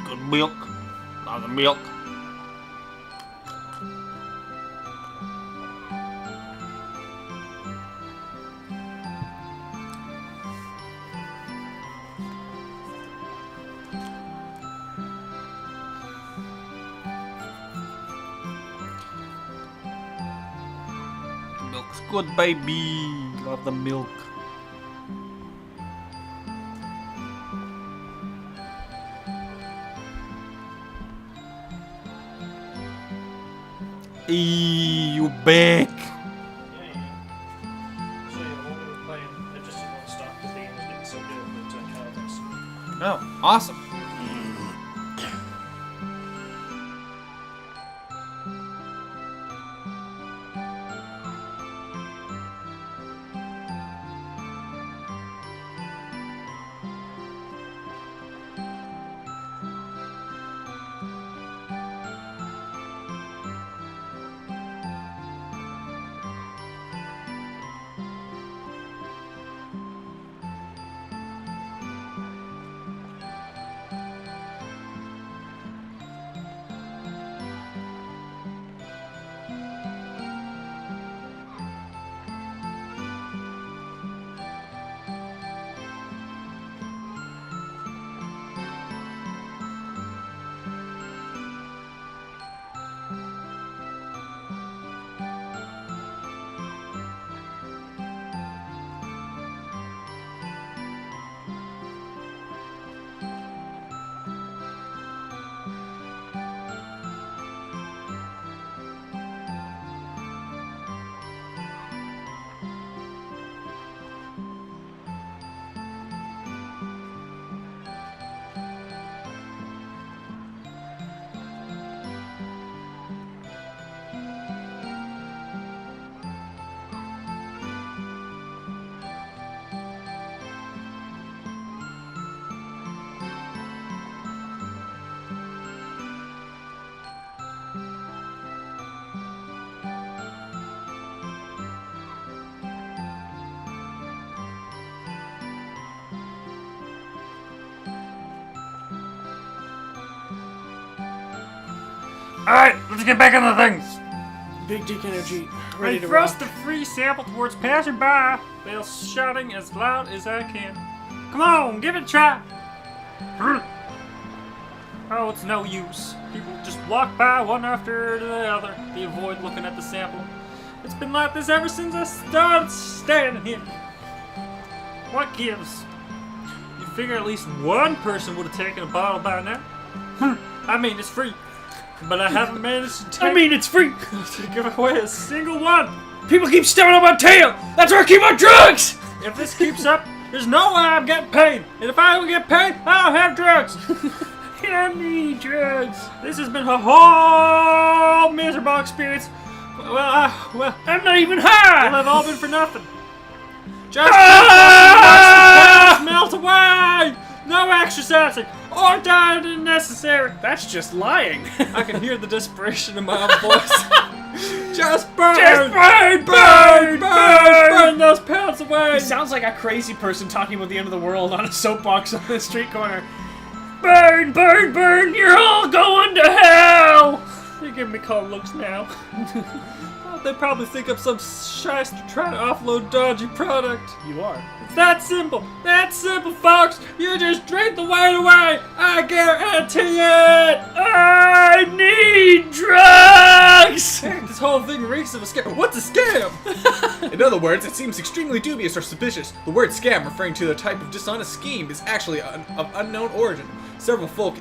Good milk. Lot of milk. Milk's good, baby. Love the milk. Eee, you big. So yeah, what we were playing, it just didn't want to stop because the game was getting so good that kind of things. Oh, awesome. Alright, let's get back on the things. Big dick energy, I ready to thrust rock. the free sample towards passerby while shouting as loud as I can. Come on, give it a try. Oh, it's no use. People just walk by one after the other. They avoid looking at the sample. It's been like this ever since I started standing here. What gives? You figure at least one person would have taken a bottle by now. I mean, it's free. But I haven't managed to it's free. to give away a single one. People keep stepping on my tail. That's where I keep my drugs. If this keeps up, there's no way I'm getting paid. And if I don't get paid, I don't have drugs. I need drugs. This has been a whole miserable experience. Well, I'm not even high. they've all been for nothing. Just Ah! melt away. No exercising or diet unnecessary. That's just lying. I can hear the desperation in my own voice. Just burn! Just Burn those pounds away! He sounds like a crazy person talking about the end of the world on a soapbox on the street corner. Burn! Burn! Burn! You're all going to hell! You're giving me cold looks now. They probably think I'm some shyster trying to offload dodgy product. You are. It's that simple. That simple, folks. You just drink the weight away. I guarantee it. I need drugs! This whole thing reeks of a scam. What's a scam? In other words, it seems extremely dubious or suspicious. The word scam, referring to the type of dishonest scheme, is actually of unknown origin. Several folk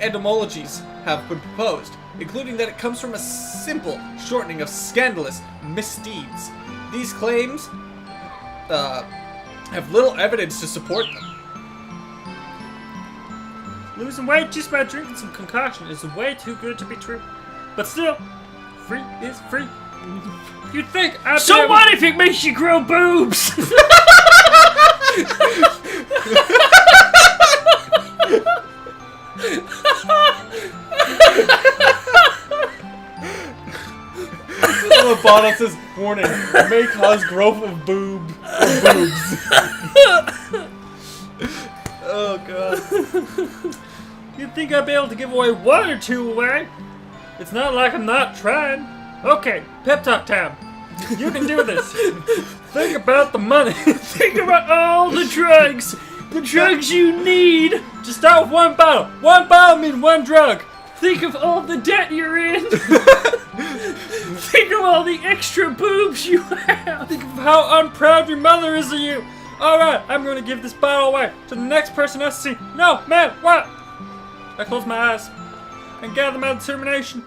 etymologies have been proposed, including that it comes from a simple shortening of scandalous misdeeds. These claims have little evidence to support them. Losing weight just by drinking some concoction is way too good to be true. But still, free is free. You'd think I'd So what if it makes you grow boobs? The bottle says, warning, may cause growth of boobs. Oh god. You'd think I'd be able to give away one or two away. It's not like I'm not trying. Okay, pep talk time. You can do this. Think about the money. Think about all the drugs! The drugs you need! Just start with one bottle. One bottle means one drug. Think of all the debt you're in! Think of all the extra boobs you have! Think of how unproud your mother is of you. Alright, I'm gonna give this bottle away to the next person I see. No, man, what? I close my eyes and gather my determination.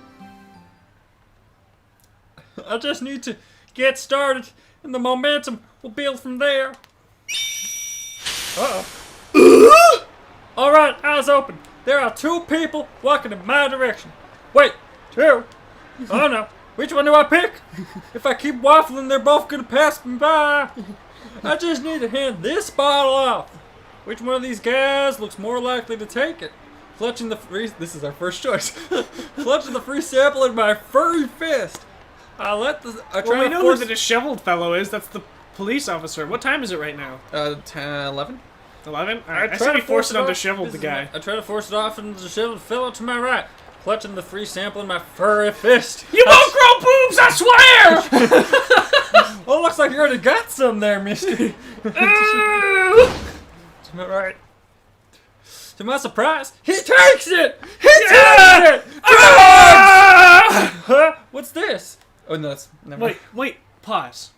I just need to get started, and the momentum will build from there. Uh-oh. Alright, eyes open. There are two people walking in my direction. Wait, two? Oh no. Which one do I pick? If I keep waffling, they're both gonna pass me by. I just need to hand this bottle off. Which one of these guys looks more likely to take it? Clutching the free... This is our first choice. Clutching the free sample in my furry fist. I try Well, we to know force... who the disheveled fellow is. That's the police officer. What time is it right now? 10, 11? 11? I Alright, I try say to we force it on off- disheveled, the this is guy. I try to force it off into the disheveled fellow to my right, clutching the free sample in my furry fist. You won't grow boobs, I swear! Oh, looks like you already got some there, mister. Ooh! To my right. To my surprise, he takes it! He takes it! Ah! Huh? What's this? Oh no, that's... Never mind. Wait, pause.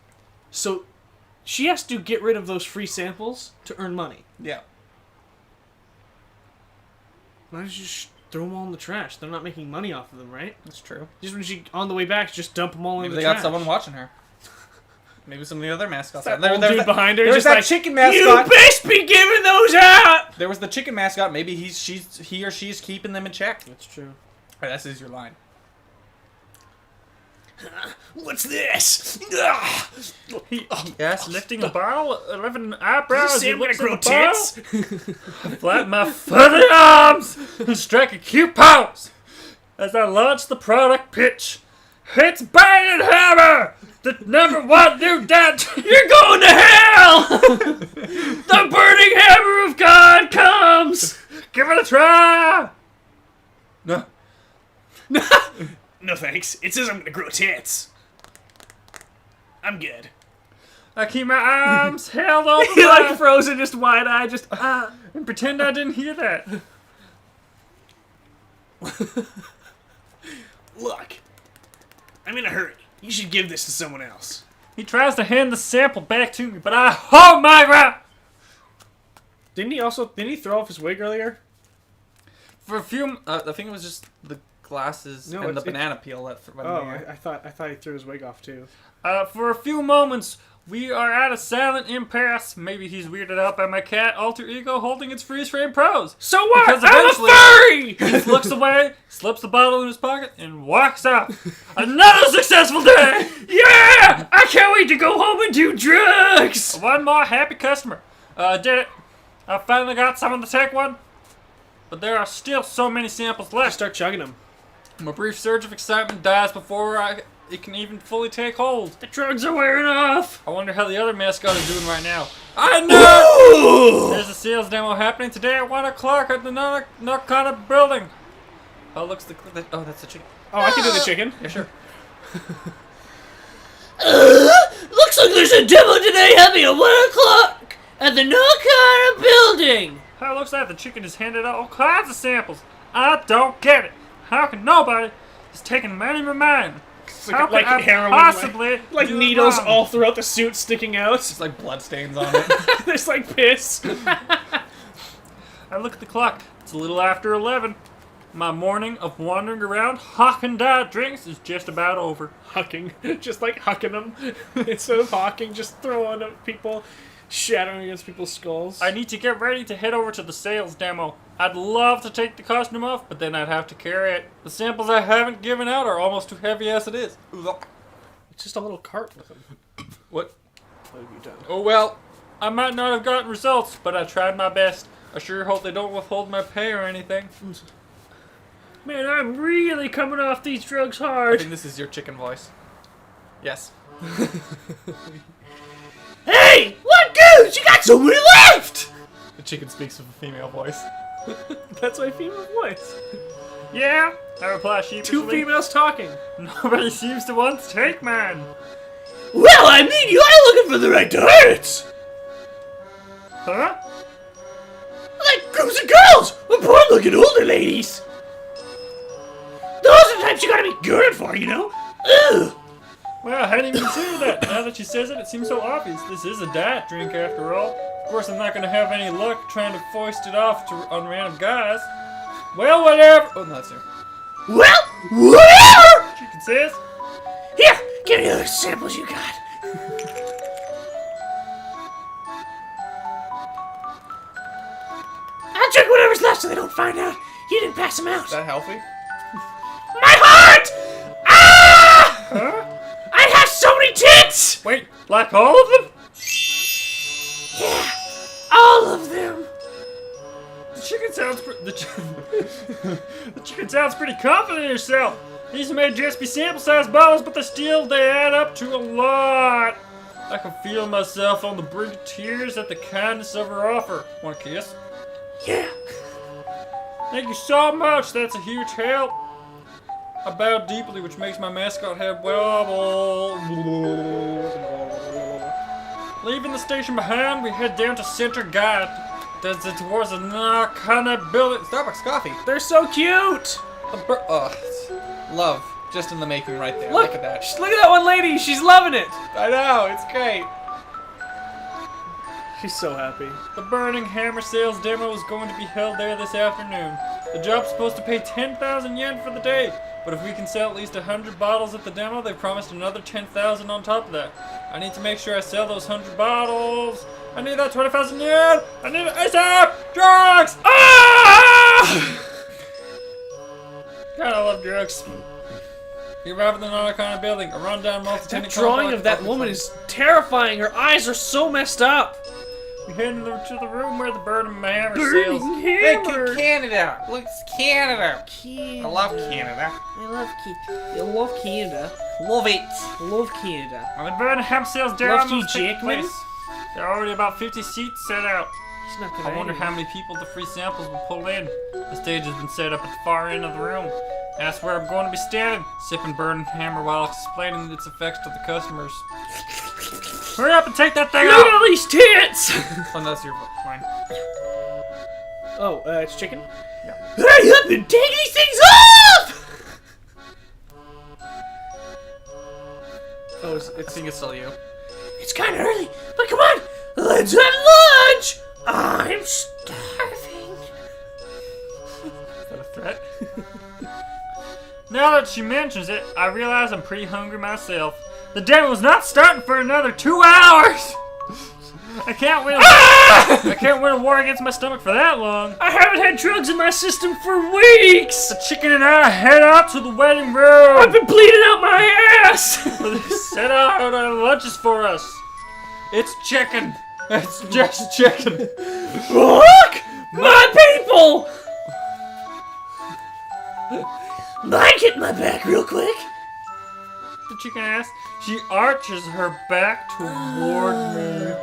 So, she has to get rid of those free samples to earn money. Yeah. Why don't you just throw them all in the trash? They're not making money off of them, right? That's true. Just when she, on the way back, just dump them all in Maybe the they trash. got someone watching her. Maybe some of the other mascots. That There- old there's dude that- behind her There's just that like, chicken you mascot. best be giving those out! There was the chicken mascot. Maybe he or she's keeping them in check. That's true. Alright, this is your line. What's this? Yes, lifting a bottle, 11 eyebrows. Say he I'm gonna looks at grow the bottle, tits? Flatten my feathered arms and strike a cute pose as I launch the product pitch. It's Bang and Hammer, the #1 new dad. You're going to hell! The burning hammer of God comes! Give it a try. No. No thanks. It says I'm gonna grow tits. I'm good. I keep my arms held over He like my frozen, just wide-eyed, just and pretend I didn't hear that. Look, I'm in a hurry. You should give this to someone else. He tries to hand the sample back to me, but I hold my ground. Didn't he throw off his wig earlier? For a few... I think it was just the glasses No, and the it's- banana peel that... Oh, I thought he threw his wig off too. For a few moments, we are at a silent impasse. Maybe he's weirded out by my cat alter ego holding its freeze frame pose. So what? Because I'm a eventually- furry! He just looks away, slips the bottle in his pocket, and walks out. Another successful day! Yeah! I can't wait to go home and do drugs! One more happy customer. Did it. I finally got someone to take one. But there are still so many samples left. Start chugging them. A brief surge of excitement dies before it can even fully take hold. The drugs are wearing off. I wonder how the other mascot is doing right now. I know! There's a sales demo happening today at 1 o'clock at the Nakana building. Oh, looks the... Oh, that's the chicken. Oh, I can do the chicken. Yeah, sure. Looks like there's a demo today happening at 1 o'clock at the Nakana building. It looks like the chicken has handed out all kinds of samples. I don't get it. How can nobody has taken money from mine? How Like could I heroin, possibly like do needles wrong? all throughout the suit sticking out. It's like bloodstains on it. There's like piss. I look at the clock. It's a little after 11. My morning of wandering around hawking diet drinks is just about over. Hucking. Just like hucking them. Instead of hawking, just throwing at people, shattering against people's skulls. I need to get ready to head over to the sales demo. I'd love to take the costume off, but then I'd have to carry it. The samples I haven't given out are almost too heavy as it is. It's just a little cart with them. What? What have you done? Oh well. I might not have gotten results, but I tried my best. I sure hope they don't withhold my pay or anything. Man, I'm really coming off these drugs I hard. think this is your chicken voice. Yes. Hey, what goose? You got so many left. The chicken speaks with a female voice. That's my female voice. Yeah, I reply sheepishly. Two females talking. Nobody seems to want to take mine. Well, I mean, you are looking for the right targets. Huh? Like groups of girls, important-looking older ladies. Those are the types you gotta be good for, you know? Ugh. Well, I hadn't even considered that. Now that she says it, it seems so obvious. This is a diet drink after all. Of course, I'm not going to have any luck trying to foist it off on random guys. Well, whatever. Oh, no, that's you. Well, whatever. Chicken says. Here, give me the other samples you got. I'll check whatever's left so they don't find out you didn't pass them out. Is that healthy? My heart! Ah! Huh? I have so many tits! Wait, like all of them? Yeah, all of them. The chicken sounds the chicken sounds pretty confident in herself. These may just be sample-sized bottles, but they add up to a lot. I can feel myself on the brink of tears at the kindness of her offer. Want a kiss? Yeah. Thank you so much. That's a huge help. I bow deeply, which makes my mascot head wobble. Leaving the station behind, we head down to Center Guide. That's it towards the Nakana building. Starbucks coffee. They're so cute. Love. Just in the making right there. Look Look at that. Look at that one lady. She's loving it. I know. It's great. She's so happy. The Burning Hammer sales demo is going to be held there this afternoon. The job's supposed to pay 10,000 yen for the day, but if we can sell at least 100 bottles at the demo, they've promised another 10,000 on top of that. I need to make sure I sell those 100 bottles. I need that 20,000 yen. I need it ASAP. Drugs. Ah! God, I love drugs. We arrive at the Nakana building. A rundown That multi-tenant drawing complex of that woman is terrifying. Her eyes are so messed up. We head to the room where the Burning Hammer sales. Hammer. Canada. Look, it's Canada. I love Canada. I love Canada. Love it. Love Canada. When the Burning Hammer sales Love demo you, is taking Jackman. place, there are already about 50 seats set out. He's not I gonna wonder end how many people the free samples will pull in. The stage has been set up at the far end of the room. That's where I'm going to be standing, sipping Burning Hammer while explaining its effects to the customers. Hurry up and take that thing Look at out! all these tits. Oh, that's your fine. Oh, it's chicken? Hurry up and take these things off! Oh, I think it's still you. It's kind of early, but come on, let's have lunch! I'm starving. Is that a threat? Now that she mentions it, I realize I'm pretty hungry myself. The demo's not starting for another 2 hours! I can't win a war against my stomach for that long. I haven't had drugs in my system for weeks. The chicken and I head out to the waiting room. I've been bleeding out my ass. They set out our lunches for us. It's chicken. It's just chicken. Look, my people. Mind getting my back real quick? The the chicken ass, she arches her back toward me.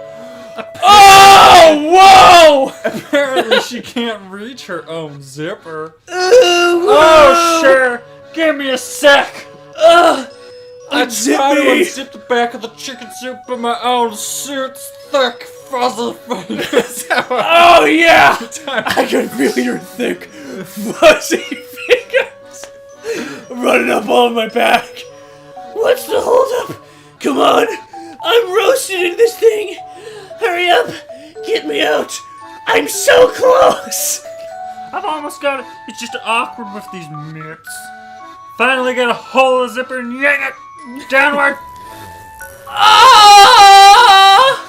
Oh, whoa! Apparently she can't reach her own zipper. Oh, sure. Give me a sec. I try to unzip the back of the chicken soup, but my own suit's thick, fuzzy fingers. Oh yeah! I can feel your thick, fuzzy fingers running up on my back. What's the holdup? Come on! I'm roasted in this thing! Hurry up! Get me out! I'm so close! I've almost got it. It's just awkward with these mitts. Finally got a hold of the zipper and yank it downward. Ah!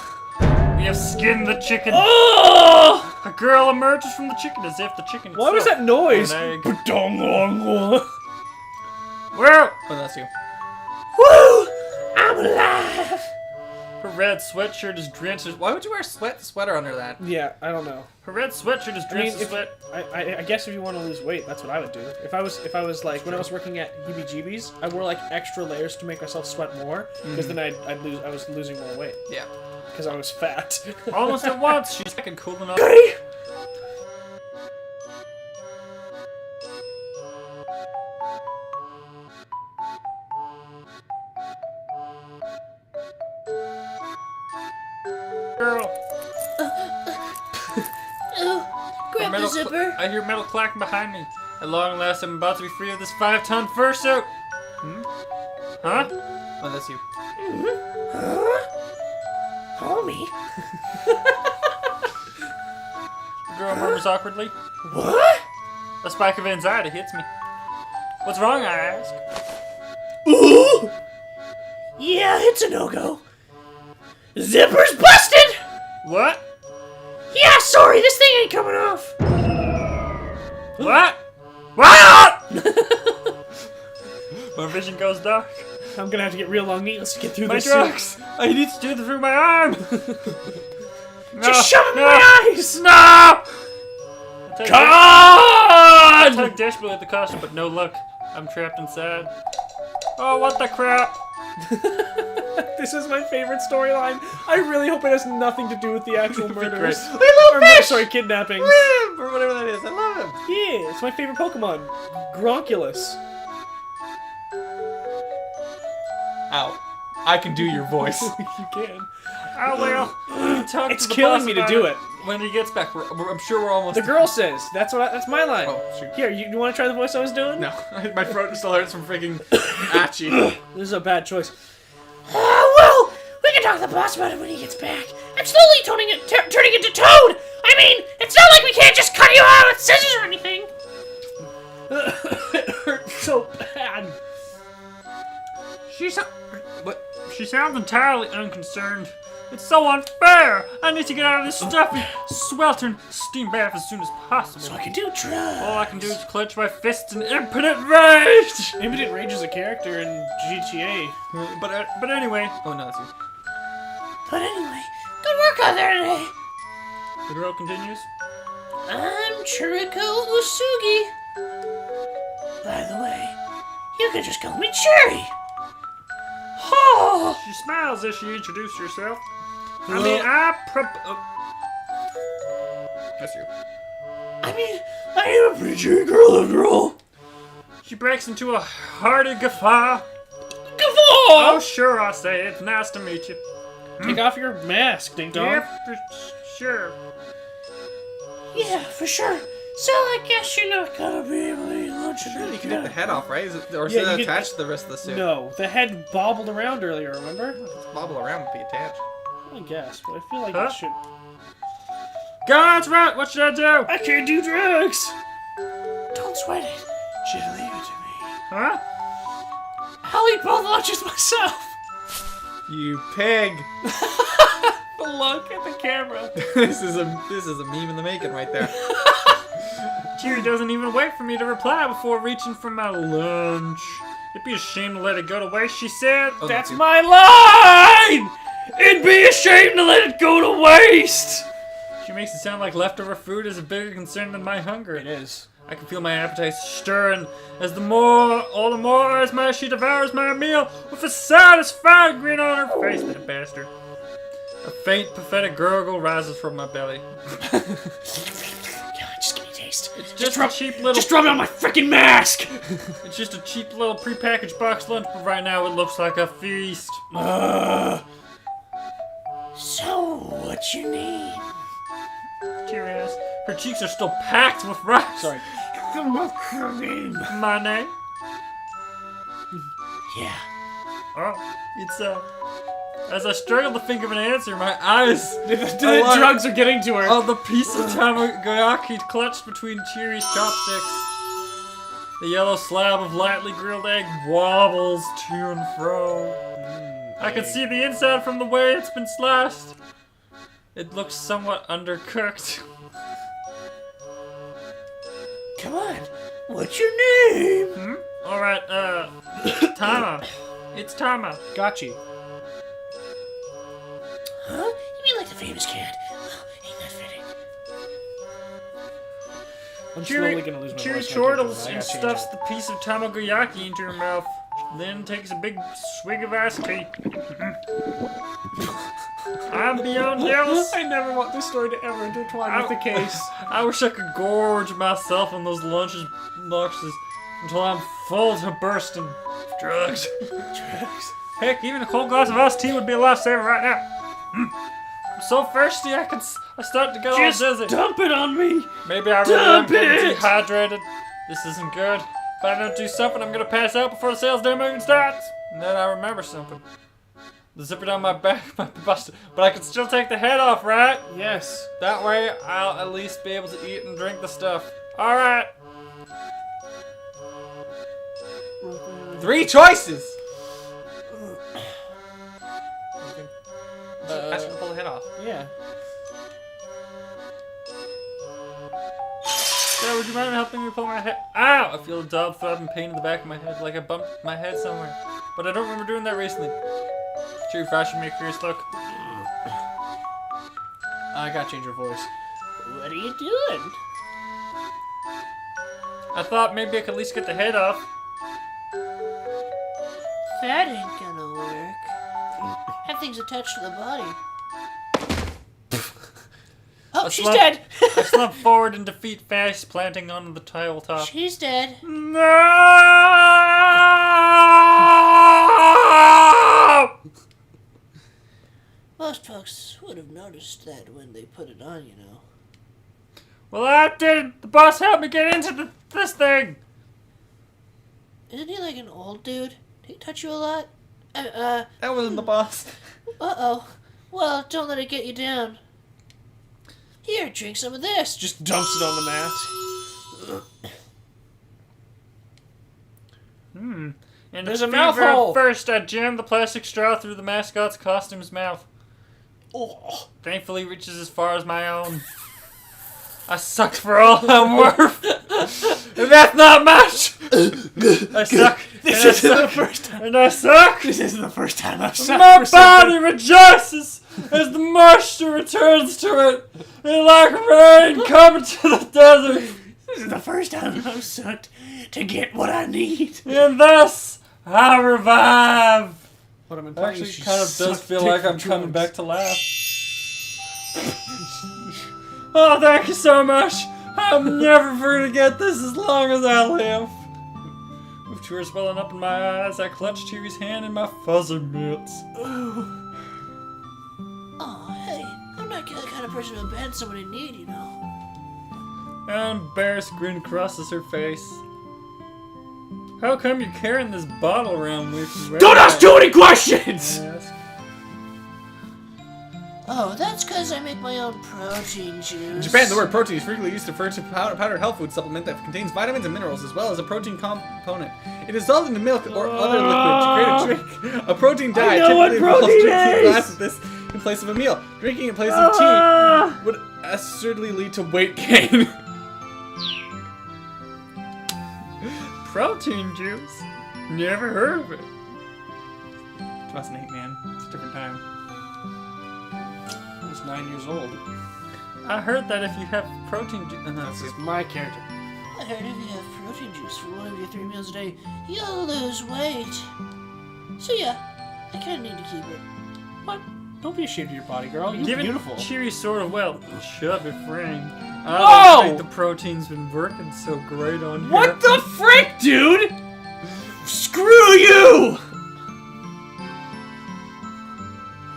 We have skinned the chicken. Oh! A girl emerges from the chicken as if the chicken itself What was that noise? an egg. Ba-dong-long-long. Well, Oh, that's you. Woo! I'm alive! her red sweatshirt is drenched. Why would you wear a sweater under that? Yeah, I don't know. Her red sweatshirt is drenched in if, sweat. I guess if you want to lose weight, that's what I would do. If I was like when I was working at heebie-jeebies, I wore like extra layers to make myself sweat more, because then I was losing more weight Yeah. because I was fat. Almost at once, she's fucking cool enough. Okay. Girl. Grab the zipper. I hear metal clacking behind me. At long last, I'm about to be free of this 5-ton fursuit. Huh? Oh, that's you. Homie. The girl murmurs awkwardly. What? A spike of anxiety hits me. What's wrong, I ask. Ooh. Yeah, it's a no-go. Zipper's busted! What? Yeah, sorry, this thing ain't coming off. What? What? My vision goes dark. I'm gonna have to get real long needles to get through My this. drugs. I need to do it through my arm. No, Just shove it in no, my eyes! No! I God! tug desperately at the caution, but no luck. I'm trapped inside. Oh, what the crap? This is my favorite storyline. I really hope it has nothing to do with the actual murders. I love Or, fish! sorry, kidnappings. Or whatever that is. I love him. Yeah, it's my favorite Pokemon. Gronkulus. Ow. I can do your voice. You can. Oh well. Talk It's to the killing boss me to about do it. When he gets back, I'm sure we're almost. The girl says. That's my line. Oh, shoot. Here, you want to try the voice I was doing? No, my throat still hurts from freaking Achi. This is a bad choice. Well, we can talk to the boss about it when he gets back. I'm slowly turning into Toad. I mean, it's not like we can't just cut you out with scissors or anything. It hurts so bad. She sounds entirely unconcerned. It's so unfair! I need to get out of this stuffy, sweltering steam bath as soon as possible. So I can do drugs. All I can do is clench my fists in impotent rage! Impotent Rage is a character in GTA. But anyway, Oh, no, that's you. But anyway, good work out there today. the girl continues. I'm Churiko Usugi. By the way, you can just call me Cherry. Oh, She smiles as she introduced herself. I That's you. I am a pretty cherry girl after all. She breaks into a hearty guffaw. Guffaw! Oh, sure, I say. It's nice to meet you. Take off your mask, ding dong. Yeah, for sure. Yeah, for sure. So I guess you're not gonna be able to eat lunch Sure, you today. can get the head off, right? Or is Yeah, it you can- attached to the rest of the suit? No, the head bobbled around earlier, remember? It's bobble around and be attached. I guess, but I feel like Huh? it should. God's right, what should I do? I can't do drugs! Don't sweat it. Just leave it to me. Huh? I'll eat both lunches myself! You pig! Look at the camera. this is a meme in the making right there. Cheery doesn't even wait for me to reply before reaching for my lunch. It'd be a shame to let it go to waste, she said. Oh, That's you. my line! It'd be a shame to let it go to waste! She makes it sound like leftover food is a bigger concern than my hunger. It is. I can feel my appetite stirring as the more as she devours my meal with a satisfied grin on her face, that bastard. A faint, pathetic gurgle rises from my belly. Just give me a taste. It's just a cheap little... Just rub it on my freaking mask! It's just a cheap little prepackaged box lunch, but right now it looks like a feast. So, what's your name? Curious. Her cheeks are still packed with rice. Sorry. My name? Yeah. Oh, it's as I struggle to think of an answer, my eyes. The drugs are getting to her. Oh, the piece of tamagoyaki clutched between Cheery's chopsticks. The yellow slab of lightly grilled egg wobbles to and fro. I can see the inside from the way it's been sliced. It looks somewhat undercooked. Come on. What's your name? Alright, Tama. It's Tama. Gotcha. Huh? You mean like the famous cat? Oh, ain't that fitting? I'm slowly gonna lose my Cheery voice. chortles and stuffs the piece of tamagoyaki into her mouth. Then takes a big swig of iced tea. I'm beyond jealous. I never want this story to ever intertwine with the case. I wish I could gorge myself on those lunches boxes until I'm full to bursting. Drugs. Drugs. Heck, even a cold glass of iced tea would be a lifesaver right now. I'm so thirsty I start to get all dizzy. Dump it on me! Maybe I really am getting dehydrated. This isn't good. If I don't do something, I'm gonna pass out before the sales demo even starts. And then I remember something. The zipper down my back might be busted, but I can still take the head off, right? Yes. That way, I'll at least be able to eat and drink the stuff. Alright. 3 choices! Ask her to pull the head off. Yeah. Sarah, would you mind helping me pull my head? Ow! I feel a dull throbbing pain in the back of my head, like I bumped my head somewhere. But I don't remember doing that recently. Cheery fashion me a curious look. I gotta change her voice. What are you doing? I thought maybe I could at least get the head off. That ain't gonna work. Have things attached to the body. Oh, she's dead! I slumped forward in defeat, face planting on the tile top. She's dead. No! Most folks would have noticed that when they put it on, you know. Well, I didn't. The boss helped me get into this thing. Isn't he like an old dude? Did he touch you a lot? That wasn't the boss. Uh-oh. Well, don't let it get you down. Here, drink some of this. Just dumps it on the mask. And There's the a mouth fever hole. First, I jammed the plastic straw through the mascot's costume's mouth. Oh. Thankfully, it reaches as far as my own. I sucked for all I'm worth. And that's not much. I suck. This isn't the first time. And I suck. This isn't the first time I've sucked My for something. body rejoices as the moisture returns to it. And like rain coming to the desert. This is the first time I've sucked to get what I need. And thus, I revive. What I'm Actually, it kind of does feel like I'm coming back to life. Oh, thank you so much. I'm never forget this as long as I live. With tears welling up in my eyes, I clutch Cheery's hand in my fuzzy mitts. Oh, hey, I'm not the kind of person to abandon someone in need, you know. An embarrassed grin crosses her face. How come you're carrying this bottle around with you? Don't ask too many questions! I ask. Oh, that's because I make my own protein juice. In Japan, the word protein is frequently used to refer to powdered health food supplement that contains vitamins and minerals as well as a protein component. It is dissolved into milk or other liquid to create a drink. A protein diet typically involves drinking a glass of this in place of a meal. Drinking in place of tea would assuredly lead to weight gain. Protein juice? Never heard of it. 2008, man. It's a different time. I was 9 years old. I heard that if you have protein juice... This is my character. I heard if you have protein juice for one of your 3 meals a day, you'll lose weight. So yeah, I kinda need to keep it. What? Don't be ashamed of your body, girl. You're Given beautiful. Cheery sort of well. Shut it, Frank. I Whoa! don't think the protein's been working so great on here. What the frick, dude? Screw you!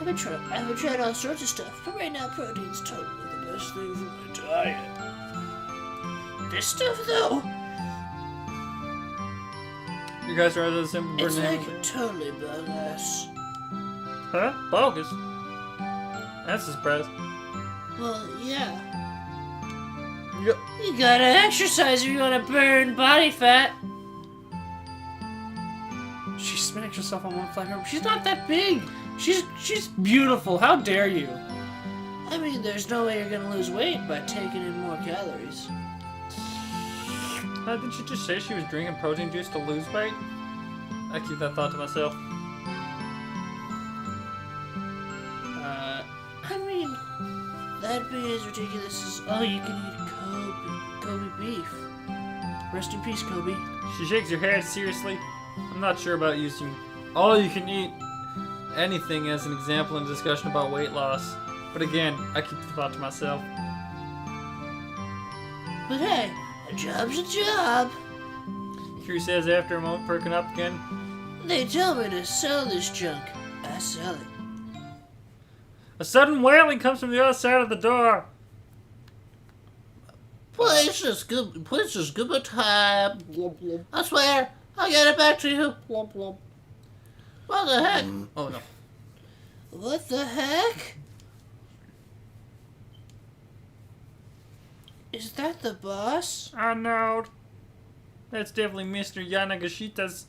I've tried all sorts of stuff, but right now protein's totally the best thing for my diet. This stuff, though, You guys are the same it's burning like totally bogus. Huh? Bogus? That's a surprise. Well, yeah. You gotta exercise if you wanna burn body fat. She smacked herself on one flat. She's not that big. She's beautiful. How dare you? I mean, there's no way you're gonna lose weight by taking in more calories. Didn't she just say she was drinking protein juice to lose weight? I keep that thought to myself. I mean, that'd be as ridiculous as, oh, you can eat Kobe beef. Rest in peace, Kobe. She shakes her head seriously. I'm not sure about using all you can eat anything as an example in a discussion about weight loss. But again, I keep the thought to myself. But hey, a job's a job. Curie says after a moment, perking up again. They tell me to sell this junk. I sell it. A sudden wailing comes from the other side of the door. Please just give me time. I swear, I'll get it back to you. What the heck? Oh no. What the heck? Is that the boss? I know. That's definitely Mr. Yanagashita's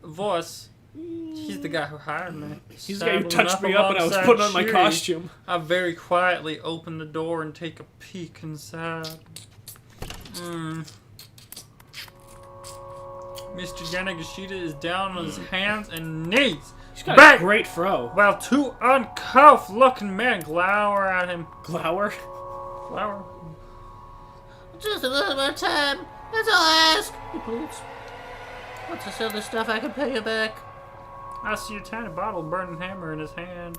voice. He's the guy who hired me. He's the guy who touched me up when I was putting on my costume. I very quietly open the door and take a peek inside. Mr. Yanagashita is down on his hands and knees. He's got Back! a great fro. While two uncouth looking men glower at him. Glower. Glower? Just a little more time. That's all I ask. Please. Once I sell this stuff, I can pay you back. I see a tiny bottle of burning hammer in his hand.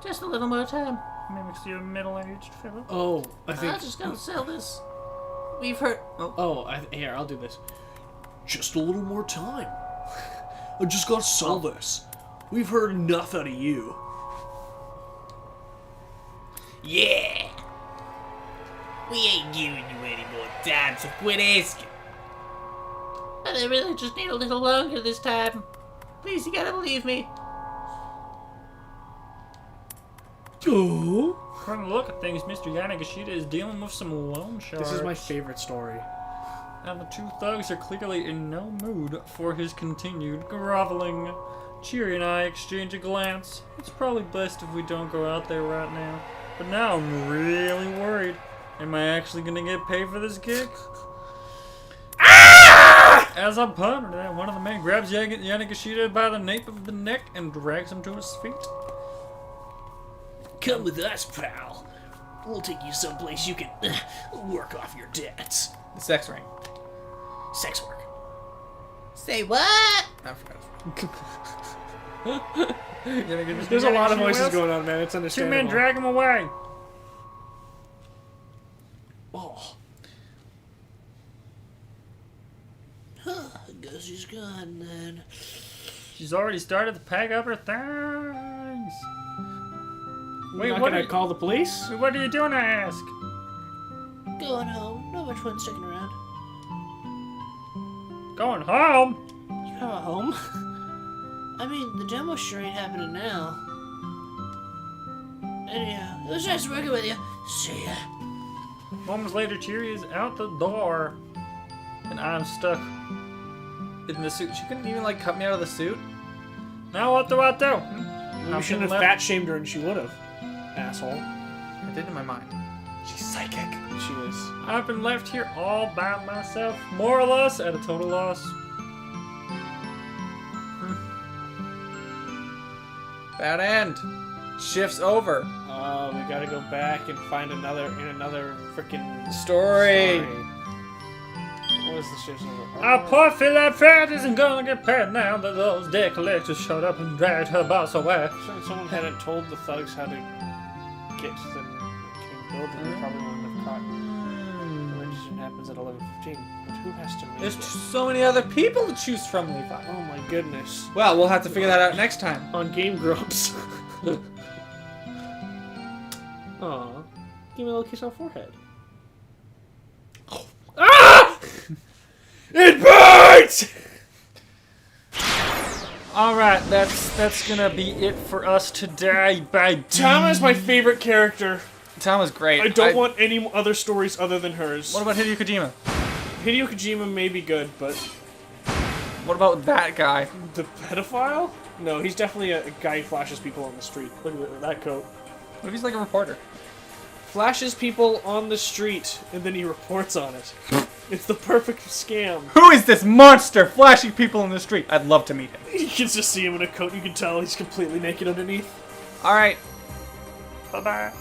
Just a little more time. Mimics you a middle-aged fellow. Oh, I think. I'm just gonna sell this. We've heard. Here, I'll do this. Just a little more time. I just gotta sell this. We've heard enough out of you. Yeah! We ain't giving you any more time, so quit asking. But I really just need a little longer this time. Please, you gotta believe me. Oh. From the look at things, Mr. Yanagashita is dealing with some loan sharks. This is my favorite story. And the two thugs are clearly in no mood for his continued groveling. Cheery and I exchange a glance. It's probably best if we don't go out there right now. But now I'm really worried. Am I actually gonna get paid for this gig? As I ponder that, one of the men grabs Yanagashita by the nape of the neck and drags him to his feet. Come with us, pal. We'll take you someplace you can work off your debts. The sex ring. Sex work. Say what? I forgot. There's a lot of voices going on, man. It's Two understandable. men drag him away. Oh. Huh, I guess he's gone then. She's already started to pack up her things. Wait, Not what gonna are, call the police? what are you doing, I ask? Going home. Not much fun sticking around. Going home? You have a home? I mean, the demo sure ain't happening now. Anyhow, it was nice working with you. See ya. Moments later, Cheery is out the door. And I'm stuck. In the suit. She couldn't even like cut me out of the suit. Now what do I do? You shouldn't have fat shamed her, and she would have. Asshole. I did in my mind. She's psychic. She is. I've been left here all by myself, more or less at a total loss. Bad end. Shift's over. We gotta go back and find another freaking Story. What is the shit's number? Our poor Philip Fat isn't gonna get paid now that those debt collectors showed up and dragged her boss away. Someone hadn't told the thugs how to get to the king building. They probably wouldn't have caught. The rendition happens at 11:15. But who has to make There's it? so many other people to choose from, Levi. Oh my goodness. Well, we'll have to figure that out next time. On Game Grumps. Aw. Give me a little kiss on the forehead. Ah! It burns! Alright, that's gonna be it for us today, baby. Tama is my favorite character. Tom was great. I don't want any other stories other than hers. What about Hideo Kojima? Hideo Kojima may be good, but What about that guy? the pedophile? No, he's definitely a guy who flashes people on the street. Look at that coat. What if he's like a reporter? Flashes people on the street, and then he reports on it. It's the perfect scam. Who is this monster flashing people in the street? I'd love to meet him. You can just see him in a coat, you can tell he's completely naked underneath. Alright. Bye-bye.